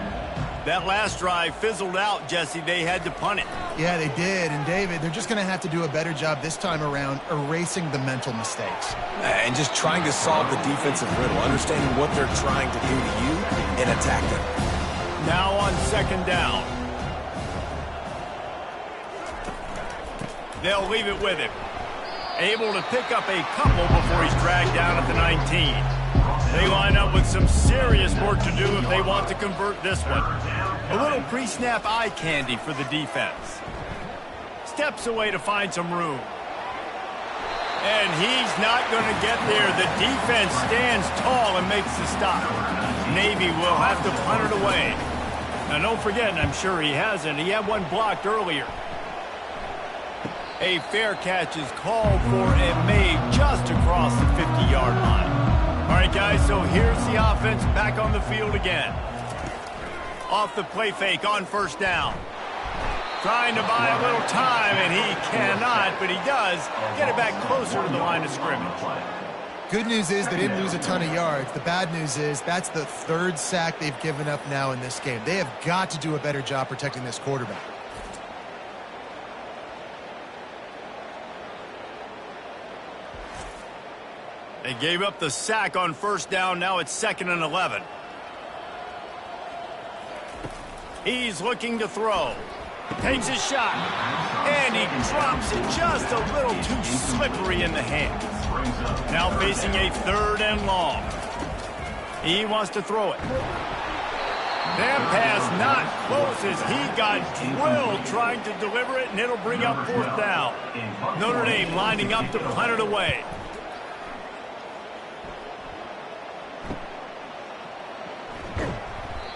[SPEAKER 1] That last drive fizzled out, Jesse. They had to punt it.
[SPEAKER 3] Yeah, they did. And, David, they're just going to have to do a better job this time around erasing the mental mistakes.
[SPEAKER 2] And just trying to solve the defensive riddle, understanding what they're trying to do to you and attack them.
[SPEAKER 1] Now on 2nd down. They'll leave it with him. Able to pick up a couple before he's dragged down at the 19. They line up with some serious work to do if they want to convert this one. A little pre-snap eye candy for the defense. Steps away to find some room. And he's not going to get there. The defense stands tall and makes the stop. Navy will have to punt it away. Now don't forget, and I'm sure he hasn't, he had one blocked earlier. A fair catch is called for and made just across the 50-yard line. All right, guys, so here's the offense back on the field again. Off the play fake on 1st down. Trying to buy a little time, and he cannot, but he does get it back closer to the line of scrimmage.
[SPEAKER 3] Good news is they didn't lose a ton of yards. The bad news is that's the 3rd sack they've given up now in this game. They have got to do a better job protecting this quarterback.
[SPEAKER 1] They gave up the sack on 1st down. Now it's 2nd and 11. He's looking to throw. Takes a shot. And he drops it just a little too slippery in the hands. Now facing a 3rd and long. He wants to throw it. That pass not close as he got drilled trying to deliver it, and it'll bring up 4th down. Notre Dame lining up to punt it away.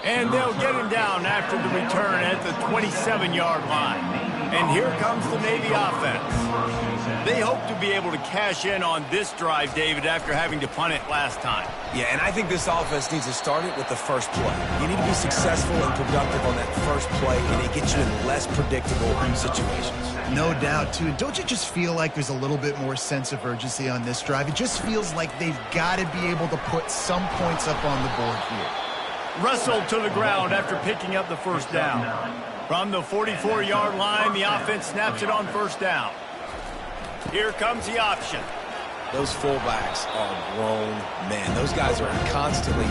[SPEAKER 1] And they'll get him down after the return at the 27-yard line. And here comes the Navy offense. They hope to be able to cash in on this drive, David, after having to punt it last time.
[SPEAKER 2] Yeah, and I think this offense needs to start it with the first play. You need to be successful and productive on that first play, and it gets you in less predictable situations.
[SPEAKER 3] No doubt, too. Don't you just feel like there's a little bit more sense of urgency on this drive? It just feels like they've got to be able to put some points up on the board here.
[SPEAKER 1] Wrestled to the ground after picking up the 1st down. From the 44-yard line, the offense snaps it on 1st down. Here comes the option.
[SPEAKER 2] Those fullbacks are grown men. Those guys are constantly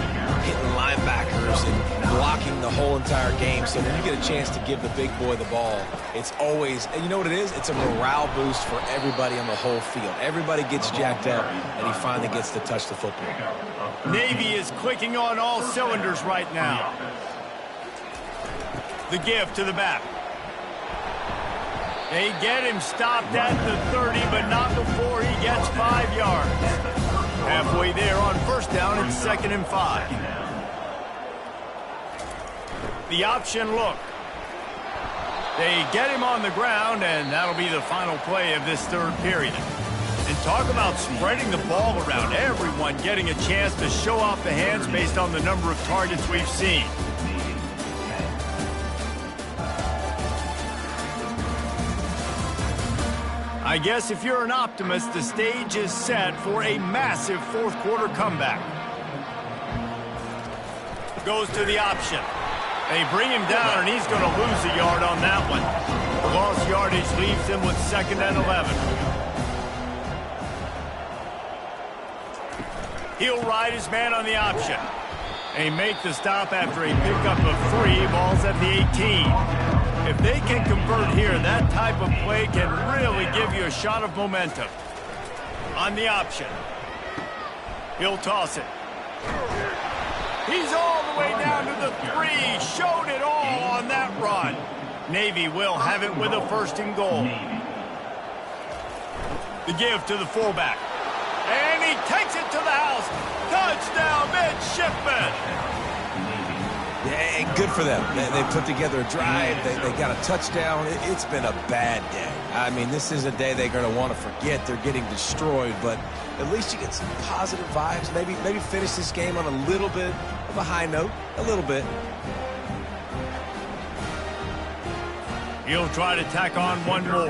[SPEAKER 2] hitting linebackers and blocking the whole entire game. So when you get a chance to give the big boy the ball, it's always, and you know what it is? It's a morale boost for everybody on the whole field. Everybody gets jacked up, and he finally gets to touch the football.
[SPEAKER 1] Navy is clicking on all cylinders right now. The give to the back. They get him stopped at the 30, but not before he gets 5 yards. Halfway there on 1st down, it's 2nd and 5. The option look. They get him on the ground, and that'll be the final play of this 3rd period. And talk about spreading the ball around. Everyone getting a chance to show off the hands based on the number of targets we've seen. I guess if you're an optimist, the stage is set for a massive 4th quarter comeback. goes to the option. They bring him down, and he's going to lose a yard on that one. The lost yardage leaves him with 2nd and 11. He'll ride his man on the option. They make the stop after a pickup of 3. Ball's at the 18. If they can convert here, that type of play can really give you a shot of momentum. On the option. He'll toss it. He's all the way down to the 3. Showed it all on that run. Navy will have it with a 1st and goal. The give to the fullback. And he takes it to the house. Touchdown, midshipman.
[SPEAKER 2] Yeah, and good for them. They put together a drive. They got a touchdown. It's been a bad day. I mean, this is a day they're going to want to forget. They're getting destroyed, but at least you get some positive vibes. Maybe finish this game on a little bit of a high note. A little bit.
[SPEAKER 1] He'll try to tack on one more.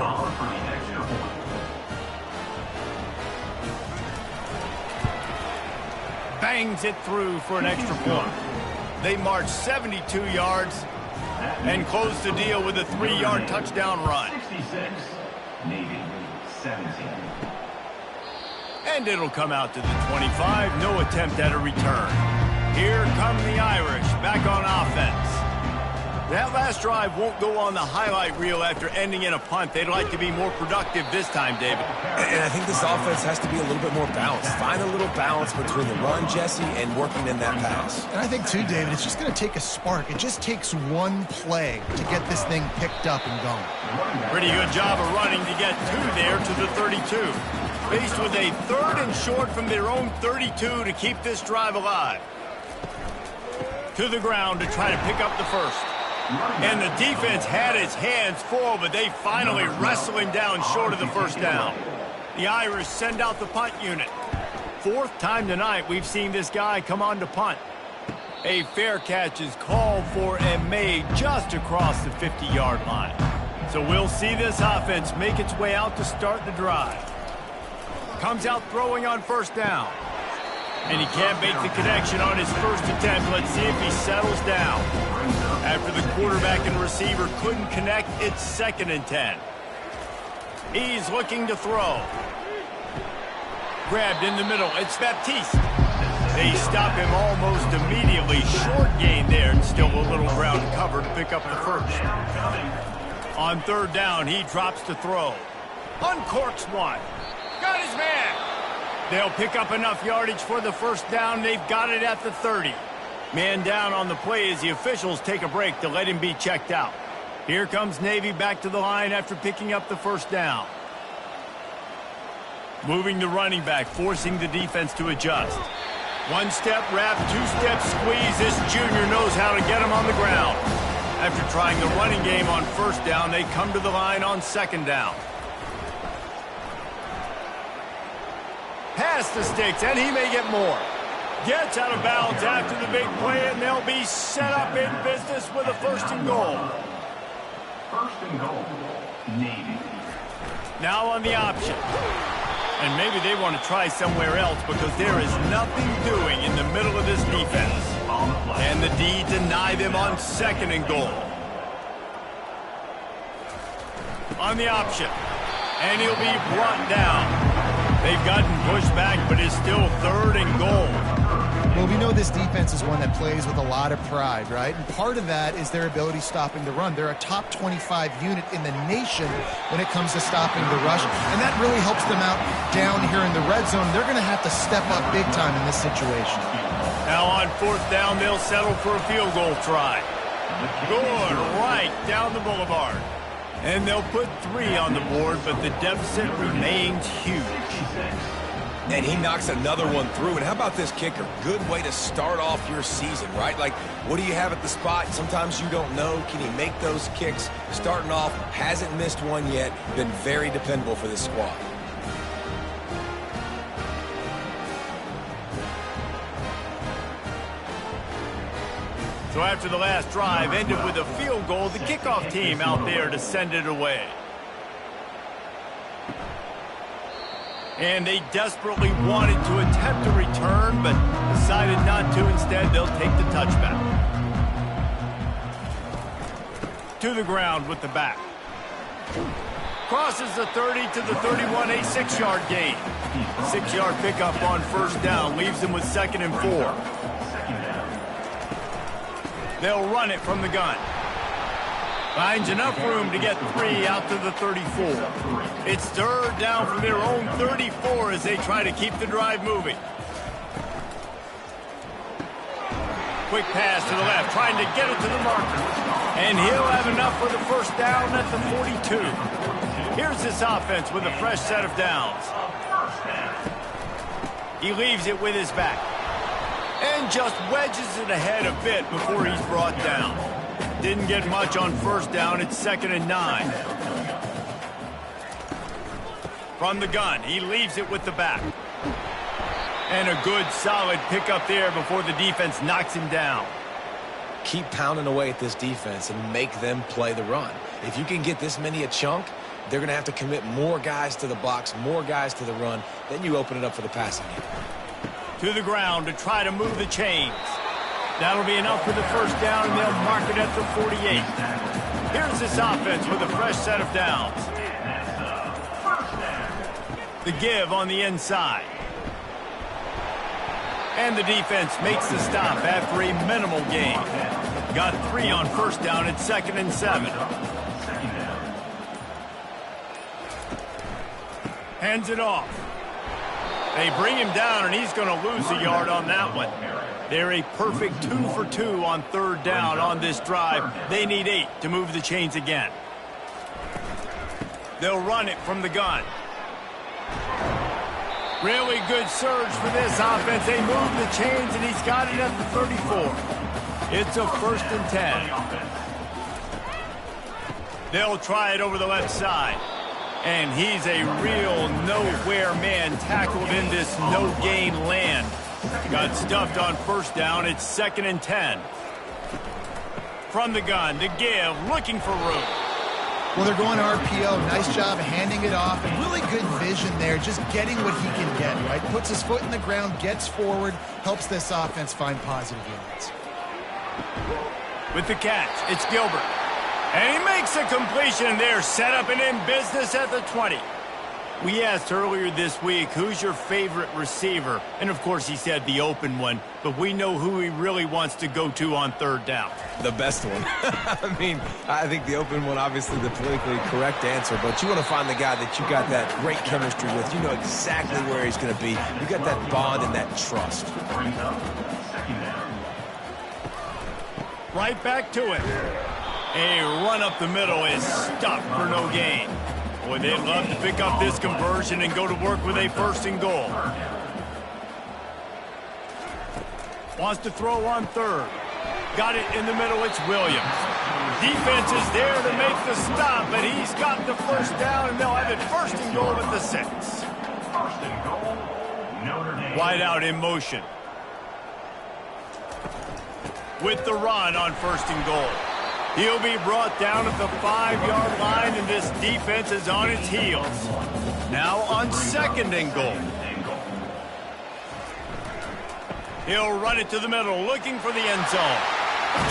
[SPEAKER 1] Bangs it through for an extra point. They march 72 yards and close the deal with a 3-yard touchdown run.
[SPEAKER 4] 66, Navy 17.
[SPEAKER 1] And it'll come out to the 25. No attempt at a return. Here come the Irish back on offense. That last drive won't go on the highlight reel after ending in a punt. They'd like to be more productive this time, David.
[SPEAKER 2] And I think this offense has to be a little bit more balanced. Find a little balance between the run, Jesse, and working in that pass.
[SPEAKER 3] And I think, too, David, it's just going to take a spark. It just takes one play to get this thing picked up and going.
[SPEAKER 1] Pretty good job of running to get 2 there to the 32. Faced with a 3rd and short from their own 32 to keep this drive alive. To the ground to try to pick up the 1st. And the defense had his hands full, but they finally wrestle him down short of the 1st down. The Irish send out the punt unit. 4th time tonight we've seen this guy come on to punt. A fair catch is called for and made just across the 50-yard line. So we'll see this offense make its way out to start the drive. Comes out throwing on 1st down. And he can't make the connection on his 1st attempt. Let's see if he settles down. After the quarterback and receiver couldn't connect, it's 2nd and 10. He's looking to throw. Grabbed in the middle. It's Baptiste. They stop him almost immediately. Short gain there, and still a little ground cover to pick up the 1st. On 3rd down, he drops to throw. Uncorks one. Got his man. They'll pick up enough yardage for the 1st down. They've got it at the 30. Man down on the play as the officials take a break to let him be checked out. Here comes Navy back to the line after picking up the 1st down. Moving the running back, forcing the defense to adjust. 1-step wrap, 2-step squeeze. This junior knows how to get him on the ground. After trying the running game on 1st down, they come to the line on 2nd down. Past the sticks, and he may get more. Gets out of bounds after the big play, and they'll be set up in business with a 1st and goal.
[SPEAKER 4] 1st and goal, Navy.
[SPEAKER 1] Now on the option. And maybe they want to try somewhere else because there is nothing doing in the middle of this defense. And the D deny them on 2nd and goal. On the option. And he'll be brought down. They've gotten pushed back, but it's still 3rd and goal.
[SPEAKER 3] Well, we know this defense is one that plays with a lot of pride, right? And part of that is their ability stopping the run. They're a top 25 unit in the nation when it comes to stopping the rush, and that really helps them out down here in the red zone. They're going to have to step up big time in this situation.
[SPEAKER 1] Now on 4th down, they'll settle for a field goal try. Good, right down the boulevard. And they'll put 3 on the board, but the deficit remains huge.
[SPEAKER 2] And he knocks another one through. And how about this kicker? Good way to start off your season, right? Like, what do you have at the spot? Sometimes you don't know. Can he make those kicks? Starting off, hasn't missed one yet. Been very dependable for this squad.
[SPEAKER 1] So after the last drive ended with a field goal, the kickoff team out there to send it away. And they desperately wanted to attempt a return, but decided not to. Instead, they'll take the touchback. To the ground with the back. Crosses the 30 to the 31, a 6-yard gain. 6-yard pickup on first down leaves them with 2nd and 4. They'll run it from the gun. Finds enough room to get 3 out to the 34. It's 3rd down from their own 34 as they try to keep the drive moving. Quick pass to the left, trying to get it to the marker. And he'll have enough for the first down at the 42. Here's this offense with a fresh set of downs. He leaves it with his back. And just wedges it ahead a bit before he's brought down. Didn't get much on first down. It's 2nd and 9. From the gun, he leaves it with the back. And a good, solid pickup there before the defense knocks him down.
[SPEAKER 2] Keep pounding away at this defense and make them play the run. If you can get this many a chunk, they're going to have to commit more guys to the box, more guys to the run. Then you open it up for the passing game.
[SPEAKER 1] To the ground to try to move the chains. That'll be enough for the first down, and they'll mark it at the 48. Here's this offense with a fresh set of downs. The give on the inside. And the defense makes the stop after a minimal gain. Got 3 on first down at 2nd and 7. Hands it off. They bring him down, and he's going to lose a yard on that one. They're a perfect 2 for 2 on 3rd down on this drive. They need 8 to move the chains again. They'll run it from the gun. Really good surge for this offense. They move the chains, and he's got it at the 34. It's a 1st and 10. They'll try it over the left side. And he's a real nowhere man tackled in this no-gain land. Got stuffed on first down. It's 2nd and 10. From the gun, the give, looking for room.
[SPEAKER 3] Well, they're going RPO. Nice job handing it off. And really good vision there, just getting what he can get, right? Puts his foot in the ground, gets forward, helps this offense find positive yards.
[SPEAKER 1] With the catch, it's Gilbert. And he makes a completion there, set up and in business at the 20. We asked earlier this week, who's your favorite receiver? And, of course, he said the open one. But we know who he really wants to go to on 3rd down.
[SPEAKER 2] The best one. I mean, I think the open one, obviously the politically correct answer. But you want to find the guy that you got that great chemistry with. You know exactly where he's going to be. You got that bond and that trust.
[SPEAKER 1] Right back to it. A run up the middle is stuck for no gain. Boy, they'd love to pick up this conversion and go to work with a 1st and goal. Wants to throw on 3rd. Got it in the middle, it's Williams. Defense is there to make the stop, but he's got the first down, and they'll have it 1st and goal at the 6.
[SPEAKER 4] 1st and goal, Notre Dame.
[SPEAKER 1] Wide out in motion. With the run on 1st and goal. He'll be brought down at the 5-yard line, and this defense is on its heels. Now on 2nd and goal. He'll run it to the middle, looking for the end zone.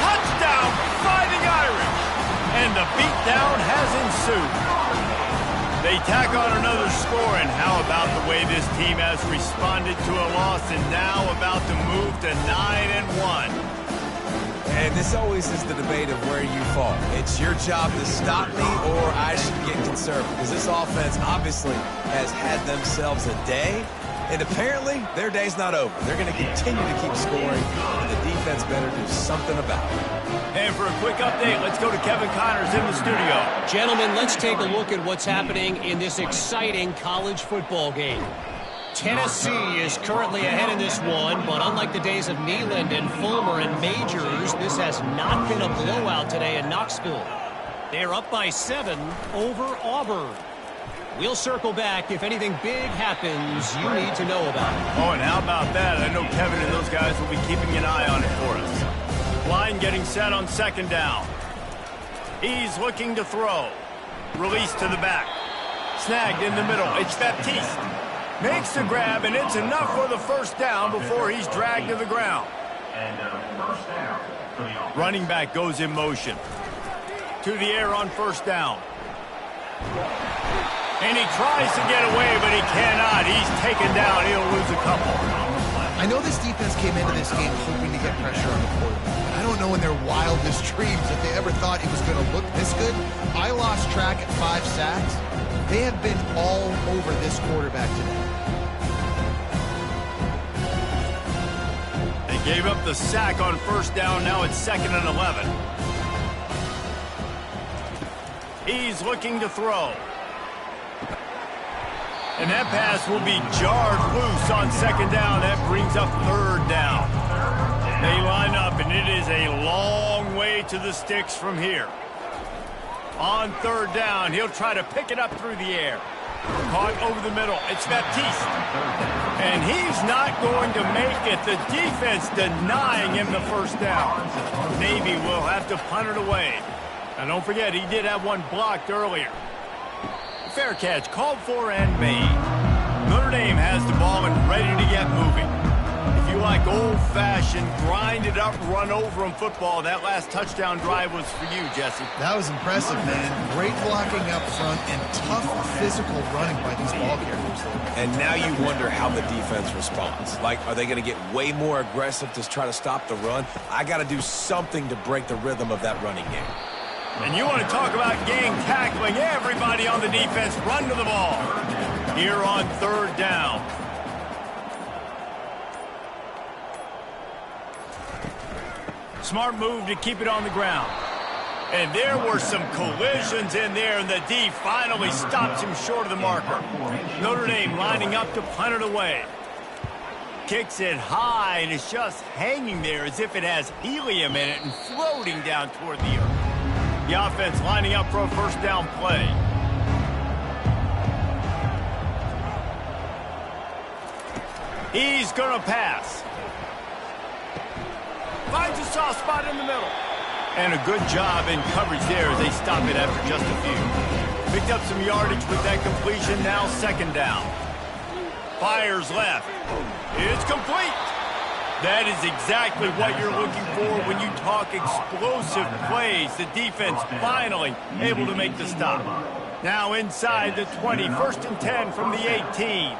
[SPEAKER 1] Touchdown, Fighting Irish! And the beatdown has ensued. They tack on another score, and how about the way this team has responded to a loss and now about to move to 9-1.
[SPEAKER 2] And this always is the debate of where you fall. It's your job to stop me or I should get conservative. Because this offense obviously has had themselves a day. And apparently, their day's not over. They're going to continue to keep scoring. And the defense better do something about it.
[SPEAKER 1] And for a quick update, let's go to Kevin Connors in the studio.
[SPEAKER 5] Gentlemen, let's take a look at what's happening in this exciting college football game. Tennessee is currently ahead in this one, but unlike the days of Neyland and Fulmer and Majors, this has not been a blowout today in Knoxville. They're up by 7 over Auburn. We'll circle back if anything big happens you need to know about it.
[SPEAKER 1] Oh, and how about that? I know Kevin and those guys will be keeping an eye on it for us. Line getting set on 2nd down. He's looking to throw. Release to the back. Snagged in the middle. It's Baptiste. Makes the grab, and it's enough for the first down before he's dragged to the ground.
[SPEAKER 4] And first down for the offense.
[SPEAKER 1] Running back goes in motion. To the air on first down. And he tries to get away, but he cannot. He's taken down. He'll lose a couple.
[SPEAKER 3] I know this defense came into this game hoping to get pressure on the quarterback. I don't know in their wildest dreams if they ever thought he was going to look this good. I lost track at 5 sacks. They have been all over this quarterback today.
[SPEAKER 1] They gave up the sack on first down. Now it's 2nd and 11. He's looking to throw. And that pass will be jarred loose on 2nd down. That brings up 3rd down. They line up, and it is a long way to the sticks from here. On 3rd down, he'll try to pick it up through the air. Caught over the middle. It's Baptiste. And he's not going to make it. The defense denying him the first down. Navy will have to punt it away. Now, don't forget, he did have one blocked earlier. Fair catch, called for and made. Notre Dame has the ball and ready to get moving. If you like old-fashioned, grind-it-up, run-over-'em football, that last touchdown drive was for you, Jesse.
[SPEAKER 3] That was impressive, man. Great blocking up front and tough physical running by these ball carriers.
[SPEAKER 2] And now you wonder how the defense responds. Like, are they going to get way more aggressive to try to stop the run? I got to do something to break the rhythm of that running game.
[SPEAKER 1] And you want to talk about gang tackling, everybody on the defense run to the ball. Here on 3rd down. Smart move to keep it on the ground. And there were some collisions in there, and the D finally stops him short of the marker. Notre Dame lining up to punt it away. Kicks it high, and it's just hanging there as if it has helium in it and floating down toward the earth. The offense lining up for a first down play. He's going to pass. Finds a soft spot in the middle. And a good job in coverage there as they stop it after just a few. Picked up some yardage with that completion, now 2nd down. Fires left. It's complete. That is exactly what you're looking for when you talk explosive plays. The defense finally able to make the stop. Now inside the 20, 1st and 10 from the 18.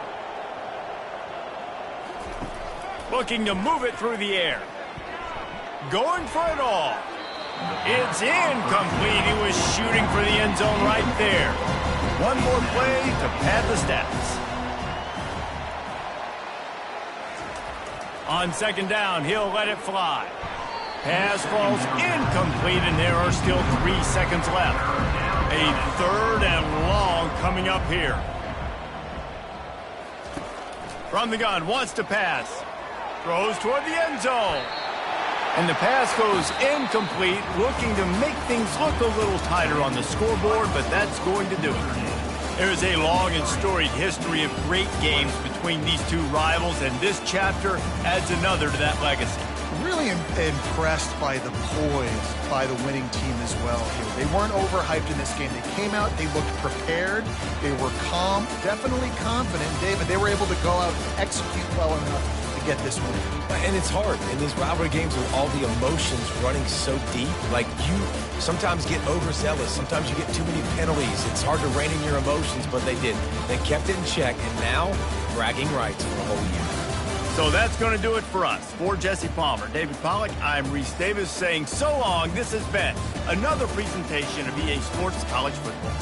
[SPEAKER 1] Looking to move it through the air. Going for it all. It's incomplete. He was shooting for the end zone right there. One more play to pad the stats. On 2nd down, he'll let it fly. Pass falls incomplete, and there are still 3 seconds left. A 3rd and long coming up here. From the gun, wants to pass. Throws toward the end zone. And the pass goes incomplete, looking to make things look a little tighter on the scoreboard, but that's going to do it. There's a long and storied history of great games between these two rivals, and this chapter adds another to that legacy.
[SPEAKER 3] Really impressed by the poise by the winning team as well here. They weren't overhyped in this game. They came out, they looked prepared, they were calm, definitely confident. David, they were able to go out and execute well enough to get this win.
[SPEAKER 2] And it's hard in these rivalry games with all the emotions running so deep. Like, you sometimes get overzealous. Sometimes you get too many penalties. It's hard to rein in your emotions, but they did. They kept it in check, and now bragging rights for the whole year.
[SPEAKER 1] So that's going to do it for us. For Jesse Palmer, David Pollack, I'm Reese Davis saying so long. This has been another presentation of EA Sports College Football.